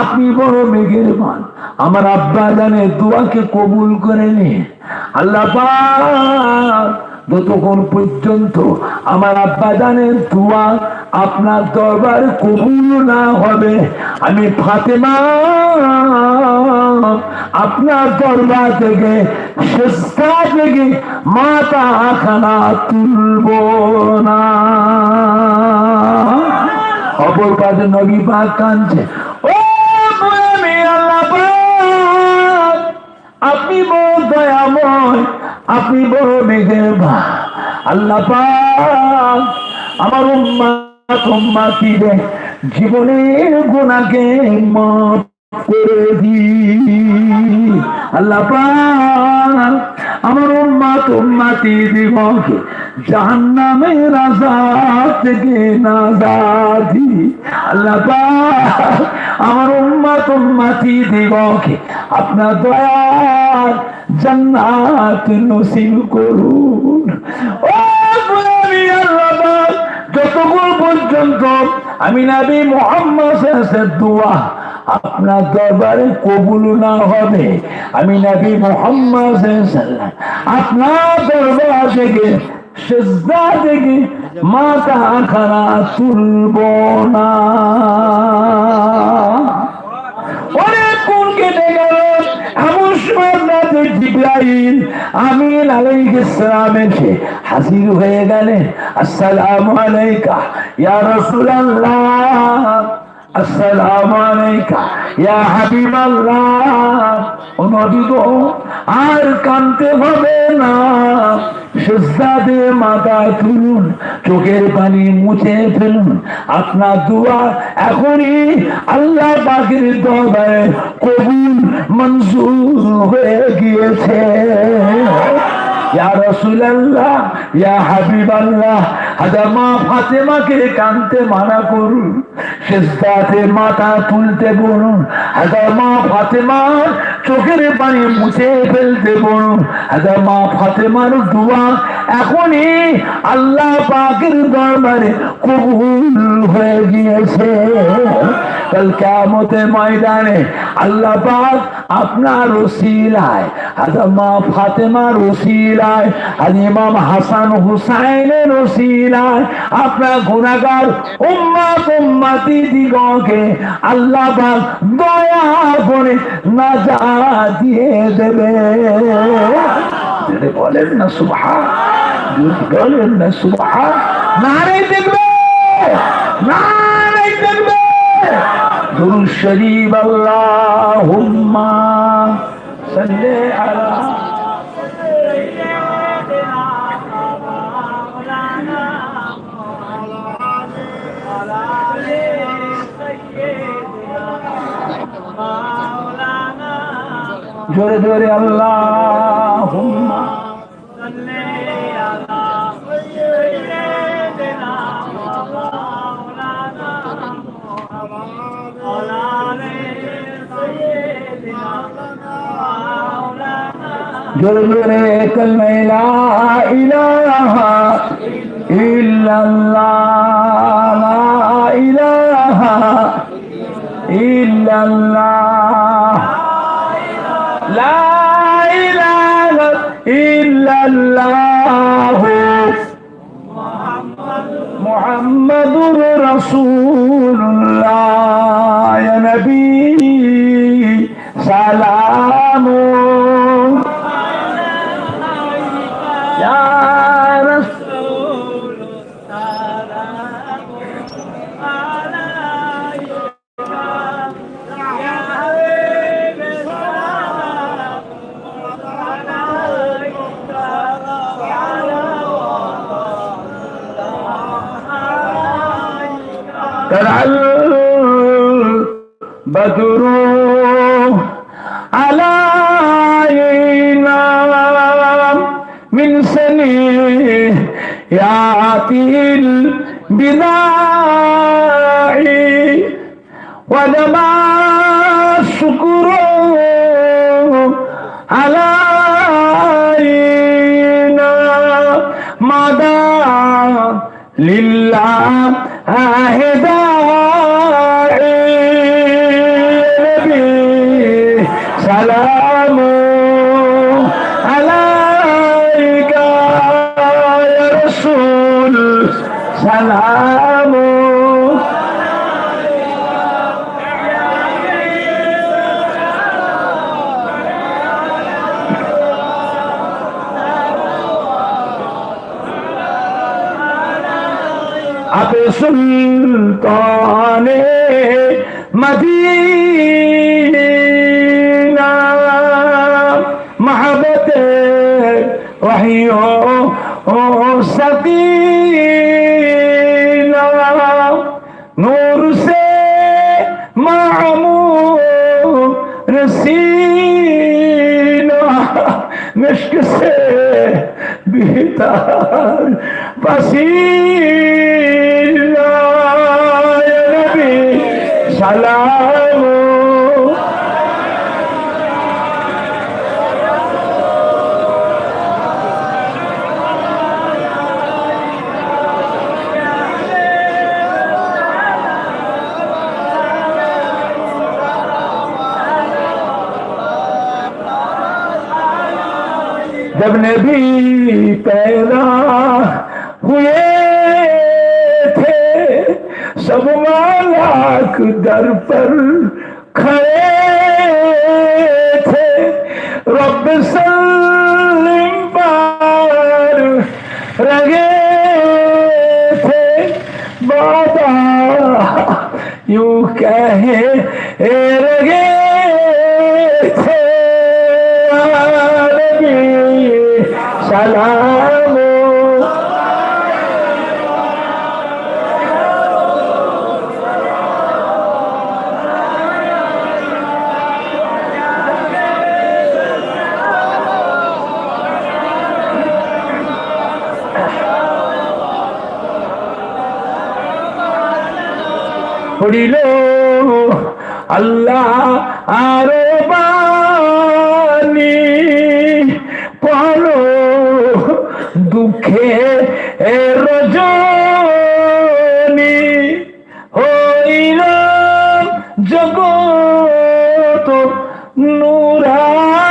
আপনি বড় মেহেরবান, আমার আব্বা জানের দোয়াকে কবুল করে নিন। আল্লাহ পাক যতক্ষণ পর্যন্ত আমার আব্বা জানের দোয়া আপনার দরবারে কবুল না হবে, আমি ফাতেমা আপনার দরবার থেকে সিজদা থেকে মাথা খানা তুলব না। অপর পাশে নবী পাক কাঁদছে, ও আমি আল্লাহ পাক, আপনি বড় দয়াময়, আপনি বড় মেহেরবান, আল্লাহ পাক আমার উম্মতিদের জীবনের গুনাহকে মাফ করে দি। আল্লাহ পাক আমার উম্মতিদিগকে জাহান্নামের আযাব থেকে নাজাত দি। আল্লাহ পাক আমার উম্মতিদিগকে আপনার দয়ার জান্নাত নসিব করুন। ও গোলামি আল্লাহ পাক, যতক্ষণ পর্যন্ত আমি নবী মুহাম্মদ সাল্লাল্লাহু আলাইহি দোয়া আপনার দরবারে কবুল না হবে, আমি নবী মুহাম্মদ সাল্লাল্লাহু আলাইহি ওয়াসাল্লাম আপনার দরবার থেকে সিজদা থেকে মাথা খানা তুলব না। অনেক কোন কেটে গেল, এমন সময় জিবরাইল আমিন আলাইহিস সালাম এসে হাজির হয়ে গেলেন। আসসালামু আলাইকা ইয়া রাসূলুল্লাহ, আসসালামু আলাইকা ইয়া হাবিবাল্লাহ। ও নবী গো, আর কাঁদতে হবে না, সিজদাতে মাথা তুলুন, চোখের পানি মুছে ফেলুন। আপনার দোয়া এখনই আল্লাহ পাকের দরবারে কবুল মঞ্জুর হয়ে গিয়েছে। ইয়া রাসূলুল্লাহ, ইয়া হাবিবাল্লাহ, মা ফাতেমাকে কাঁদতে মানা করুন, সিজদাতে মাথা তুলতে বলুন। মা ফাতেমার চোখের পানি মুছে ফেলতে বলুন। মা ফাতেমার দোয়া এখনই আল্লাহ পাকের দরবারে কবুল হয়ে গিয়েছে। কাল কিয়ামতের ময়দানে আল্লাহ পাক আপনার ওসিলায়, মা ফাতেমার ওসিলায়, ইমাম হাসান হুসাইনের ওসিলায় আপনার গুনাহগার উম্মতিদিগকে আল্লাহ পাক দয়া করে নাজাত দিয়ে দেবে। বলেন না সুবহান, বলেন না সুবহান। নারে দেখবে, নারে দেখবে। দুরূদ শরীফ আল্লাহুম্মা সাল্লি আলা জোরে জোরে আল্লাহুম্মা সাল্লি আলা সাইয়্যিদিনা মাওলানা আলালে সাইয়্যিদিনা মাওলানা। জোরে জোরে কালমা লা ইলাহা ইল্লাল্লাহ, লা ইলাহা ইল্লাল্লাহ, লা ইলাহা ইল্লাল্লাহ, মুহাম্মাদুর রাসূলুল্লাহ। ইয়া নবী সালামু ইয়া রাসূল সালামু আলাইকা ইয়া হাবিব البدر علينا من سنيات البداع ولما الشكر علينا مدى لله سلام عليك يا رسول سلام أبي سلطان مدينة محبت وحي पसीना मिश्क से बीता पसीना या नबी सलाम जब नबी पैदा हुए थे सब मालाक दर पर खड़े थे रब सल्लिम पर रगे थे बाबा यूं कहे रगे थे सलाम পড়িল আল্লাহ আরো বাণী পড়ো দুঃখে রজনী হইল জগৎ নুরানি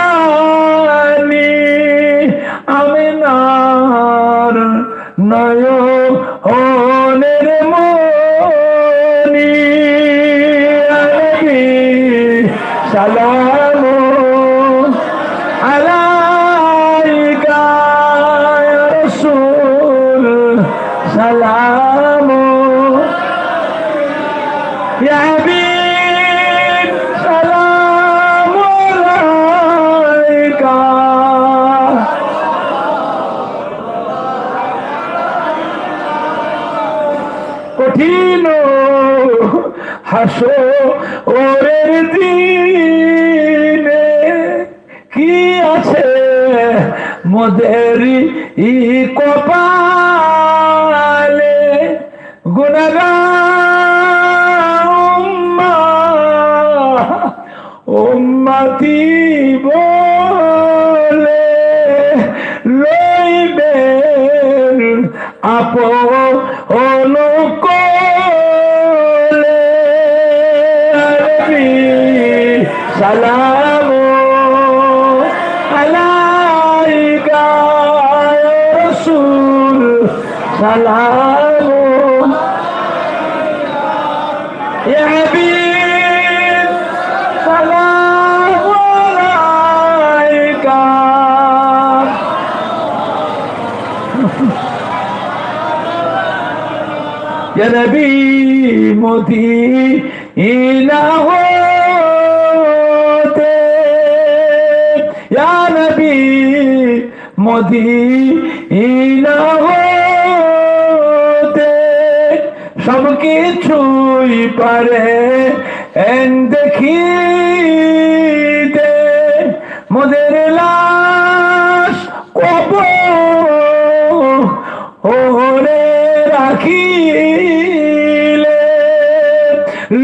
আমিনার নয়নের মনি আলাইহি সালাম আলাইকা ইয়া রাসূল সালাম ইয়া হাবিব সালাম আলাইকা কঠিন হাসরের দিনে কি আছে মোদের ই কপালে গুনাহগার উম্মতি বলে লইবেন আপন কোলে আলাইহি সালাম আলাইকা ইয়া রাসূল সালাম ইয়া হাবিব সালাম আলাইকা ইয়া নবী মদিনা হতে ইয়া নবী মদিনা হতে সব কিছুই পারে দেখিতে মোদের লাশ কবরে রাখিলে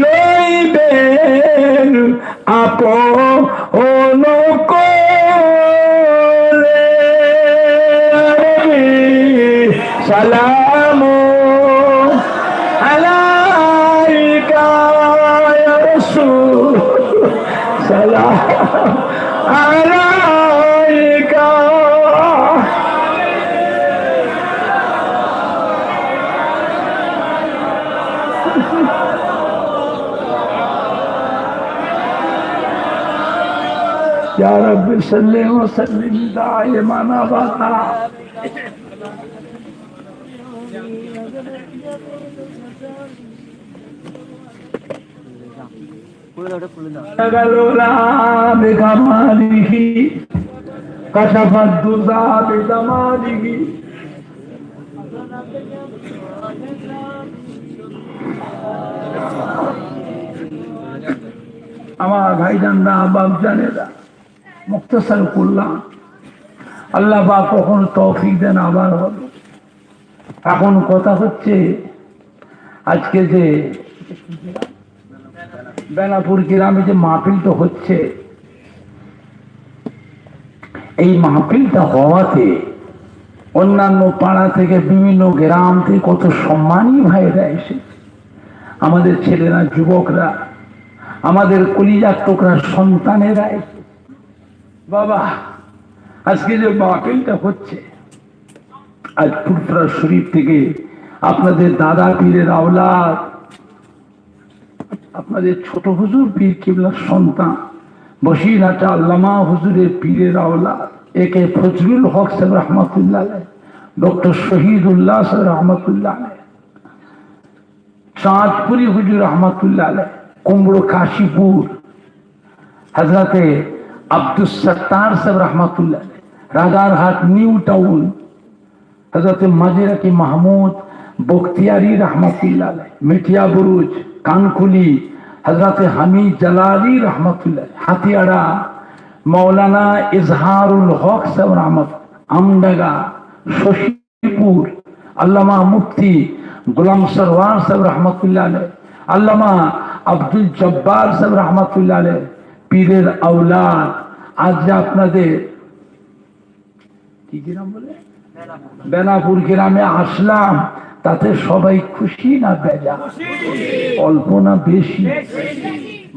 লইবেন আপন কোলে সালাম আলাইকা ইয়া রাসূল সালাম আলাইকা या रब सल्ले व सल्लिम दाइमान अबादा गलोला बिकमालिही कशफत दुजा बिजमालिही আমার ভাইজানরা বাপজানেরা মুক্তসর করলাম, আল্লাহ বা কখন তৌফিক দেন আবার হবে। এখন কথা হচ্ছে আজকে যে বেনাপুর গ্রামে যে মাহফিলটা হচ্ছে, এই মাহফিলটা হওয়াতে অন্যান্য পাড়া থেকে বিভিন্ন গ্রাম থেকে কত সম্মানী ভাইরা এসেছে, আমাদের ছেলেরা যুবকরা, আমাদের কলিজার টুকরা সন্তানেরা এসেছে। বাবা আজকে যে মাহফিলটা হচ্ছে, আজ ফুরফুরা শরীফ থেকে আপনাদের দাদা পীরের আওলাদ, আপনাদের ছোট হুজুর পীর কিবলার সন্তান বসিরহাটা আল্লামা হুজুরের পীরের আওলাদ একে ফজলুল হক সাহেব রহমতুল্লাহ আলাইহ, ডক্টর শহীদুল্লাহ সাহেব রহমতুল্লাহ আলাইহ, চাঁদপুরি হুজুর রহমতুল্লাহ আলাইহ, কুমড়ো কাশীপুর হজরতে আব্দুল সত্তার সাহেব রহমতুল্লাহ আলাইহ, রাজারহাট নিউ টাউন হজরতে মাজেরাকি মাহমুদ বখতিয়ারি রহমতুল্লাহ আলাইহ, মিঠিয়া বুরুজ কানকুলি হজরতে হামিদ জালালি রহমতুল্লাহ, হাতিয়াড়া মৌলানা ইজহারুল হক সাহেব রহমত, আমডাঙ্গা শশীপুর আল্লামা মুফতি গোলাম সরওয়ার সাহেব রহমতুল্লাহ আলাইহ, আল্লামা আব্দুল জব্বার সাহেব রহমতুল্লাহ আলাইহ, পীরের আওলাদ। আজ যে আপনাদের কি গ্রাম বলে বেনাপুর গ্রামে আসলাম, তাতে সবাই খুশি না বেজা? অল্প না বেশি?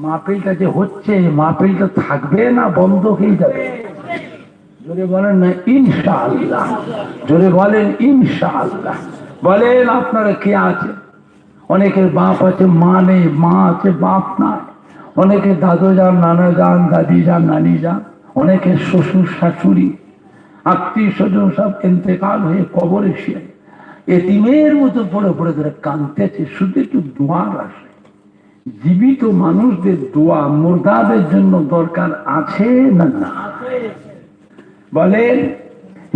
মাহফিলটা যে হচ্ছে, মাহফিলটা থাকবে না বন্ধ হয়ে যাবে? জোরে বলেন না ইনশাআল্লাহ, জোরে বলেন ইনশাআল্লাহ। বলেন আপনারা কে আছে? অনেকের বাপ আছে মা নেই, মা আছে বাপ নাই, অনেকের দাদু যান নানা যান দাদি যান নানি যান, অনেকের শ্বশুর শাশুড়ি আত্মীয় স্বজন সব ইন্তেকাল হয়ে কবরে শুয়ে এতিমের মতো পড়ে পড়ে ধরে কাঁদতেছে। শুধু একটু দোয়ার আসে, জীবিত মানুষদের দোয়া মুর্দাদের জন্য দরকার আছে না না? বলেন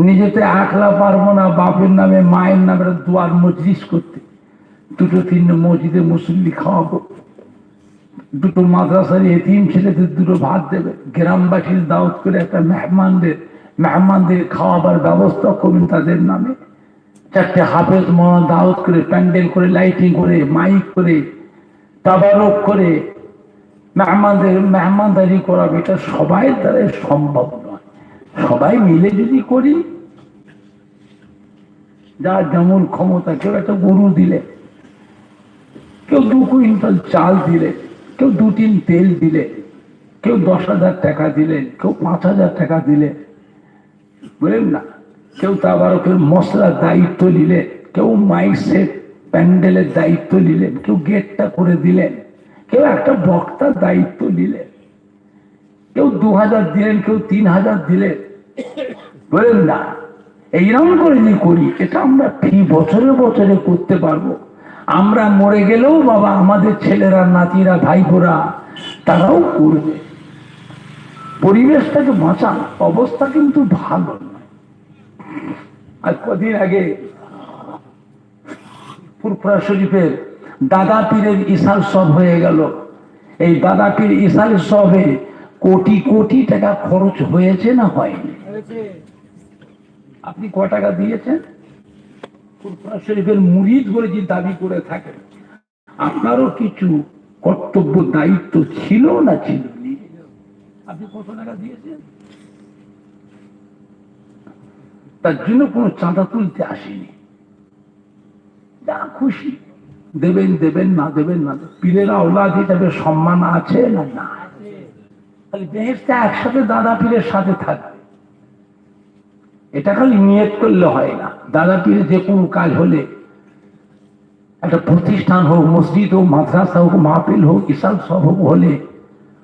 নিজেতে একলা পারবো না বাপের নামে মায়ের নামে দোয়ার মজলিস করতে, দুটো তিনটে মসজিদে মুসল্লি খাওয়াবো, দুটো মাদ্রাসার এতিম ছেলেদের দুটো ভাত দেবে, গ্রামবাসীর দাওয়াত করে একটা মেহমানদের খাওয়াবার ব্যবস্থা করবেন তাদের নামে, চারটে হাফেজ মহান দাওয়াত করে প্যান্ডেল করে লাইটিং করে মাইক করে তাবারক করে মেহমানদারি করাবে। এটা সবাই দ্বারা সম্ভব নয়। সবাই মিলে যদি করি, যার যেমন ক্ষমতা, কেউ একটা গরু দিলে, কেউ 2 কুইন্টাল চাল দিলে, কেউ 2 টিন তেল দিলে, কেউ 10,000 টাকা দিলেন, কেউ 5,000 টাকা দিলে, বুঝলেন না? কেউ তাবারকের মশলার দায়িত্ব নিলেন, কেউ মাইক সেট প্যান্ডেলের দায়িত্ব নিলেন, কেউ গেটটা করে দিলেন, কেউ একটা বক্তার দায়িত্ব নিলেন, কেউ 2,000 দিলেন, কেউ 3,000 দিলেন, বুঝলেন না? এইরকম করে যে করি, এটা আমরা ফি বছরে বছরে করতে পারবো। আমরা মরে গেলেও বাবা আমাদের ছেলেরা নাতিরা ভাইবোরা তারাও করবে। পরিবেশটাকে বাঁচান, অবস্থা কিন্তু ভালো নয়। আজ কদিন আগে ফুরফুরা শরীফের দাদা পীরের ইসাল সব হয়ে গেল। এই দাদা পীর ইসাল সবে কোটি কোটি টাকা খরচ হয়েছে না হয়নি? আপনি ক টাকা দিয়েছেন? ফুরফুরা শরীফের মুরিদ বলে যে দাবি করে থাকেন, আপনারও কিছু কর্তব্য দায়িত্ব ছিল না ছিল? আপনি কত টাকা দিয়েছেন? তার জন্য কোনো চাঁদা তুলতে আসেনি, যা খুশি দেবেন দেবেন, না দেবেন না দেবেন। পীরের আওলাদ হিসাবে সম্মান আছে না না? খালি বেহেশতে একসাথে দাদা পীরের সাথে থাকবে, এটা খালি নিয়ত করলে হয় না। দাদা পীরের যে কোনো কাজ হলে, একটা প্রতিষ্ঠান হোক, মসজিদ হোক, মাদ্রাসা হোক, মাহফিল হোক, ইসাল সব হোক, হলে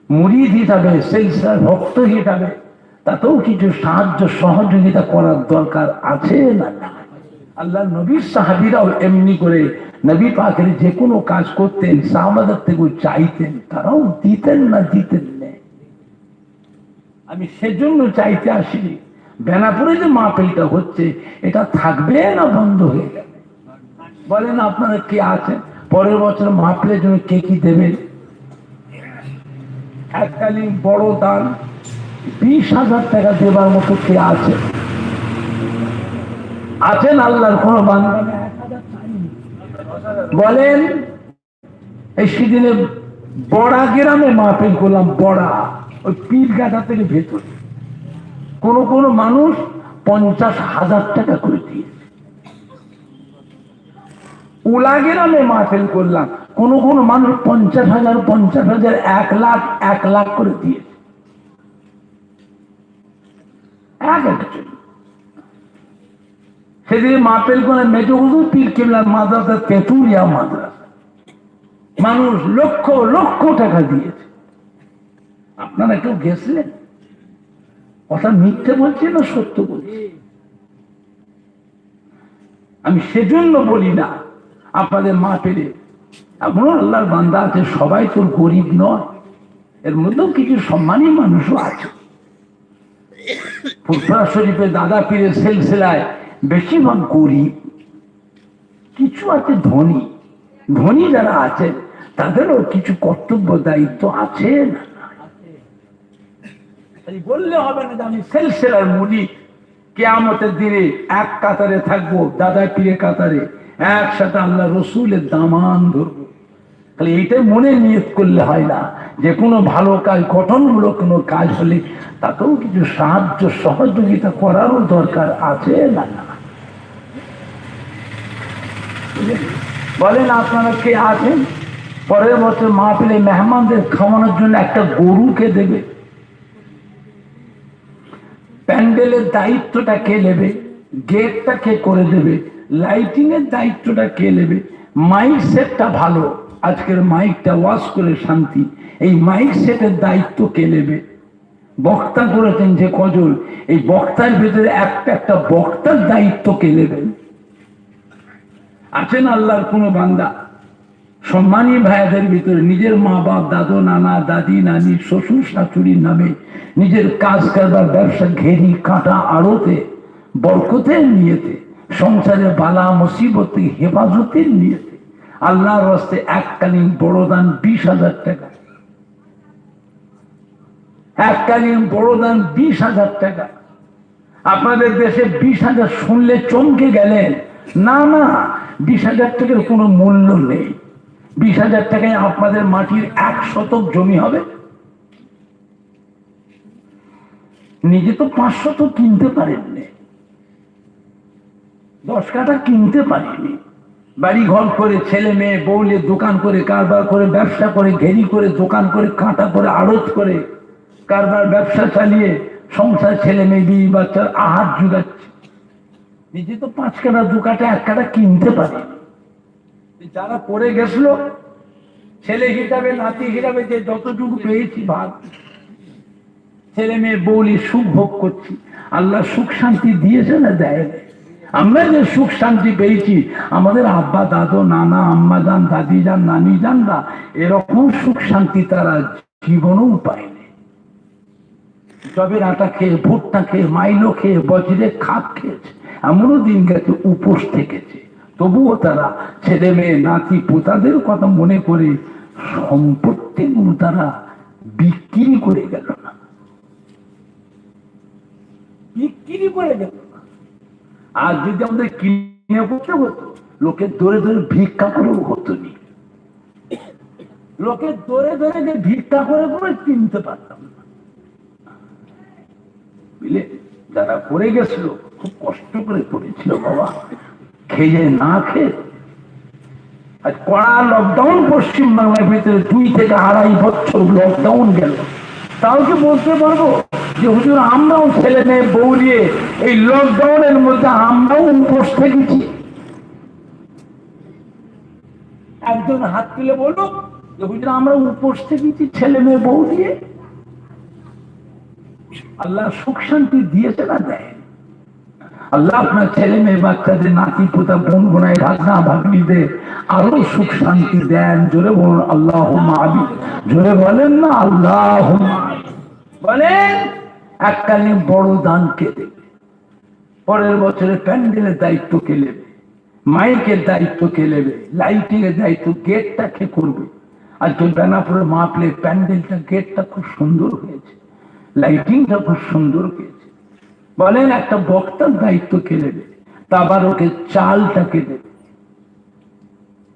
মুরিদ হিসাবে সিলসিলার ভক্ত হিসাবে তাতেও কিছু সাহায্য সহযোগিতা করার দরকার আছে না না? আল্লাহ নবীর সাহাবীরাও এমনি করে নবী পাকের যে কোনো কাজ করতেন, সাহাবাদের থেকে চাইতেন, তারাও দিতেন না দিতেন না। আমি সেজন্য চাইতে আসিনি। বেনাপুরে যে মাহফিলটা হচ্ছে, এটা থাকবে না বন্ধ হয়ে যাবে? বলেন আপনারা কে আছেন পরের বছর মাহফিলের জন্য কে কি দেবেন? এককালীন বড় দান 20,000 টাকা দেবার মতো কে আছে? আছেন আল্লাহর কোন বান্দা? বলেন। এই সেদিনে বড়া গ্রামে মাহফিল করলাম, বড়া ওই পীরগাছা থেকে ভেতরে কোন কোন মানুষ 50,000 টাকা করে দিয়েছে। উলা গ্রামে মাহফিল করলাম, কোন কোন মানুষ 50,000, 50,000, 1 লাখ, 1 লাখ করে দিয়েছে। একজন সেদিকে মাহফিল করে মেজগুজু পীর কেবলার মাদ্রাসা, তেঁতুলিয়া মাদ্রাসা, মানুষ লক্ষ লক্ষ টাকা দিয়েছে। আপনারা কেউ গেছিলেন? কথা মিথ্যে বলছি না সত্য বলছি? আমি সেজন্য বলি না আপনাদের মাহফিলে এমন আল্লাহর বান্দা আছে, সবাই তোর গরিব নয়, এর মধ্যেও কিছু সম্মানী মানুষও আছে। ফুরফুরা শরীফে দাদা পীরের সিলসিলায় বেশিরভাগ গরিব, কিছু আছে ধনী। ধনী যারা আছে তাদেরও কিছু কর্তব্য দায়িত্ব আছে না? বললে হবে না যে আমি সিলসিলার মুড়ি, কিয়ামতের দিনে এক কাতারে থাকবো, দাদা পীরের কাতারে একসাথে আল্লাহ রসুলের দামান ধরবো। তাহলে এইটাই মনে নিয়ত করলে হয় না। যে কোনো ভালো কাজ, গঠনমূলক কোনো কাজ হলে তাতেও কিছু সাহায্য সহযোগিতা করারও দরকার আছে না? বলেন আপনারা কে আছেন পরের বছর মাহফিলে মেহমানদের খাওয়ানোর জন্য একটা গরুকে দেবে? প্যান্ডেলের দায়িত্বটা কে নেবে? গেটটা কে করে দেবে? লাইটিং এর দায়িত্বটা কে নেবে? মাইক সেটটা ভালো, আজকের মাইকটা ওয়াশ করে শান্তি, এই মাইক সেটের দায়িত্ব কে নেবে? বক্তা করেছেন যে কজন, এই বক্তার ভিতরে একটা একটা বক্তার দায়িত্ব কে নেবেন? আছেন আল্লাহর কোন বান্দা সম্মানী ভাইদের ভিতরে নিজের মা বাপ, দাদু নানা, দাদি নানি, শ্বশুর শাশুড়ির নামে নিজের কাজ কারবার, ব্যবসা, ঘেরি কাঁটা আড়তে বরকতের নিয়েতে, সংসারে বালা মুসিবতে হেফাজতের নিয়েতে আল্লাহর রাস্তায় এককালীন বড় দান 20,000 টাকা। এককালীন বড় দান 20,000 টাকা। আপনাদের দেশে 20,000 শুনলে চমকে গেলেন? না না, 20,000 টাকার কোনো মূল্য নেই। 20,000 টাকায় আপনাদের মাটির 1 শতক জমি হবে। নিজে তো 5 শতক কিনতে পারেননি, 10 কাঠা কিনতে পারেনি। বাড়ি ঘর করে, ছেলে মেয়ে বউলে দোকান করে, কারবার করে, ব্যবসা করে, ঘেরি করে, দোকান করে, কাঁটা করে, আড়ত করে, কারবার ব্যবসা চালিয়ে সংসার, ছেলে মেয়ে, বিয়ে বাচ্চার আহার জুগাচ্ছে। নিজে তো 5 কাঠা, 2 কাঠা, 1 কাঠা কিনতে পারে। যারা পড়ে গেছিল ছেলে হিসাবে, নাতি হিসাবে যে যতটুকু পেয়েছি ভাগ, ছেলে মেয়ে বউলি সুখ ভোগ করছি। আল্লাহ সুখ শান্তি দিয়েছে না দেয়? আমরা যে সুখ শান্তি পেয়েছি, আমাদের আব্বা, দাদু, নানা, আম্মা যান, দাদি যান, নানি যানরা এরকম সুখ শান্তি তারা জীবনেও পায়নি। জবের আটা খেয়ে, ভুট্টা খেয়ে, মাইলো খেয়ে, বজ্রে খাপ খেয়েছে, এমনও দিন গেছে উপোস থেকেছে। তবুও তারা ছেলে মেয়ে, নাতি পোতাদের কথা মনে করে সম্পত্তিগুলো তারা বিক্রি করে গেল না, বিক্রি করে গেল না। আর যদি আমাদের কিনে করতে হতো, লোকের ধরে ধরে ভিক্ষা করেও হতো নি। লোকের ধরে ধরে যে ভিক্ষা করে করে কিনতে পারতাম না, বুঝলে? যারা পড়ে গেছিল খুব কষ্ট করে পড়েছিল বাবা, খেয়ে না খেয়ে। আজ কড়া লকডাউন পশ্চিম বাংলার ভিতরে 2 থেকে 2.5 বছর লকডাউন গেল। তাও কি বলতে পারবো যে হুজুর আমরাও ছেলে মেয়ে বউ নিয়ে এই লকডাউনের মধ্যে আমরাও উপোস থেকেছি? একজন হাত তুলে বলো যে হুজুর আমরা উপোস থেকেছি ছেলে মেয়ে বউ দিয়ে। আল্লাহ সুখ শান্তি দিয়েছে না দেয়? আল্লাহ আপনার ছেলে মেয়ে, বাচ্চাদের, নাতি পোতা, বোন বোনাই, ভাগনা ভাগ্নিদের আরো সুখ শান্তি দেন। জোরে বলুন আল্লাহুম্মা আমিন। জোরে বলেন না আল্লাহুম্মা আমিন। বলেন এককালীন বড় দান কে দেবে? পরের বছরে প্যান্ডেলের দায়িত্ব কে নেবে? মাইকের দায়িত্ব কে নেবে? লাইটিং এর দায়িত্ব, গেটটা কে করবে? আজকে বেনাপুরের মাহফিলের প্যান্ডেলটা, গেটটা খুব সুন্দর হয়েছে, লাইটিংটা খুব সুন্দর হয়েছে। বলেন একটা বক্তার দায়িত্ব কে নেবে? তা আবার ওকে চালটা কে দেবে?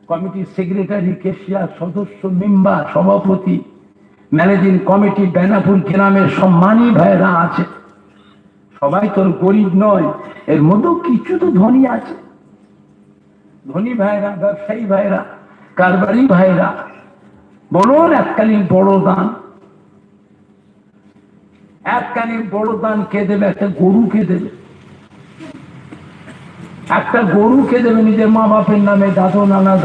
কমিটির সেক্রেটারি, কেশিয়ার, সদস্য, মেম্বার, সভাপতি, ম্যানেজিং কমিটি, বেনাপুর গ্রামের সম্মানী ভাইরা আছে। সবাই তোর গরিব নয়, এর মধ্যেও কিছু তো ধনী আছে। ধনী ভাইরা, ব্যবসায়ী ভাইরা, কারবারি ভাইরা, বলুন এককালীন বড় দান, এককালীন বড় দান কে দেবে? একটা গরু কে দেবে? একটা গরু কে দেবে নিজের মা বাপের নামে, দাদু নানা